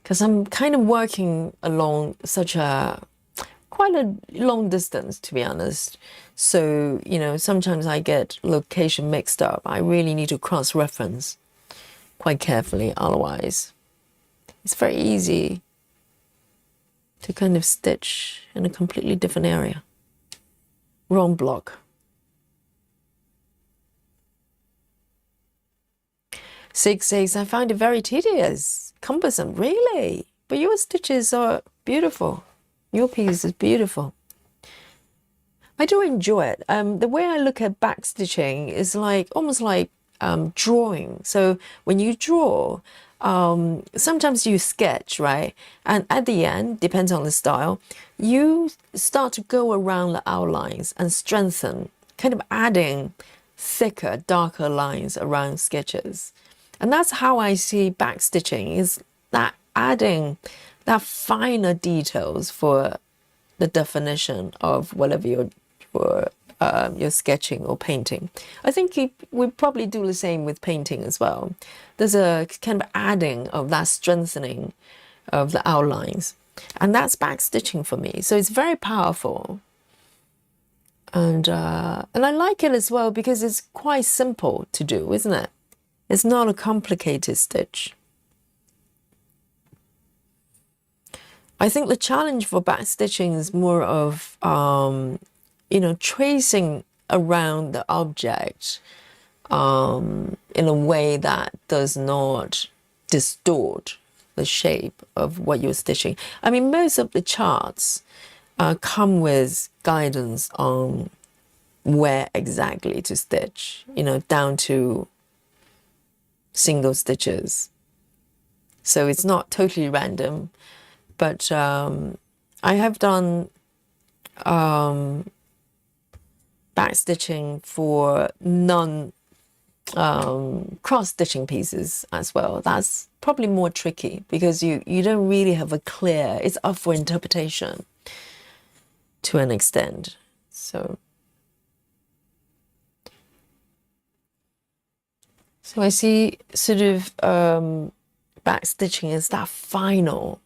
Because I'm kind of working along such a quite a long distance, to be honest. So, you know, sometimes I get location mixed up. I really need to cross-reference quite carefully, otherwise it's very easy to kind of stitch in a completely different area. Wrong block. Six says, I find it very tedious, cumbersome. Really? But your stitches are beautiful. Your piece is beautiful. I do enjoy it. The way I look at back stitching is like almost like drawing. So when you draw, sometimes you sketch, right? And at the end, depends on the style, you start to go around the outlines and strengthen, kind of adding thicker, darker lines around sketches. And that's how I see back stitching, is that adding that finer details for the definition of whatever you're you're sketching or painting. I think we probably do the same with painting as well. There's a kind of adding of that strengthening of the outlines, and that's back stitching for me. So it's very powerful, and I like it as well because it's quite simple to do, isn't it? It's not a complicated stitch. I think the challenge for back stitching is more of tracing around the object in a way that does not distort the shape of what you're stitching. I mean, most of the charts come with guidance on where exactly to stitch, down to single stitches. So it's not totally random, but I have done back stitching for cross stitching pieces as well. That's probably more tricky because you don't really have a clear, it's up for interpretation to an extent. So I see sort of back stitching is that final,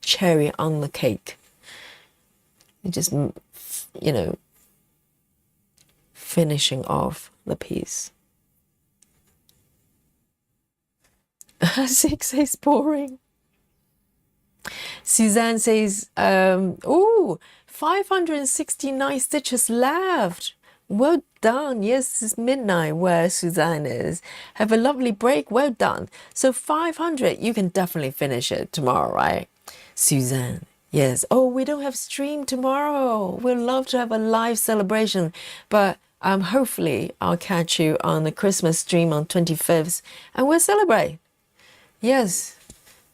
cherry on the cake. You just, finishing off the piece. 6 says boring. Suzanne says, 569 stitches left. Well done. Yes, it's midnight where Suzanne is. Have a lovely break. Well done. So 500, you can definitely finish it tomorrow, right? Suzanne, yes. Oh, we don't have stream tomorrow. We'd love to have a live celebration, but hopefully I'll catch you on the Christmas stream on 25th and we'll celebrate. Yes,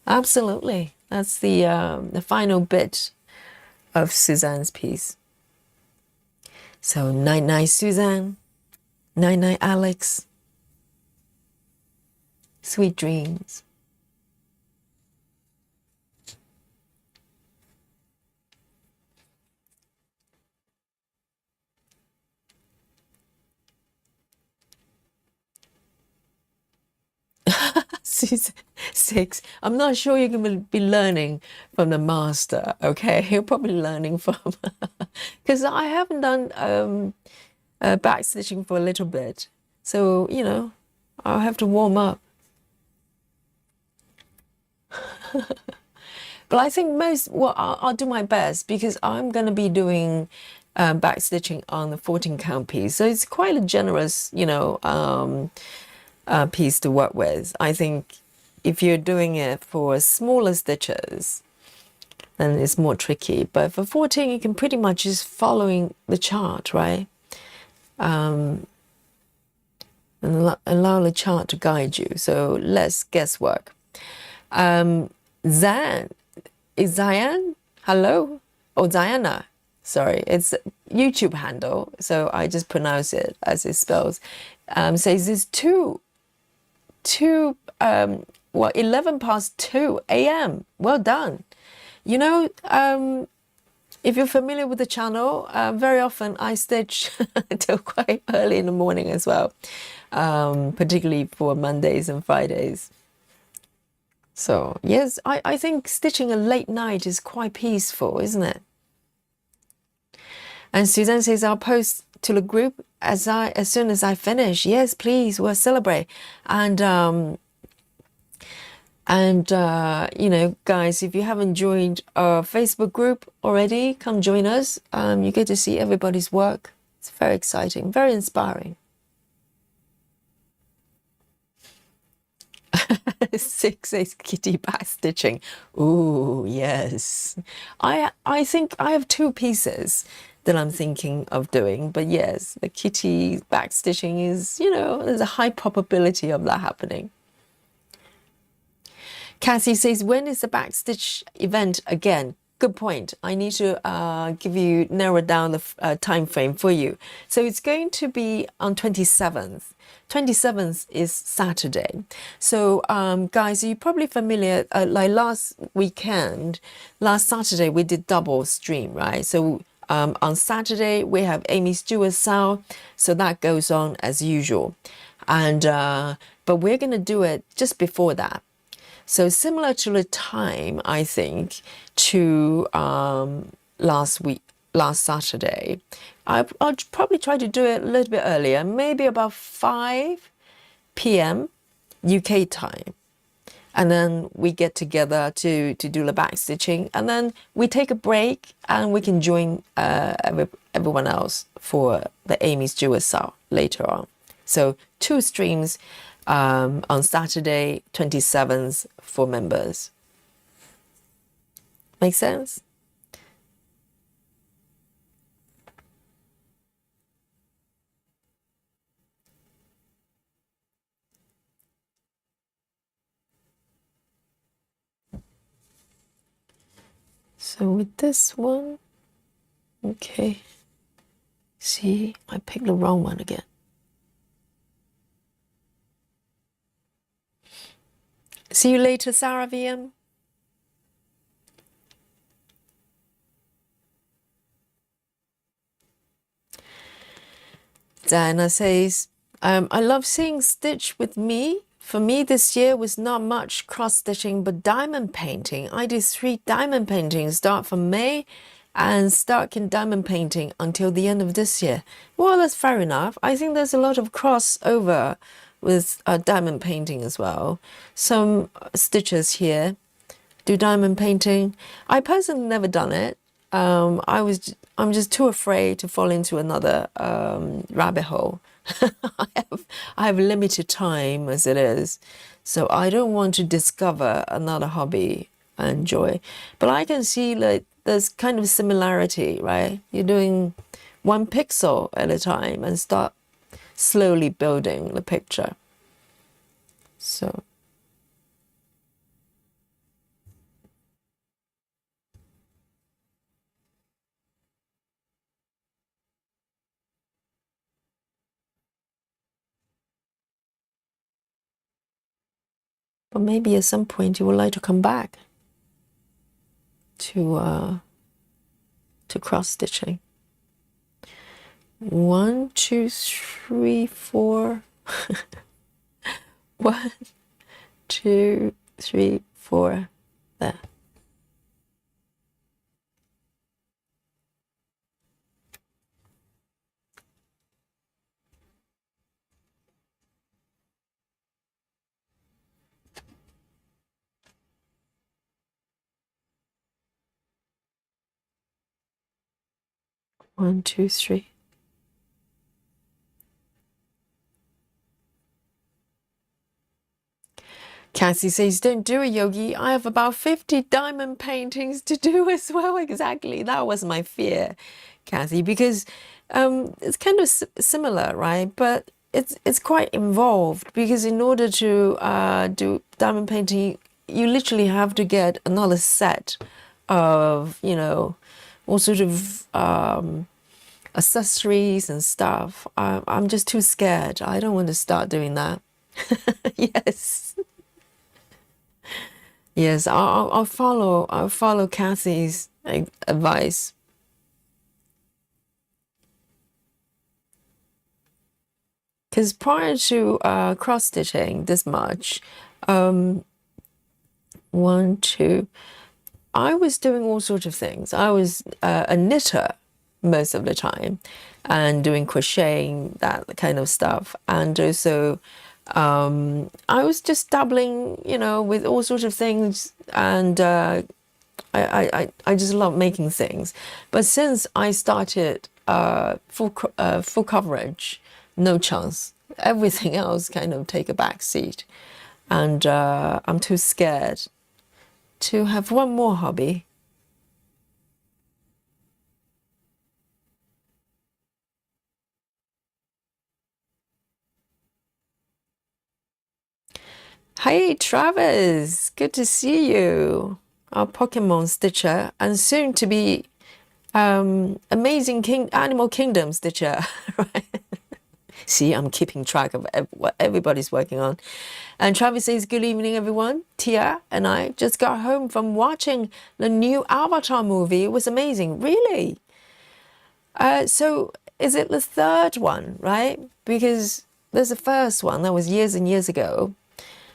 absolutely. That's the final bit of Suzanne's piece. So night-night, Suzanne. Night-night, Alex. Sweet dreams. Susan, 6. I'm not sure you're going to be learning from the master, okay? You're probably learning from... Because I haven't done back stitching for a little bit. So, I'll have to warm up. But I think I'll do my best because I'm going to be doing back stitching on the 14 count piece. So it's quite a generous, piece to work with. I think if you're doing it for smaller stitches, then it's more tricky. But for 14, you can pretty much just following the chart, right? And allow the chart to guide you. So less guesswork. Zan, is Zian? Hello? Oh, Diana. Sorry, it's YouTube handle. So I just pronounce it as it spells. Says it's 11 past 2 a.m. Well done. If you're familiar with the channel, very often I stitch till quite early in the morning as well, particularly for Mondays and Fridays. So yes, I think stitching a late night is quite peaceful, isn't it? And Suzanne says, I'll post to the group as soon as I finish. Yes, please, we'll celebrate. And guys, if you haven't joined our Facebook group already, come join us. You get to see everybody's work. It's very exciting, very inspiring. 6 says kitty back stitching. Ooh, yes. I think I have 2 pieces that I'm thinking of doing, but yes, the kitty back stitching is, there's a high probability of that happening. Cassie says, when is the back stitch event again? Good point. I need to narrow down the time frame for you. So it's going to be on 27th. 27th is Saturday. So guys, you're probably familiar, like last Saturday, we did double stream, right? So On Saturday, we have Amy Stewart's Sao, so that goes on as usual. And but we're going to do it just before that. So similar to the time, I think, to last Saturday, I'll probably try to do it a little bit earlier, maybe about 5 p.m. UK time. And then we get together to do the back stitching, and then we take a break and we can join everyone else for the Amy Stewart Sao later on. So 2 streams on Saturday 27th for members. Make sense? So with this one, okay, see, I picked the wrong one again. See you later, Sarah VM. Diana says, I love seeing Stitch with me. For me, this year was not much cross-stitching, but diamond painting. I did 3 diamond paintings, start from May and start in diamond painting until the end of this year. Well, that's fair enough. I think there's a lot of crossover with diamond painting as well. Some stitchers here do diamond painting. I personally never done it. I'm just too afraid to fall into another rabbit hole. I have limited time as it is, so I don't want to discover another hobby I enjoy. But I can see like there's kind of similarity, right? You're doing 1 pixel at a time and start slowly building the picture. So but maybe at some point you would like to come back to cross stitching. 1, 2, 3, 4. 1, 2, 3, 4. There. One, two, three. Cassie says, don't do it, Yogi. I have about 50 diamond paintings to do as well. Exactly. That was my fear, Cassie, because it's kind of similar, right? But it's quite involved, because in order to do diamond painting, you literally have to get another set of, you know, all sort of accessories and stuff. I'm just too scared. I don't want to start doing that. Yes. Yes, I'll follow Cassie's advice. Because prior to cross stitching this much, 1, 2, I was doing all sorts of things. I was a knitter most of the time, and doing crocheting, that kind of stuff, and also I was just dabbling, you know, with all sorts of things, and I just love making things. But since I started full coverage, no chance. Everything else kind of take a back seat, and I'm too scared to have one more hobby. Hey Travis, good to see you. Our Pokemon Stitcher, and soon to be amazing Animal Kingdom Stitcher, right? See, I'm keeping track of what everybody's working on. And Travis says, good evening, everyone. Tia and I just got home from watching the new Avatar movie. It was amazing. Really? So is it the third one, right? Because there's a first one that was years and years ago.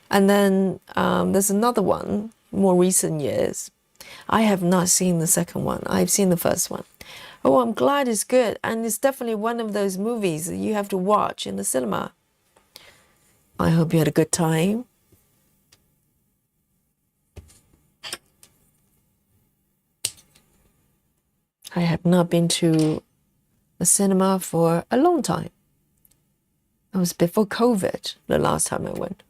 And then there's another one, more recent years. I have not seen the second one. I've seen the first one. Oh, I'm glad it's good. And it's definitely one of those movies that you have to watch in the cinema. I hope you had a good time. I have not been to a cinema for a long time. It was before COVID, the last time I went.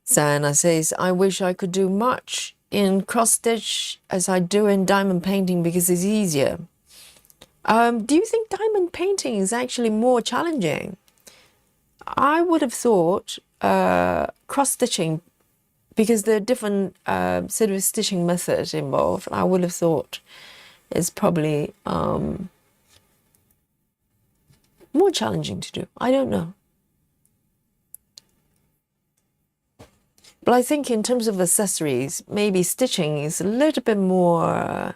Sana says, I wish I could do much in cross stitch as I do in diamond painting because it's easier. Do you think diamond painting is actually more challenging? I would have thought cross stitching, because there are different sort of stitching methods involved. I would have thought it's probably more challenging to do. I don't know. But I think in terms of accessories, maybe stitching is a little bit more,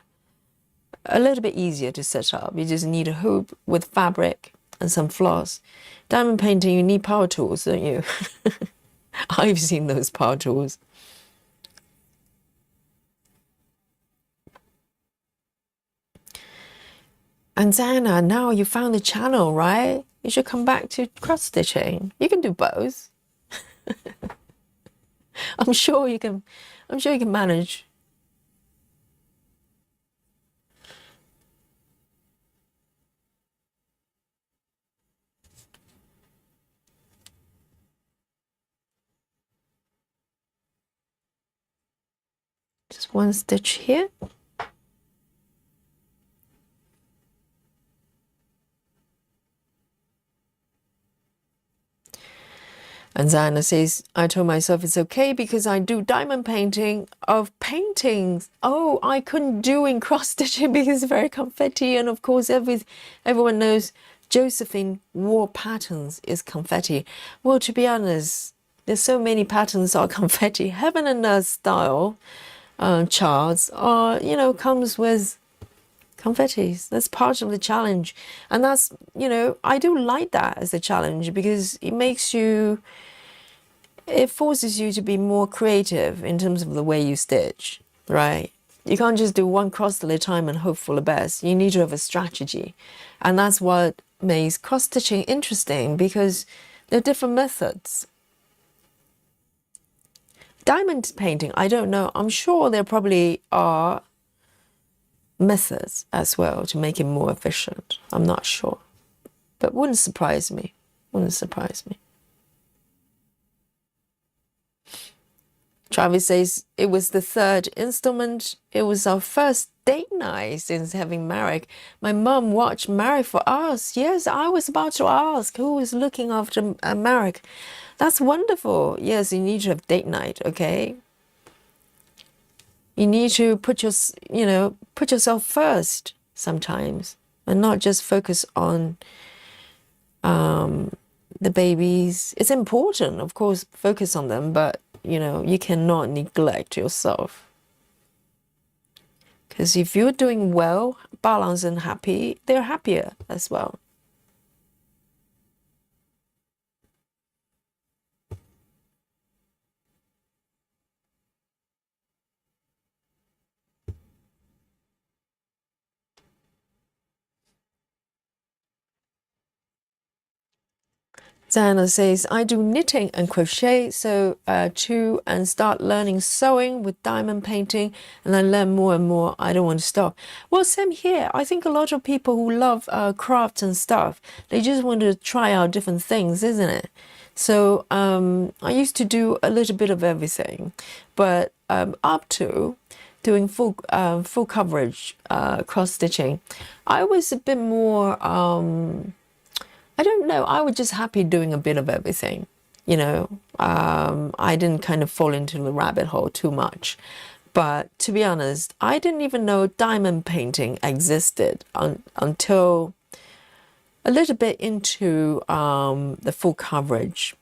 a little bit easier to set up. You just need a hoop with fabric and some floss. Diamond painting, you need power tools, don't you? I've seen those power tools. And Zana, now you found the channel, right? You should come back to cross stitching. You can do both. I'm sure you can manage. Just one stitch here. And Zana says, I told myself it's okay because I do diamond painting of paintings. Oh, I couldn't do in cross stitching because it's very confetti. And of course, everyone knows Josephine wore patterns is confetti. Well, to be honest, there's so many patterns are confetti. Heaven and Earth style charts are, comes with confettis. That's part of the challenge. And that's, I do like that as a challenge because it forces you to be more creative in terms of the way you stitch, right? You can't just do one cross at a time and hope for the best. You need to have a strategy. And that's what makes cross stitching interesting, because there are different methods. Diamond painting, I don't know. I'm sure there probably are methods as well to make it more efficient. I'm not sure, but wouldn't surprise me. Travis says it was the third installment. It was our first date night since having Marek. My mum watched Marek for us. Yes, I was about to ask who was looking after Marek. That's wonderful. Yes, you need to have date night, okay? You need to put yourself first sometimes, and not just focus on the babies. It's important, of course, focus on them, but you cannot neglect yourself. Because if you're doing well, balanced and happy, they're happier as well. Diana says, I do knitting and crochet, so too, and start learning sewing with diamond painting, and I learn more and more. I don't want to stop. Well, same here. I think a lot of people who love crafts and stuff, they just want to try out different things, isn't it? So I used to do a little bit of everything, but up to doing full coverage cross stitching, I was a bit more. I don't know. I was just happy doing a bit of everything, I didn't kind of fall into the rabbit hole too much. But to be honest, I didn't even know diamond painting existed until a little bit into the full coverage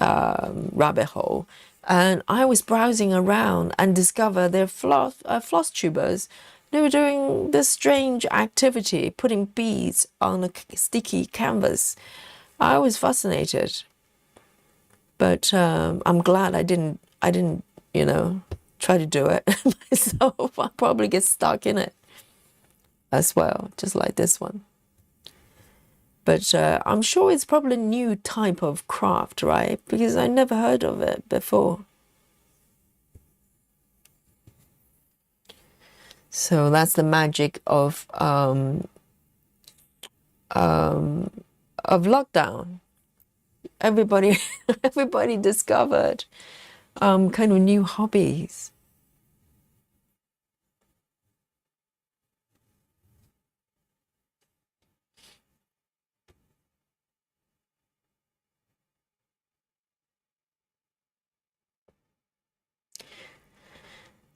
rabbit hole. And I was browsing around and discovered their floss tubers. They were doing this strange activity, putting beads on a sticky canvas. I was fascinated, but I'm glad I didn't, try to do it myself. I'll probably get stuck in it as well, just like this one. But I'm sure it's probably a new type of craft, right? Because I never heard of it before. So that's the magic of lockdown. Everybody discovered kind of new hobbies.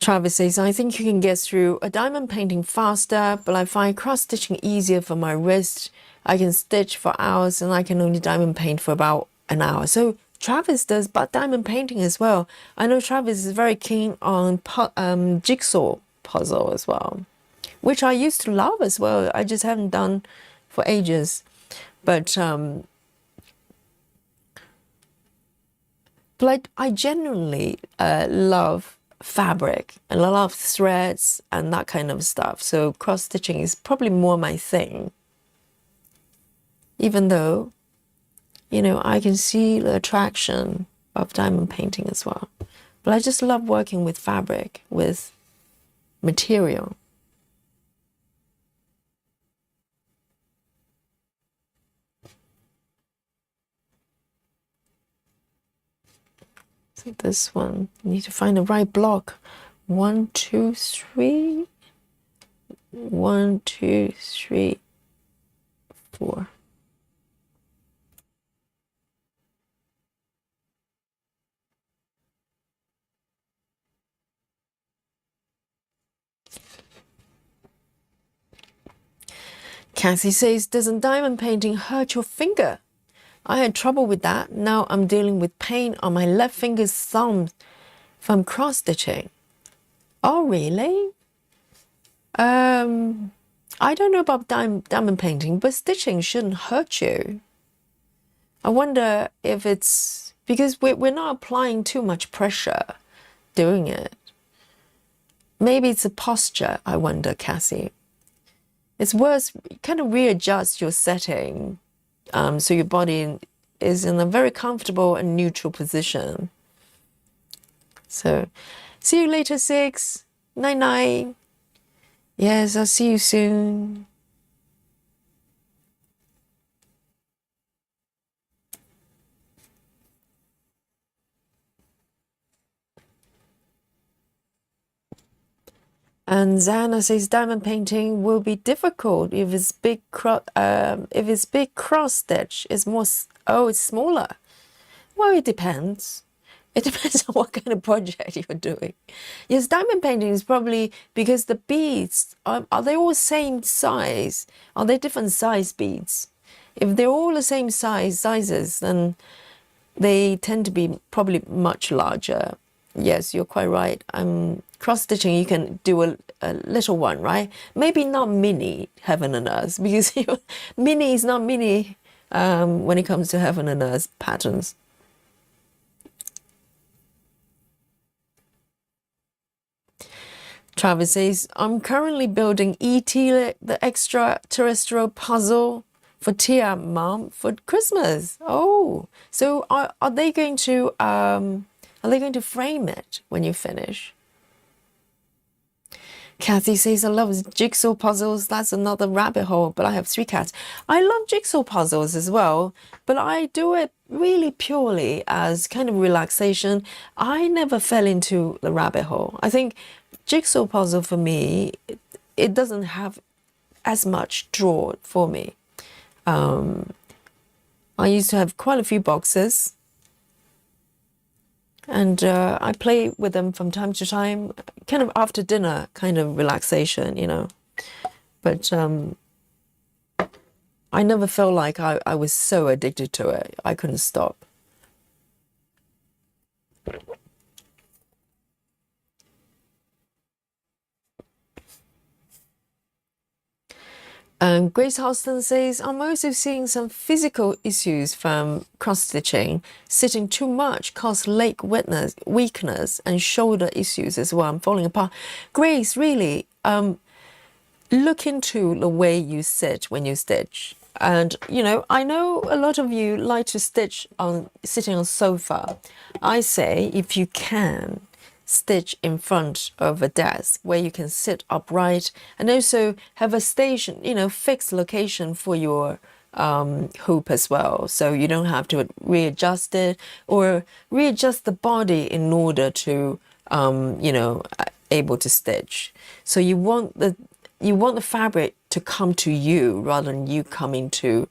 Travis says, I think you can get through a diamond painting faster, but I find cross-stitching easier for my wrist. I can stitch for hours and I can only diamond paint for about an hour. So Travis does but diamond painting as well. I know Travis is very keen on jigsaw puzzle as well, which I used to love as well. I just haven't done for ages. But I genuinely love fabric and I love threads and that kind of stuff. So cross stitching is probably more my thing. Even though, I can see the attraction of diamond painting as well. But I just love working with fabric, with material. So this one, you need to find the right block. 1, 2, 3. 1, 2, 3, 4. Cassie says, doesn't diamond painting hurt your finger? I had trouble with that. Now I'm dealing with pain on my left finger's thumb from cross stitching. Oh, really? I don't know about diamond painting, but stitching shouldn't hurt you. I wonder if it's because we're not applying too much pressure doing it. Maybe it's a posture, I wonder, Cassie. It's worth kind of readjust your setting so your body is in a very comfortable and neutral position. So, see you later, 6. Night. Yes, I'll see you soon. And Zana says diamond painting will be difficult if it's big cross stitch. It's more. Oh, it's smaller. Well, it depends. It depends on what kind of project you're doing. Yes, diamond painting is probably because the beads are they all same size? Are they different size beads? If they're all the same sizes, then they tend to be probably much larger. Yes, you're quite right. Cross stitching, you can do a little one, right? Maybe not mini heaven and earth, because mini is not mini when it comes to heaven and earth patterns. Travis says, I'm currently building E.T., the extraterrestrial puzzle for Tia, Mom, for Christmas. Oh, so are they going to frame it when you finish? Kathy says, I love jigsaw puzzles. That's another rabbit hole, but I have 3 cats. I love jigsaw puzzles as well, but I do it really purely as kind of relaxation. I never fell into the rabbit hole. I think jigsaw puzzle for me, it doesn't have as much draw for me. I used to have quite a few boxes, and I play with them from time to time, kind of after dinner, kind of relaxation, But I never felt like I was so addicted to it. I couldn't stop. Grace Houston says, I'm also seeing some physical issues from cross-stitching. Sitting too much causes leg weakness and shoulder issues as well. I'm falling apart. Grace, really, look into the way you sit when you stitch. And, you know, I know a lot of you like to stitch on sitting on sofa. I say, if you can, stitch in front of a desk where you can sit upright and also have a station, you know, fixed location for your hoop as well. So you don't have to readjust it or readjust the body in order to, you know, able to stitch. So you want the fabric to come to you rather than you coming to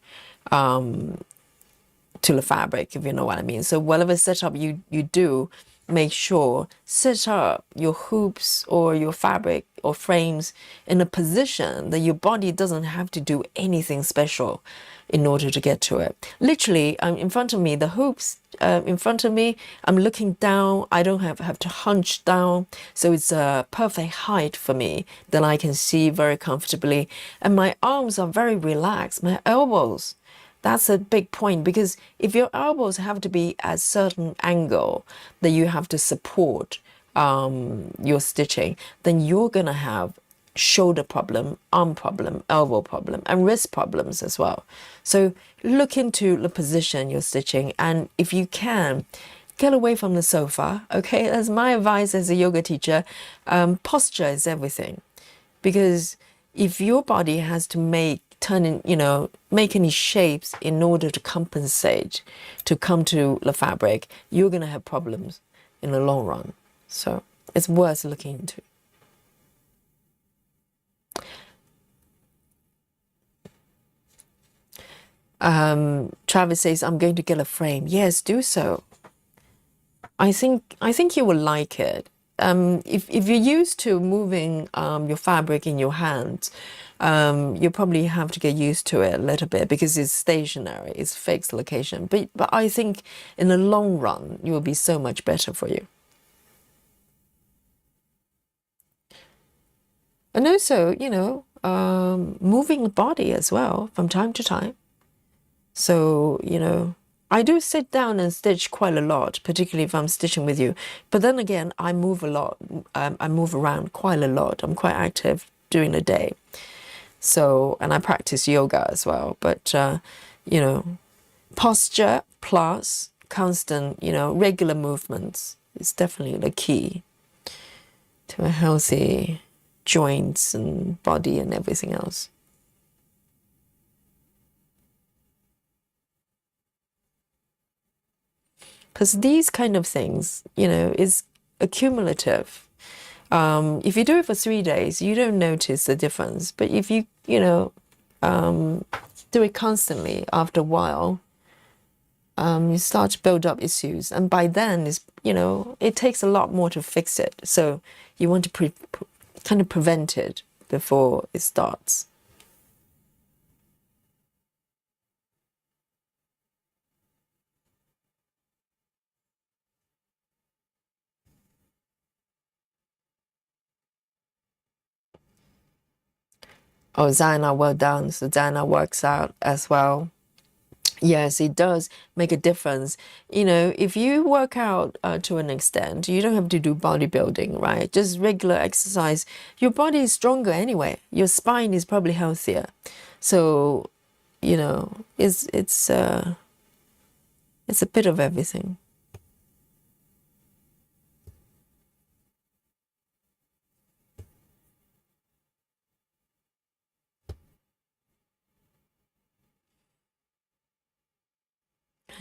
the fabric, if you know what I mean. So whatever setup you do, make sure set up your hoops or your fabric or frames in a position that your body doesn't have to do anything special in order to get to it. Literally, in front of me, the hoops in front of me, I'm looking down. I don't have to hunch down, so it's a perfect height for me that I can see very comfortably. And my arms are very relaxed. My elbows, that's a big point, because if your elbows have to be at a certain angle that you have to support your stitching, then you're gonna have shoulder problem, arm problem, elbow problem, and wrist problems as well. So look into the position you're stitching, and if you can, get away from the sofa. Okay, that's my advice as a yoga teacher. Posture is everything, because if your body has to make any shapes in order to compensate to come to the fabric, you're going to have problems in the long run. So it's worth looking into. Travis says, I'm going to get a frame. Yes, do so. I think you will like it. If you're used to moving your fabric in your hands, you probably have to get used to it a little bit because it's stationary, it's fixed location. But I think in the long run, it will be so much better for you. And also, moving the body as well from time to time. So, I do sit down and stitch quite a lot, particularly if I'm stitching with you. But then again, I move a lot. I move around quite a lot. I'm quite active during the day. So, and I practice yoga as well. But, posture plus constant, regular movements is definitely the key to a healthy joints and body and everything else. Because these kind of things, is accumulative. If you do it for 3 days, you don't notice the difference. But if you, do it constantly, after a while, you start to build up issues. And by then, it takes a lot more to fix it. So you want to kind of prevent it before it starts. Oh, Zaina, well done. So Zaina works out as well. Yes, it does make a difference. If you work out to an extent, you don't have to do bodybuilding, right? Just regular exercise. Your body is stronger anyway. Your spine is probably healthier. So, it's a bit of everything.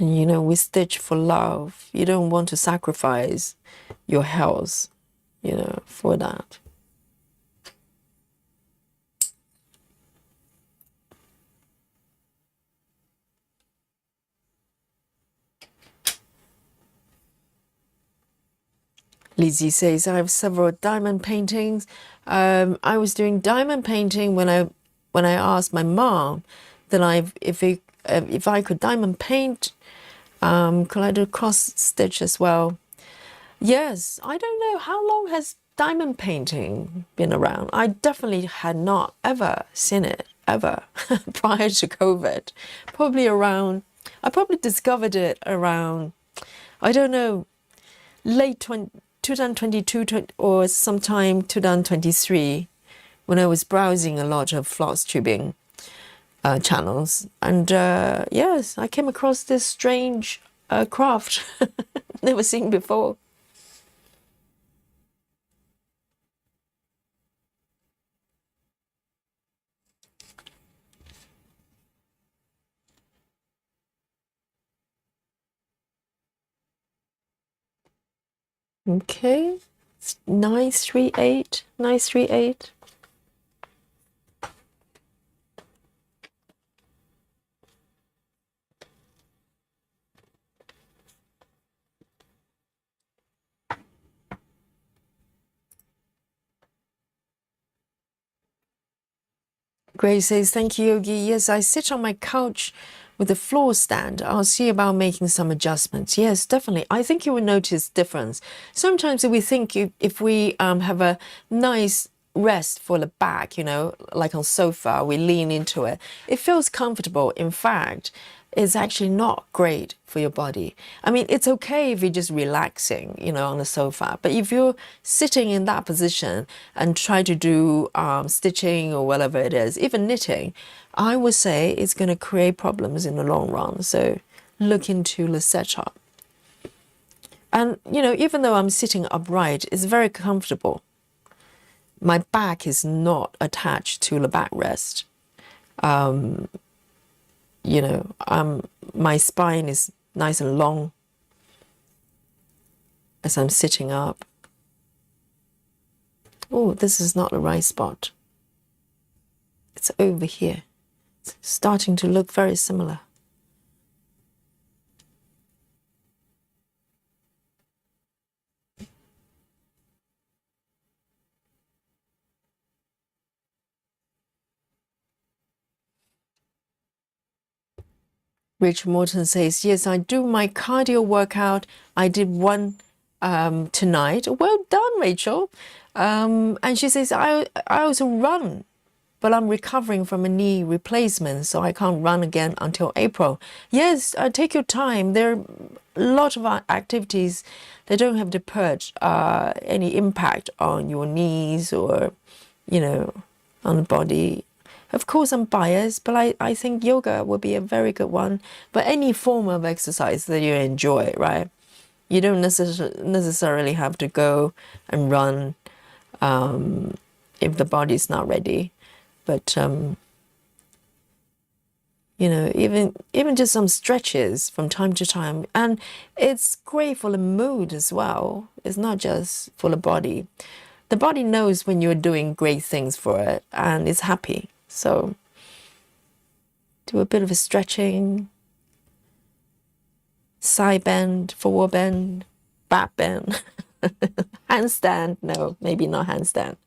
And we stitch for love. You don't want to sacrifice your health, for that. Lizzie says, I have several diamond paintings. I was doing diamond painting when I asked my mom that if I could diamond paint, could I do cross stitch as well? Yes, I don't know how long has diamond painting been around. I definitely had not ever seen it ever prior to COVID. Probably around, I probably discovered it around, I don't know, late 2022 or sometime 2023, when I was browsing a lot of floss tubing channels. And yes, I came across this strange craft never seen before. Okay, it's 938, 938. Grace says, thank you, Yogi. Yes, I sit on my couch with a floor stand. I'll see about making some adjustments. Yes, definitely. I think you will notice difference. Sometimes we think if we have a nice rest for the back, you know, like on sofa, we lean into it, it feels comfortable. In fact, it's actually not great for your body. I mean, it's okay if you're just relaxing, you know, on the sofa. But if you're sitting in that position and try to do stitching or whatever it is, even knitting, I would say it's going to create problems in the long run. So look into the setup. And, you know, even though I'm sitting upright, it's very comfortable. My back is not attached to the backrest. You know, my spine is nice and long as I'm sitting up. Oh, this is not the right spot. It's over here. It's starting to look very similar. Rachel Morton says, yes, I do my cardio workout. I did one tonight. Well done, Rachel. And she says, I also run, but I'm recovering from a knee replacement, so I can't run again until April. Yes, take your time. There are a lot of activities that don't have to put any impact on your knees or, you know, on the body. Of course, I'm biased, but I think yoga would be a very good one. But any form of exercise that you enjoy, right? You don't necessarily have to go and run if the body's not ready. But, you know, even just some stretches from time to time. And it's great for the mood as well. It's not just for the body. The body knows when you're doing great things for it and it's happy. So do a bit of a stretching, side bend, forward bend, back bend, handstand. No, maybe not handstand.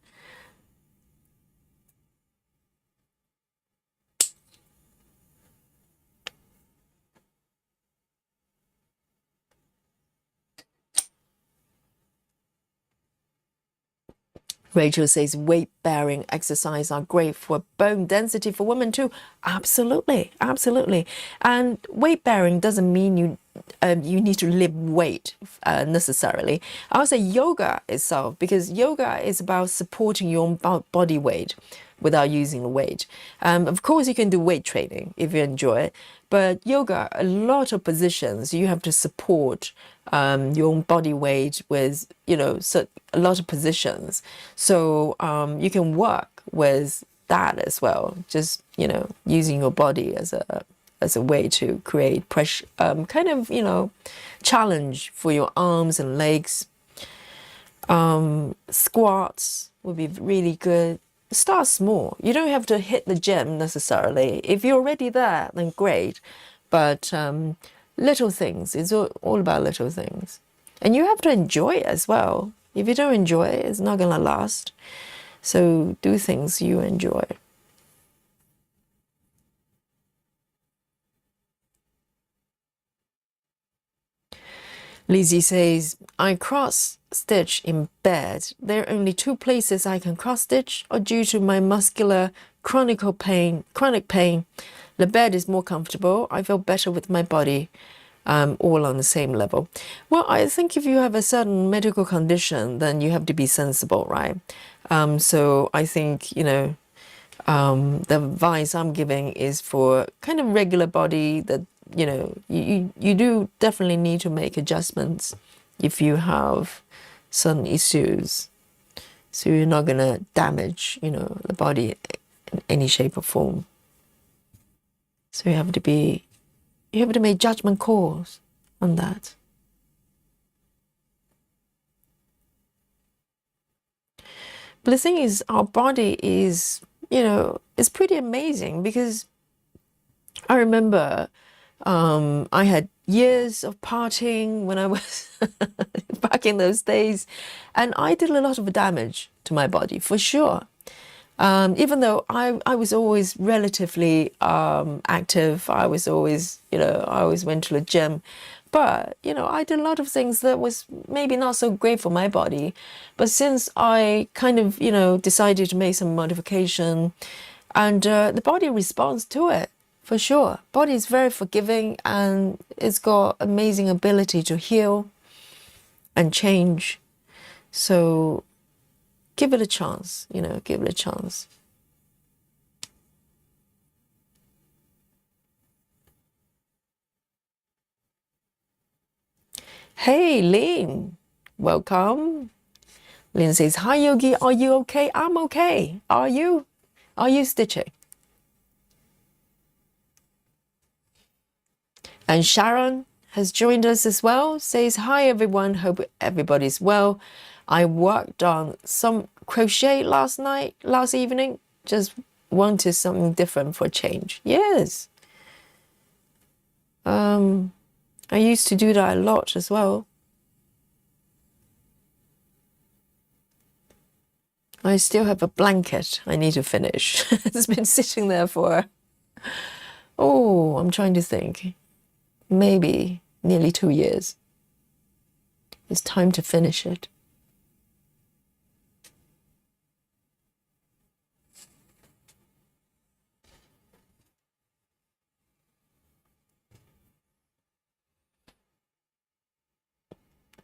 Rachel says weight-bearing exercise are great for bone density for women too. Absolutely, absolutely. And weight-bearing doesn't mean you need to lift weight necessarily. I would say yoga itself, because yoga is about supporting your own body weight without using the weight. Of course, you can do weight training if you enjoy it, but yoga, a lot of positions, you have to support your own body weight with, you know, so a lot of positions. So you can work with that as well, just, you know, using your body as a way to create pressure, kind of, you know, challenge for your arms and legs. Squats would be really good. Start small. You don't have to hit the gym necessarily. If you're already there, then great. But little things, it's all about little things. And you have to enjoy it as well. If you don't enjoy it, it's not going to last. So do things you enjoy. Lizzie says, I cross stitch in bed. There are only 2 places I can cross stitch, or due to my muscular chronic pain, the bed is more comfortable. I feel better with my body, all on the same level. Well, I think if you have a certain medical condition, then you have to be sensible, right? So I think, you know, the advice I'm giving is for kind of regular body that, you know, you do definitely need to make adjustments if you have certain issues. So you're not going to damage, you know, the body in any shape or form. So you have to make judgment calls on that. But the thing is, our body is, you know, it's pretty amazing, because I remember I had years of partying when I was back in those days, and I did a lot of damage to my body, for sure. Even though I was always relatively active, I was always, you know, I always went to the gym. But, you know, I did a lot of things that was maybe not so great for my body. But since I kind of, you know, decided to make some modification, and the body responds to it, for sure. Body is very forgiving, and it's got amazing ability to heal and change. So give it a chance, you know, give it a chance. Hey, Lynn, welcome. Lynn says, hi, Yogi, are you okay? I'm okay. Are you? Are you stitching? And Sharon has joined us as well, says, hi, everyone, hope everybody's well. I worked on some crochet last evening, just wanted something different for a change. Yes. I used to do that a lot as well. I still have a blanket I need to finish. It's been sitting there for, oh, I'm trying to think, maybe nearly 2 years. It's time to finish it.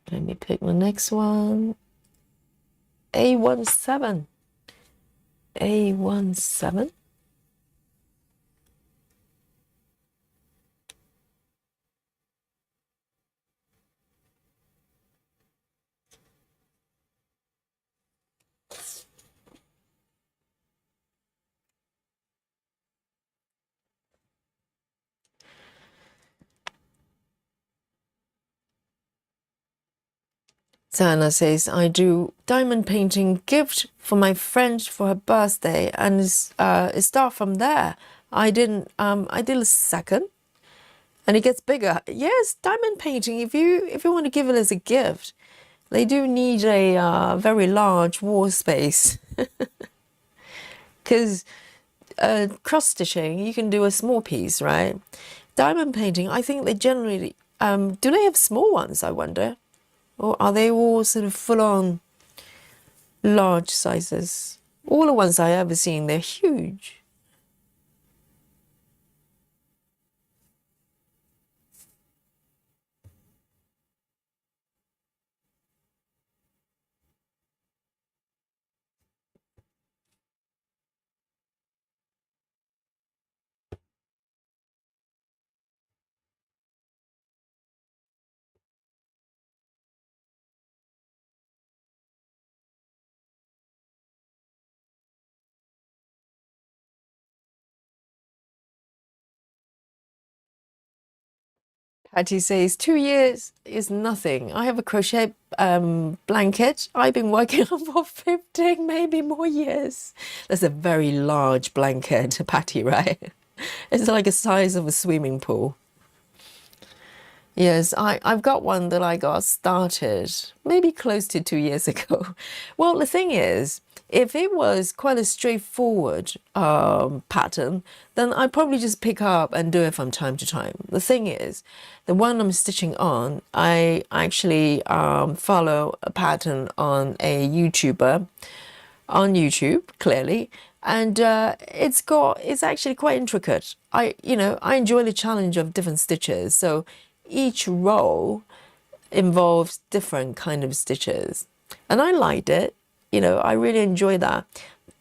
Let me pick the next one. A17. A17. Zana says, I do diamond painting gift for my friend for her birthday, and it start from there. I did a second, and it gets bigger. Yes, diamond painting, if you want to give it as a gift, they do need a very large wall space. Because cross stitching, you can do a small piece, right? Diamond painting, I think they generally, do they have small ones, I wonder? Or are they all sort of full-on large sizes? All the ones I've ever seen, they're huge. Patty says, 2 years is nothing. I have a crochet blanket I've been working on for 15, maybe more years. That's a very large blanket, Patty, right? It's like the size of a swimming pool. Yes, I've got one that I got started maybe close to 2 years ago. Well, the thing is, if it was quite a straightforward pattern, then I'd probably just pick up and do it from time to time. The thing is, the one I'm stitching on, I actually follow a pattern on a YouTuber on YouTube, clearly, and it's actually quite intricate. I enjoy the challenge of different stitches, so each row involves different kind of stitches, and I liked it. I really enjoy that.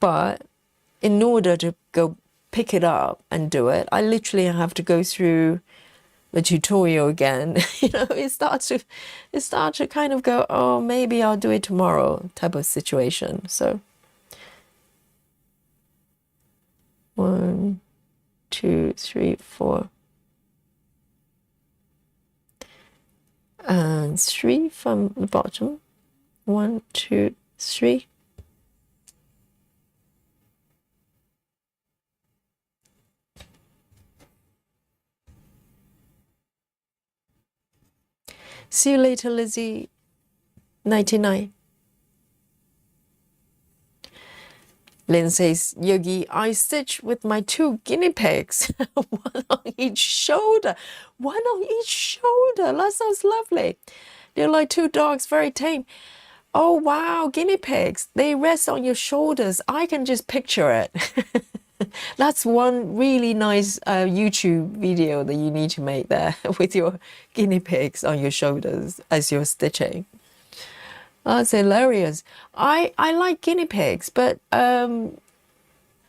But in order to go pick it up and do it, I literally have to go through the tutorial again. It starts to kind of go, oh, maybe I'll do it tomorrow type of situation. So 1, 2, 3, 4, and 3 from the bottom. 1, 2, 3. See you later, Lizzie. 99. Lynn says, Yogi, I stitch with my 2 guinea pigs, one on each shoulder. One on each shoulder. That sounds lovely. They're like 2 dogs, very tame. Oh, wow, guinea pigs. They rest on your shoulders. I can just picture it. That's one really nice YouTube video that you need to make there with your guinea pigs on your shoulders as you're stitching. That's hilarious. I like guinea pigs, but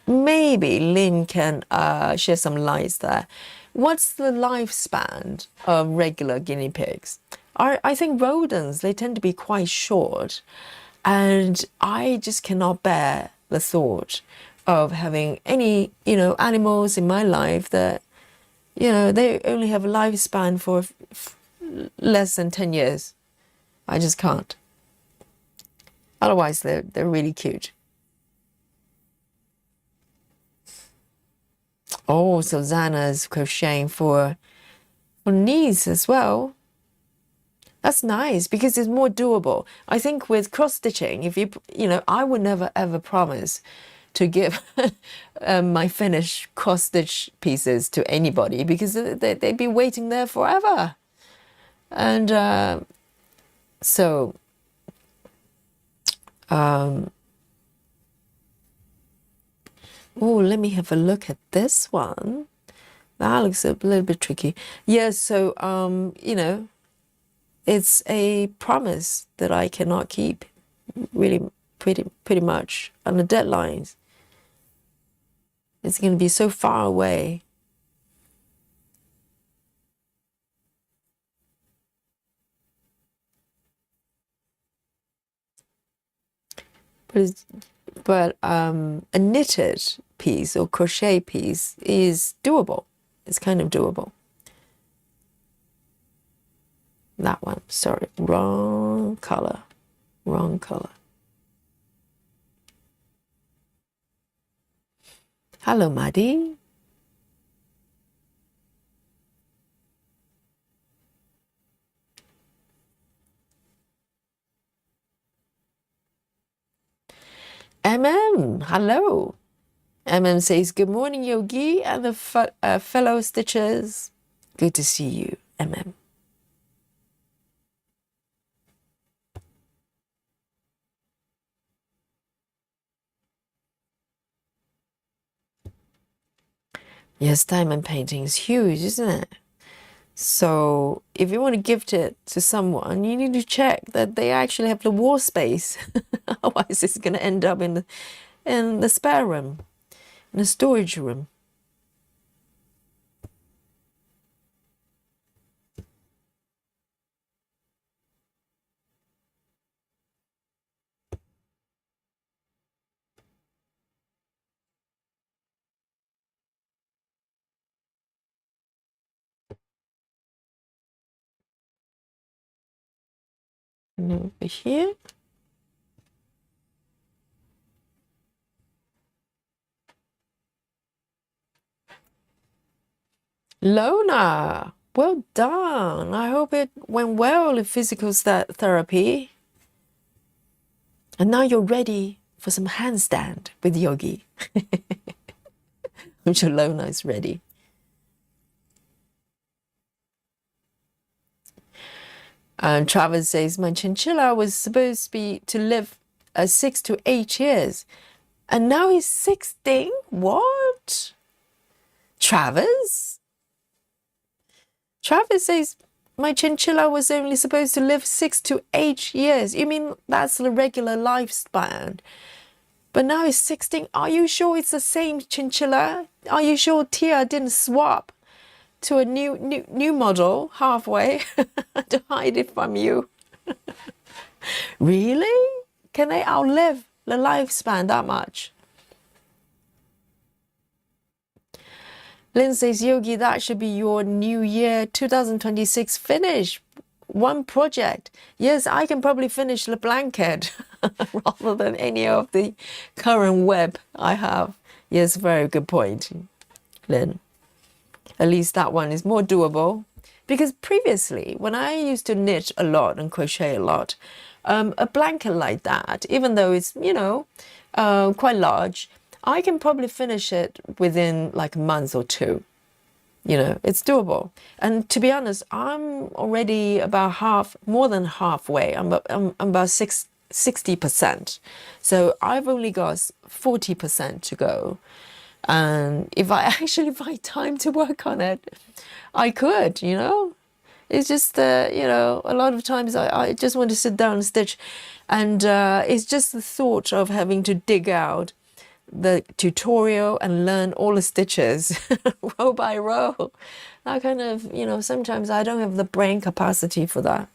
maybe Lynn can share some lights there. What's the lifespan of regular guinea pigs? I think rodents, they tend to be quite short, and I just cannot bear the thought of having any, animals in my life that, they only have a lifespan for less than 10 years. I just can't. Otherwise, they're really cute. Oh, so Zana's crocheting for knees as well. That's nice because it's more doable. I think with cross stitching, if I would never ever promise to give my finished cross stitch pieces to anybody because they'd be waiting there forever. And so. Oh, let me have a look at this one. That looks a little bit tricky. Yeah, so it's a promise that I cannot keep, really, pretty much, on the deadlines. It's going to be so far away. But a knitted piece or crochet piece is doable. It's kind of doable. That one, sorry, wrong color. Hello, Maddie. Hello. Says, good morning, Yogi, and the fellow stitchers. Good to see you, Yes, diamond painting is huge, isn't it? So if you want to gift it to someone, you need to check that they actually have the wall space. Otherwise, it's going to end up in the spare room, in the storage room. And over here. Lona, Well done. I hope it went well in physical therapy. And now you're ready for some handstand with Yogi. I'm sure Lona is ready. And Travis says, my chinchilla was supposed to live 6 to 8 years. And now he's 16? What? Travis? Travis says, my chinchilla was only supposed to live 6 to 8 years. You mean that's the regular lifespan? But now he's 16. Are you sure it's the same chinchilla? Are you sure Tia didn't swap to a new model halfway to hide it from you? Really? Can they outlive the lifespan that much? Lynn says, Yogi, that should be your New Year 2026 finish. One project. Yes, I can probably finish the blanket rather than any of the current web I have. Yes, very good point, Lynn. At least that one is more doable. Because previously, when I used to knit a lot and crochet a lot, a blanket like that, even though it's, quite large, I can probably finish it within like a month or two. It's doable. And to be honest, I'm already about more than halfway. I'm about 60%. So I've only got 40% to go. And if I actually find time to work on it, I could, It's just, a lot of times I just want to sit down and stitch. And it's just the thought of having to dig out the tutorial and learn all the stitches row by row. I kind of, sometimes I don't have the brain capacity for that.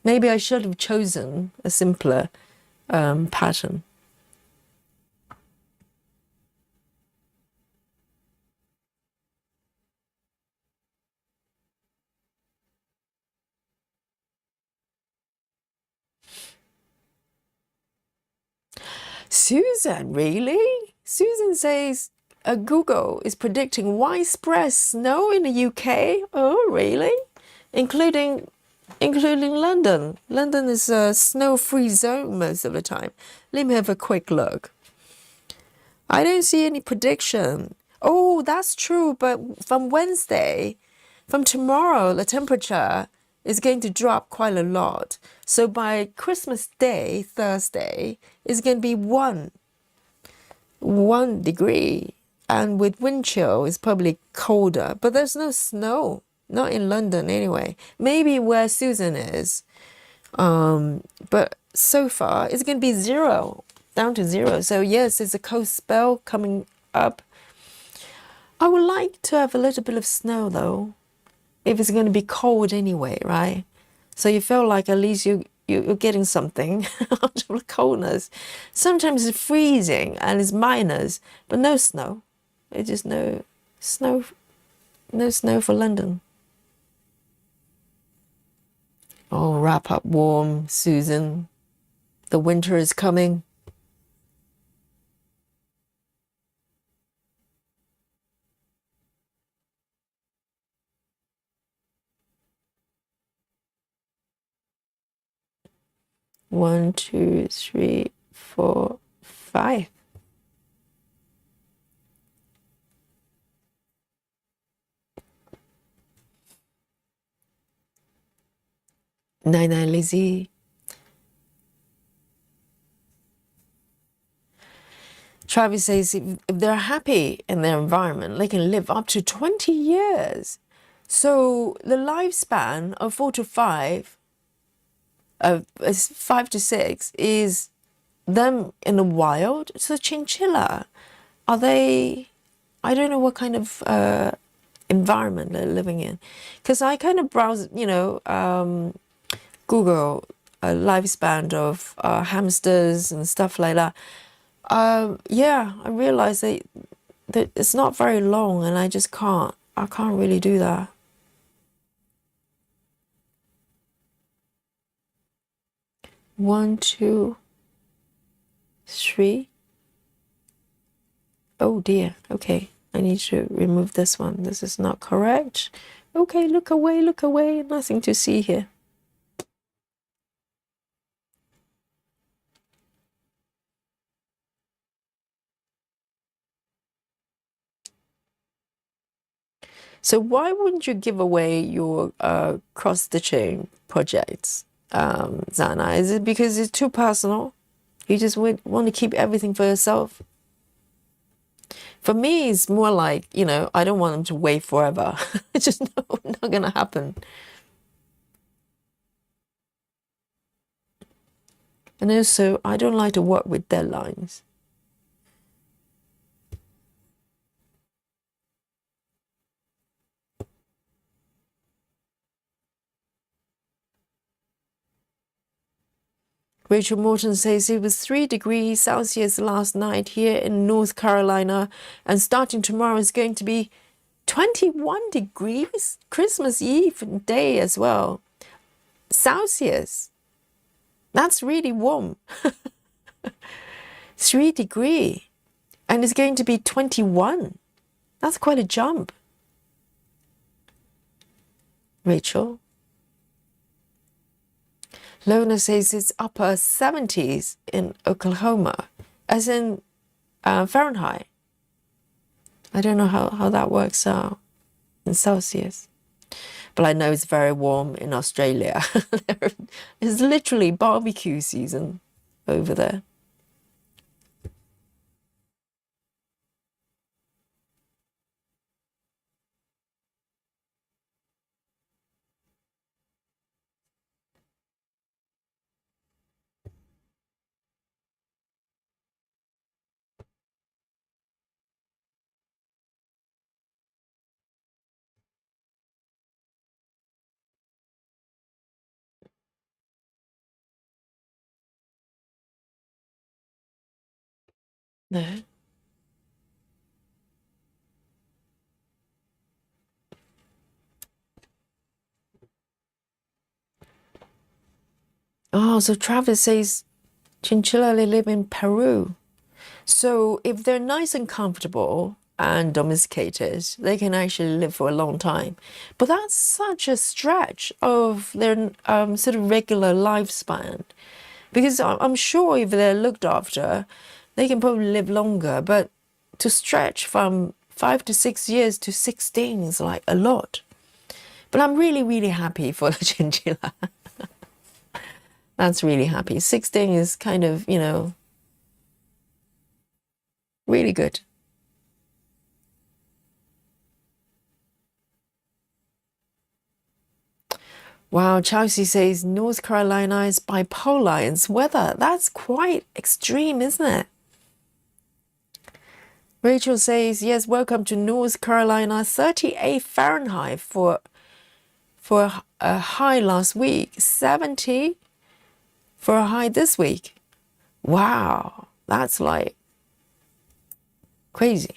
Maybe I should have chosen a simpler pattern. Susan, really? Susan says Google is predicting widespread snow in the UK. Oh, really? Including London. London is a snow-free zone most of the time. Let me have a quick look. I don't see any prediction. Oh, that's true, but from tomorrow, the temperature is going to drop quite a lot. So by Christmas Day, Thursday, it's going to be one degree. And with wind chill, it's probably colder. But there's no snow. Not in London anyway. Maybe where Susan is. But so far, it's going to be down to zero. So yes, it's a cold spell coming up. I would like to have a little bit of snow though. If it's going to be cold anyway, right? So you feel like at least you're getting something out of the coldness. Sometimes it's freezing and it's minus, but no snow. It's just no snow for London. Oh, wrap up warm, Susan. The winter is coming. One, two, three, four, five. Nine, Lizzie. Travis says if they're happy in their environment, they can live up to 20 years. So the lifespan of 4 to 5, 5 to 6 is them in the wild. So chinchilla, are they, I don't know what kind of environment they're living in. Because I kind of browse, Google a lifespan of hamsters and stuff like that. Yeah, I realize that it's not very long, and I can't really do that. One, two, three. Oh dear. Okay, I need to remove this one. This is not correct. Okay, look away, nothing to see here. So why wouldn't you give away your cross-stitching projects, Zana? Is it because it's too personal? You just want to keep everything for yourself? For me, it's more like, I don't want them to wait forever. It's just not going to happen. And also, I don't like to work with deadlines. Rachel Morton says it was 3 degrees Celsius last night here in North Carolina, and starting tomorrow is going to be 21 degrees Christmas Eve day as well. Celsius. That's really warm. 3 degrees. And it's going to be 21. That's quite a jump. Rachel. Lona says it's upper 70s in Oklahoma, as in Fahrenheit. I don't know how that works out in Celsius. But I know it's very warm in Australia. It's literally barbecue season over there. No. Oh, so Travis says chinchilla live in Peru. So if they're nice and comfortable and domesticated, they can actually live for a long time. But that's such a stretch of their sort of regular lifespan. Because I'm sure if they're looked after, they can probably live longer. But to stretch from 5 to 6 years to 16 is like a lot. But I'm really, really happy for the chinchilla. That's really happy. 16 is kind of, really good. Wow, Chelsea says North Carolina is bipolar in weather. That's quite extreme, isn't it? Rachel says, yes, welcome to North Carolina, 38 Fahrenheit for a high last week, 70 for a high this week. Wow, that's like crazy.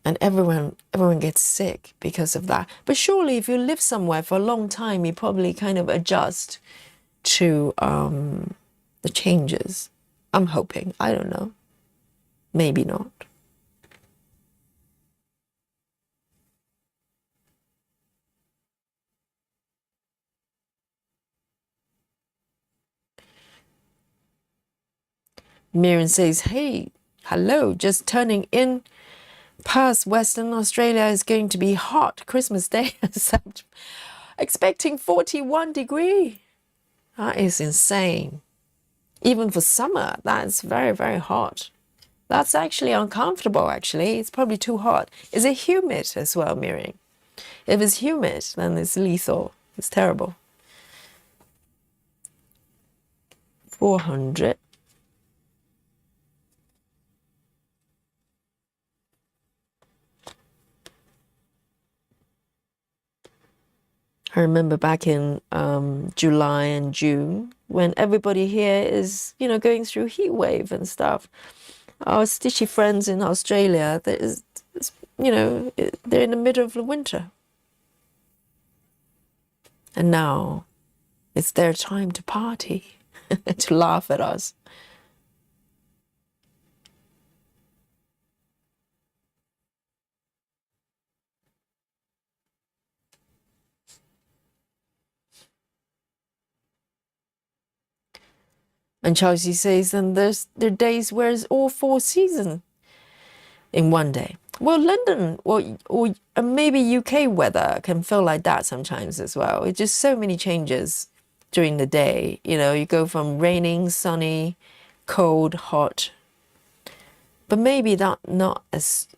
And everyone gets sick because of that. But surely if you live somewhere for a long time, you probably kind of adjust to the changes. I'm hoping. I don't know. Maybe not. Miriam says, hey, hello, just turning in. Perth, Western Australia is going to be hot Christmas Day, except expecting 41 degree. That is insane. Even for summer, that's very, very hot. That's actually uncomfortable, actually. It's probably too hot. Is it humid as well, Miriam? If it's humid, then it's lethal. It's terrible. 400. I remember back in July and June when everybody here is, going through heat wave and stuff. Our stitchy friends in Australia, they're in the middle of the winter. And now it's their time to party, to laugh at us. And Chelsea says, then there are days where it's all 4 seasons in one day. Well, London or maybe UK weather can feel like that sometimes as well. It's just so many changes during the day. You know, you go from raining, sunny, cold, hot, but maybe not as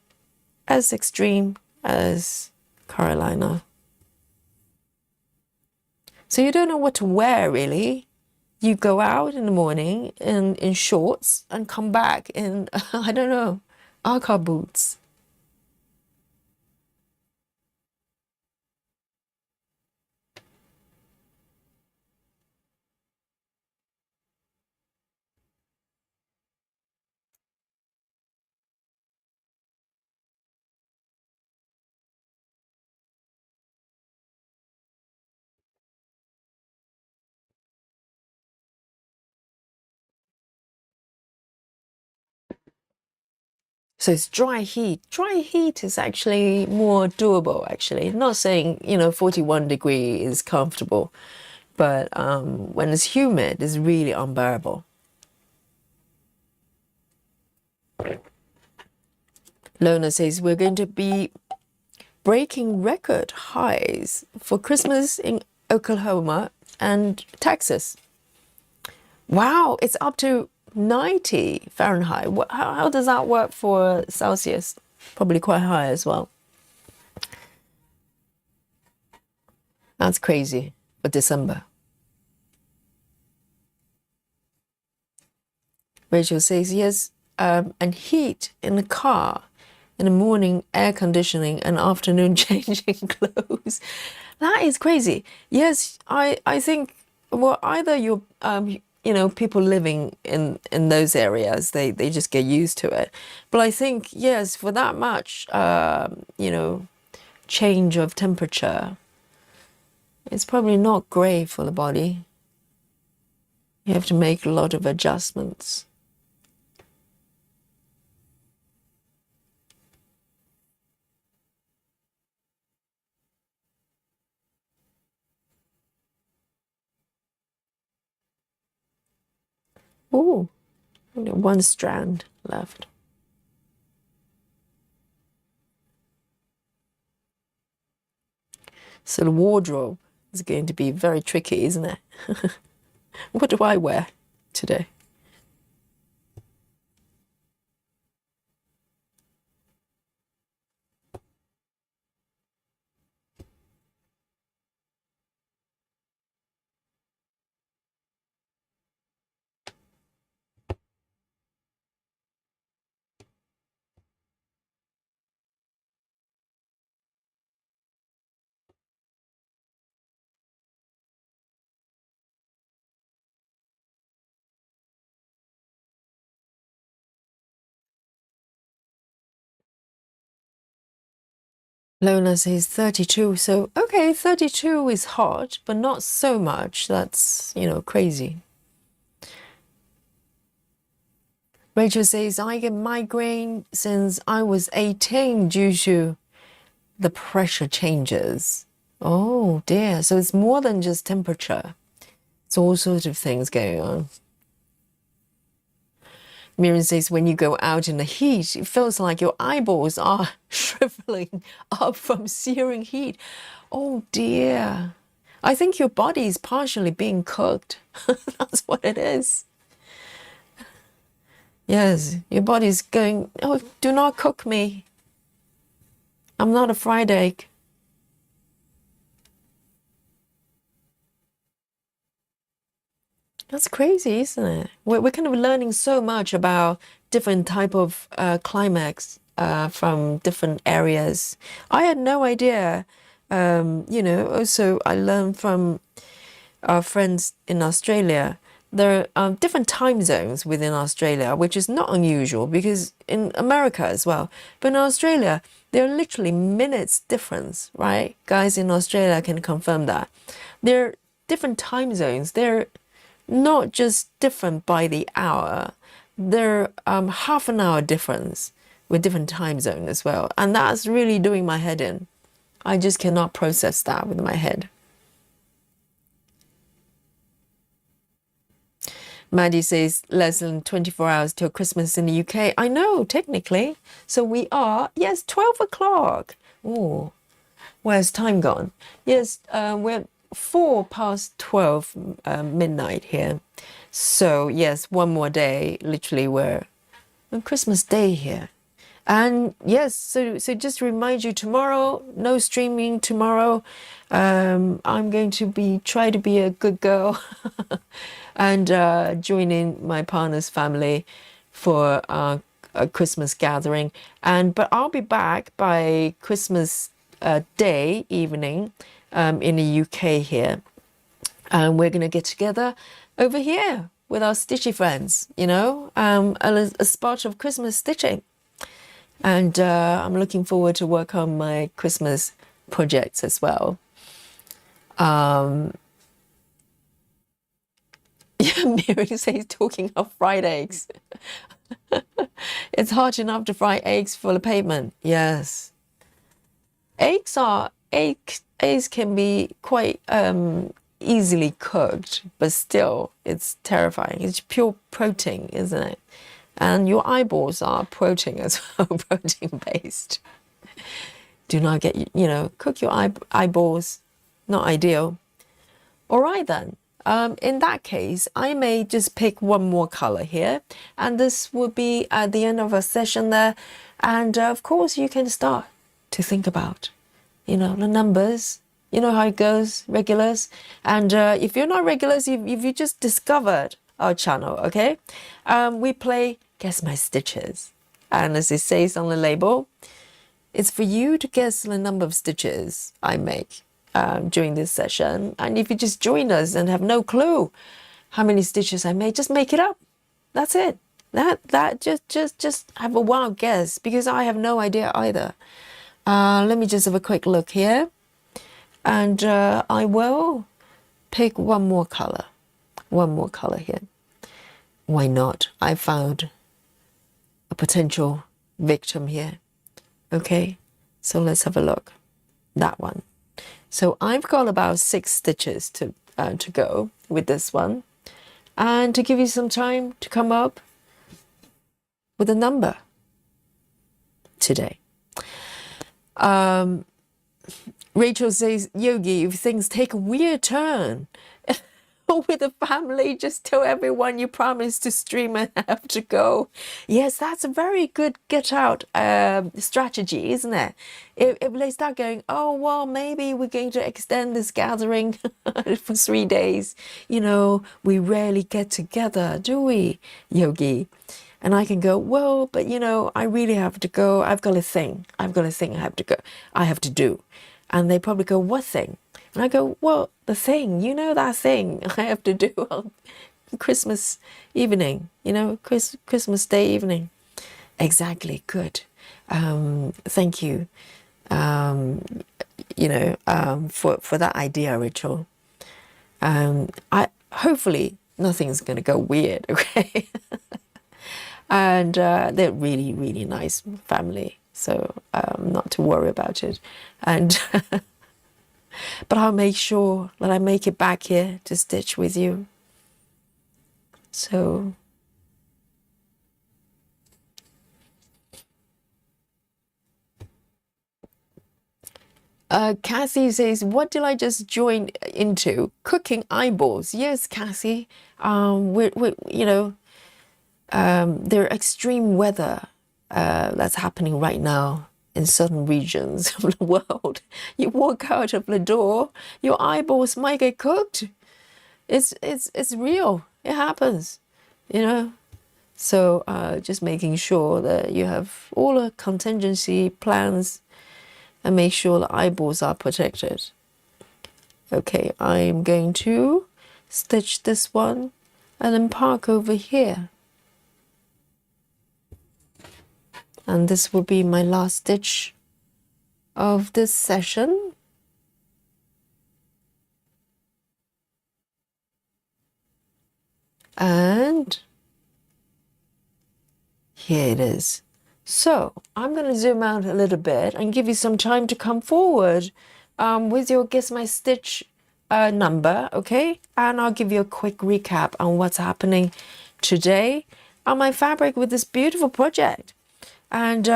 extreme as Carolina. So you don't know what to wear really. You go out in the morning in shorts and come back in, I don't know, Arca boots. So it's dry heat. Dry heat is actually more doable, actually. Not saying, 41 degree is comfortable, but when it's humid, it's really unbearable. Lona says we're going to be breaking record highs for Christmas in Oklahoma and Texas. Wow, it's up to 90 Fahrenheit. How does that work for Celsius? Probably quite high as well. That's crazy for December. Rachel says, yes, and heat in the car, in the morning, air conditioning, and afternoon changing clothes. That is crazy. Yes, I think, well, either you're, people living in those areas, they just get used to it. But I think, yes, for that much, change of temperature, it's probably not great for the body. You have to make a lot of adjustments. Oh, one strand left. So the wardrobe is going to be very tricky, isn't it? What do I wear today? Lola says 32. So, okay, 32 is hot, but not so much. That's, crazy. Rachel says, I get migraine since I was 18 due to the pressure changes. Oh dear. So it's more than just temperature. It's all sorts of things going on. Miriam says, when you go out in the heat, it feels like your eyeballs are shriveling up from searing heat. Oh dear. I think your body is partially being cooked. That's what it is. Yes, your body's going, oh, do not cook me. I'm not a fried egg. That's crazy, isn't it? We're kind of learning so much about different type of climax from different areas. I had no idea. Also I learned from our friends in Australia. There are different time zones within Australia, which is not unusual because in America as well. But in Australia, there are literally minutes difference, right? Guys in Australia can confirm that. There are different time zones. They're not just different by the hour. They're half an hour difference with different time zone as well. And that's really doing my head in. I just cannot process that with my head. Maddie says less than 24 hours till Christmas in the UK. I know, technically. So we are, yes, 12 o'clock. Oh, where's time gone? Yes, we're 12 midnight here. So yes, one more day. Literally, we're on Christmas Day here. And yes, so just to remind you, tomorrow, no streaming tomorrow. I'm going to try to be a good girl and join in my partner's family for a Christmas gathering. But I'll be back by Christmas Day evening in the UK here. And we're going to get together over here with our stitchy friends, a spot of Christmas stitching. And I'm looking forward to work on my Christmas projects as well. Yeah, Mary says, talking of fried eggs. It's hard enough to fry eggs for the pavement. Yes. Eggs can be quite easily cooked, but still it's terrifying. It's pure protein, isn't it? And your eyeballs are protein as well, protein based. Do not get, cook your eyeballs. Not ideal. All right then. In that case, I may just pick one more color here. And this will be at the end of a session there. And of course, you can start to think about, the numbers. You know how it goes, regulars. And if you're not regulars, if you just discovered our channel, okay? We play Guess My Stitches. And as it says on the label, it's for you to guess the number of stitches I make during this session. And if you just join us and have no clue how many stitches I make, just make it up. That's it. That just have a wild guess, because I have no idea either. Let me just have a quick look here. And I will pick one more color here. Why not? I found a potential victim here. Okay, so let's have a look. That one. So I've got about 6 stitches to go with this one, and to give you some time to come up with a number today. Rachel says, Yogi, if things take a weird turn with the family, just tell everyone you promised to stream and have to go. Yes, that's a very good get out strategy, isn't it? If they start going, oh, well, maybe we're going to extend this gathering for 3 days. We rarely get together, do we, Yogi? And I can go, well, but I really have to go. I've got a thing I have to go. I have to do. And they probably go, what thing? And I go, well, the thing, that thing I have to do on Christmas evening, Christmas Day evening. Exactly, good. Thank you, for that idea, Rachel. Hopefully nothing's going to go weird, okay? And they're really, really nice family. So not to worry about it. And but I'll make sure that I make it back here to stitch with you. So Cassie says, what did I just join into? Cooking eyeballs. Yes, Cassie. There extreme weather that's happening right now in certain regions of the world. You walk out of the door, your eyeballs might get cooked. It's real. It happens, So just making sure that you have all the contingency plans and make sure the eyeballs are protected. Okay, I'm going to stitch this one and then park over here. And this will be my last stitch of this session. And here it is. So I'm going to zoom out a little bit and give you some time to come forward with your Guess My Stitch number, okay? And I'll give you a quick recap on what's happening today on my fabric with this beautiful project. And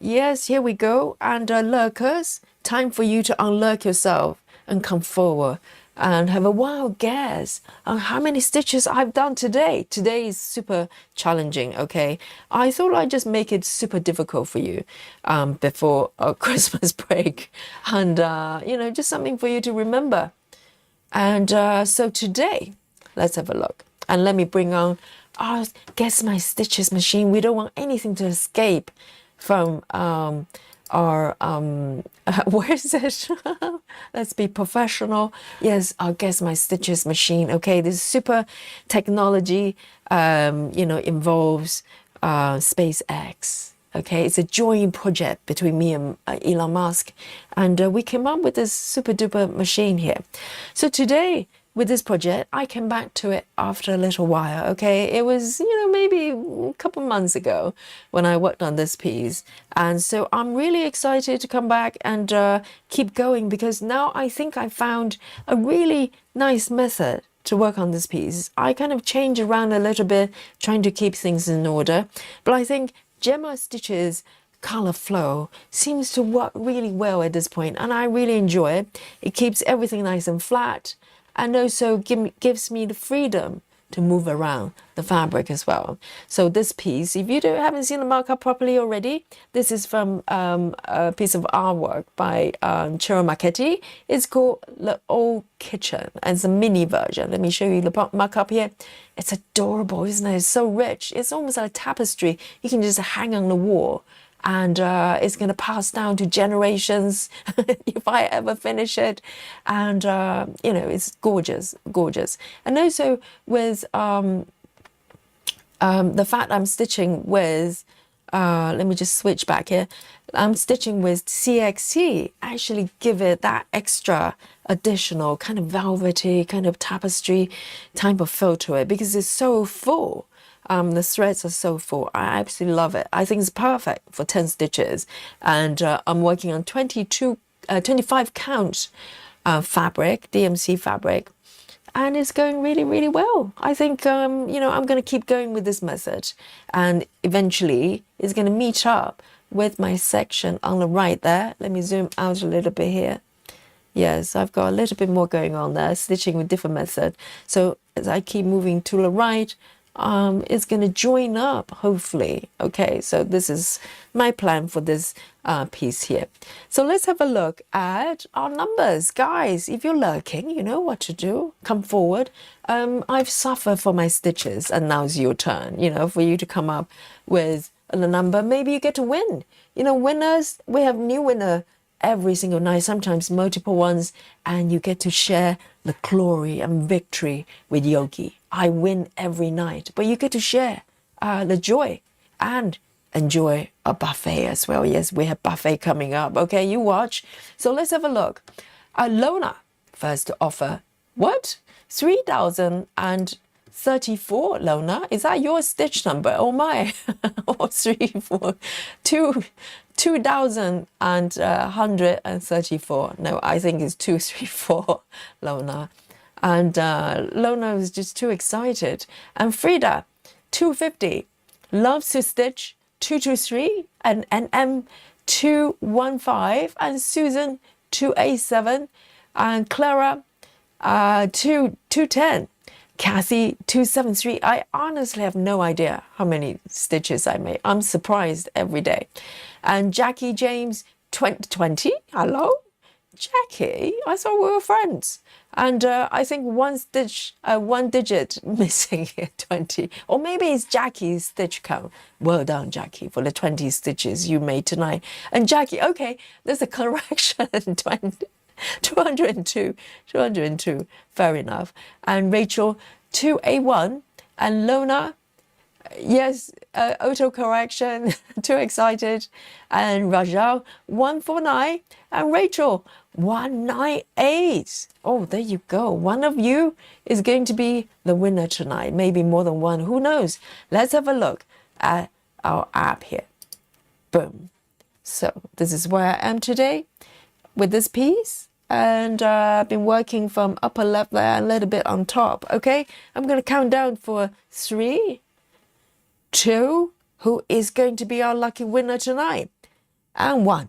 yes, here we go. And lurkers, time for you to unlurk yourself and come forward and have a wild guess on how many stitches I've done today. Today is super challenging, okay? I thought I'd just make it super difficult for you before Christmas break. And, you know, just something for you to remember. And so today, let's have a look. And let me bring on our Guess My Stitches machine. We don't want anything to escape from our where is it? Let's be professional. Yes, our Guess My Stitches machine. Okay, this super technology you know, involves SpaceX. Okay, it's a joint project between me and Elon Musk, and we came up with this super duper machine here. So today, with this project, I came back to it after a little while, okay? It was, you know, maybe a couple months ago when I worked on this piece. And so I'm really excited to come back and keep going, because now I think I found a really nice method to work on this piece. I kind of change around a little bit, trying to keep things in order. But I think Gemma Stitches color flow seems to work really well at this point, and I really enjoy it. It keeps everything nice and flat, and also gives me the freedom to move around the fabric as well. So this piece, if you haven't seen the markup properly already, this is from a piece of artwork by Ciro Marchetti. It's called the Olde Kitchen, and it's a mini version. Let me show you the markup here. It's adorable, isn't it? It's so rich. It's almost like a tapestry. You can just hang on the wall. And it's going to pass down to generations if I ever finish it. And, you know, it's gorgeous, gorgeous. And also with the fact I'm stitching with, let me just switch back here. I'm stitching with CXC, actually give it that extra additional kind of velvety, kind of tapestry type of feel to it, because it's so full. The threads are so full. I absolutely love it. I think it's perfect for 10 stitches. And I'm working on 25 count fabric, DMC fabric. And it's going really, really well. I think, you know, I'm going to keep going with this method. And eventually, it's going to meet up with my section on the right there. Let me zoom out a little bit here. Yes, I've got a little bit more going on there, stitching with different method. So as I keep moving to the right, it's going to join up, hopefully. Okay, so this is my plan for this piece here. So let's have a look at our numbers. Guys, if you're lurking, you know what to do. Come forward. I've suffered for my stitches, and now it's your turn, you know, for you to come up with a number. Maybe you get to win. You know, winners, we have new winner every single night, sometimes multiple ones, and you get to share the glory and victory with Yogi. I win every night, but you get to share the joy and enjoy a buffet as well. Yes, we have buffet coming up. Okay, you watch. So let's have a look. Lona, first to offer, what? 3,034, Lona? Is that your stitch number? Oh my. Or 2,134. No, I think it's 234, Lona. And Lona was just too excited. And Frida, 250, loves to stitch, 223, and M 215, and Susan 287, and Clara 210, Kathy 273. I honestly have no idea how many stitches I made. I'm surprised every day. And Jackie James 20, hello? Jackie, I thought we were friends. And I think one digit missing here, 20. Or maybe it's Jackie's stitch count. Well done, Jackie, for the 20 stitches you made tonight. And Jackie, okay, there's a correction, 202, fair enough. And Rachel, 2A1. And Lona, yes, auto correction, too excited. And Rajal, 149. And Rachel, 198. Oh, there you go. One of you is going to be the winner tonight. Maybe more than one. Who knows? Let's have a look at our app here. Boom. So this is where I am today with this piece. and I've been working from upper left there, a little bit on top. Okay, I'm going to count down for 3, 2, who is going to be our lucky winner tonight, and 1,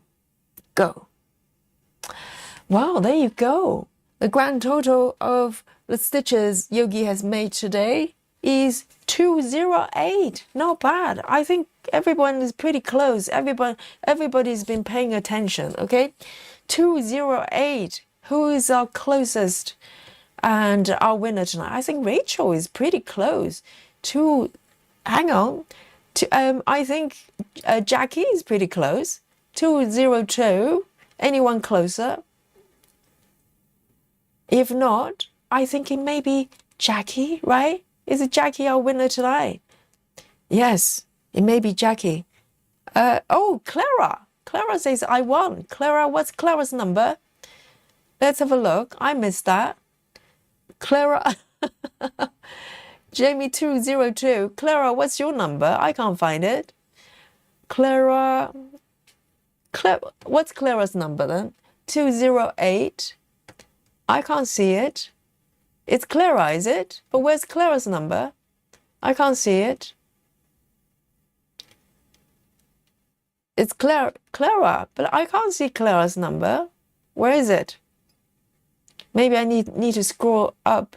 go. Wow, there you go. The grand total of the stitches Yogi has made today is 208. Not bad. I think everyone is pretty close. Everybody's been paying attention. Okay, 208. Who is our closest and our winner tonight? I think Rachel is pretty close. Hang on. I think Jackie is pretty close. 202. Anyone closer? If not, I think it may be Jackie, right? Is it Jackie our winner tonight? Yes, it may be Jackie. Oh, Clara. Clara says, I won. Clara, what's Clara's number? Let's have a look. I missed that. Clara. Jamie 202. Clara, what's your number? I can't find it. Clara. What's Clara's number then? 208. I can't see it. It's Clara, is it? But where's Clara's number? I can't see it. It's Clara, but I can't see Clara's number. Where is it? Maybe I need to scroll up.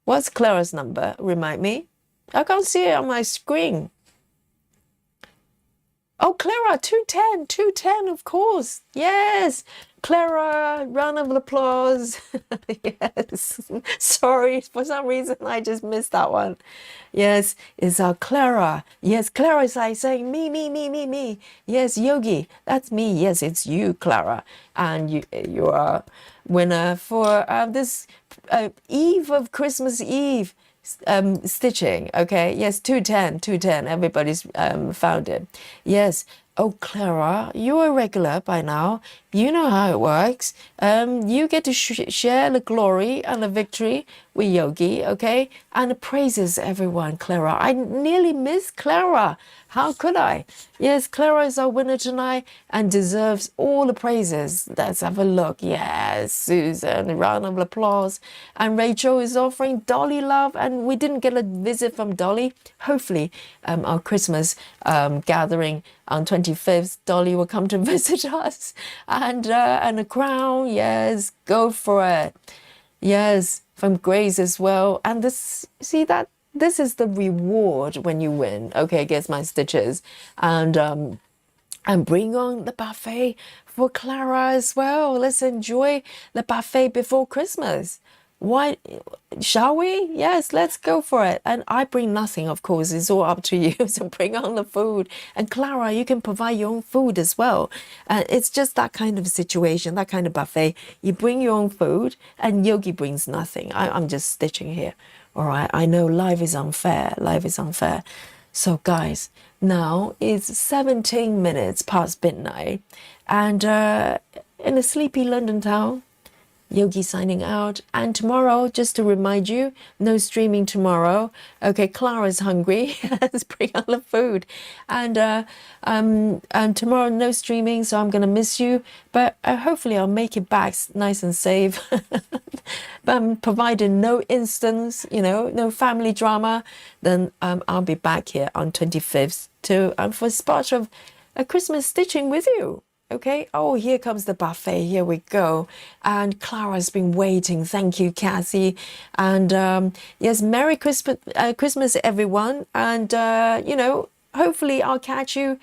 What's Clara's number? Remind me. I can't see it on my screen. Oh, Clara, 210, 210, of course. Yes. Clara, round of applause. Yes. Sorry, for some reason I just missed that one. Yes, it's our Clara. Yes, Clara is like saying me. Yes, Yogi, that's me. Yes, it's you, Clara. And you are winner for this eve of Christmas Eve stitching. Okay, yes, 210. Everybody's found it. Yes. Oh, Clara, you're a regular by now. You know how it works. You get to share the glory and the victory with Yogi, okay? And the praises everyone, Clara. I nearly missed Clara. How could I? Yes, Clara is our winner tonight and deserves all the praises. Let's have a look. Yes, Susan, a round of applause. And Rachel is offering Dolly love, and we didn't get a visit from Dolly. Hopefully, our Christmas gathering on 25th, Dolly will come to visit us. And a crown, yes, go for it. Yes, from Grace as well. And this is the reward when you win. Okay, guess my stitches. And bring on the buffet for Clara as well. Let's enjoy the buffet before Christmas. Why, shall we? Yes, let's go for it. And I bring nothing, of course. It's all up to you. So bring on the food. And Clara, you can provide your own food as well. It's just that kind of situation, that kind of buffet. You bring your own food and Yogi brings nothing. I'm just stitching here. All right, I know life is unfair. Life is unfair. So guys, now it's 17 minutes past midnight. And in a sleepy London town, Yogi signing out. And tomorrow, just to remind you, no streaming tomorrow. Okay, Clara's hungry. Let's bring on the food. And tomorrow, no streaming, so I'm going to miss you. But hopefully I'll make it back nice and safe. But provided no instance, no family drama, then I'll be back here on 25th for part of a Christmas stitching with you. Okay. Oh, here comes the buffet. Here we go. And Clara's been waiting. Thank you, Cassie. And yes, Merry Christmas, everyone. And hopefully I'll catch you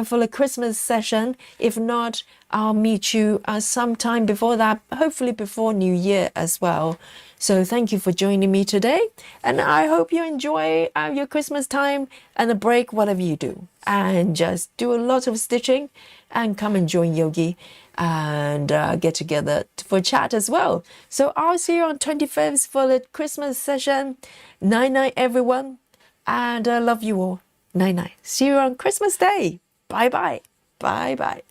for the Christmas session. If not, I'll meet you sometime before that, hopefully before New Year as well. So thank you for joining me today. And I hope you enjoy your Christmas time and a break, whatever you do. And just do a lot of stitching and come and join Yogi and get together for chat as well. So I'll see you on 25th for the Christmas session. Night, everyone. And I love you all. Night. See you on Christmas Day. Bye-bye. Bye-bye.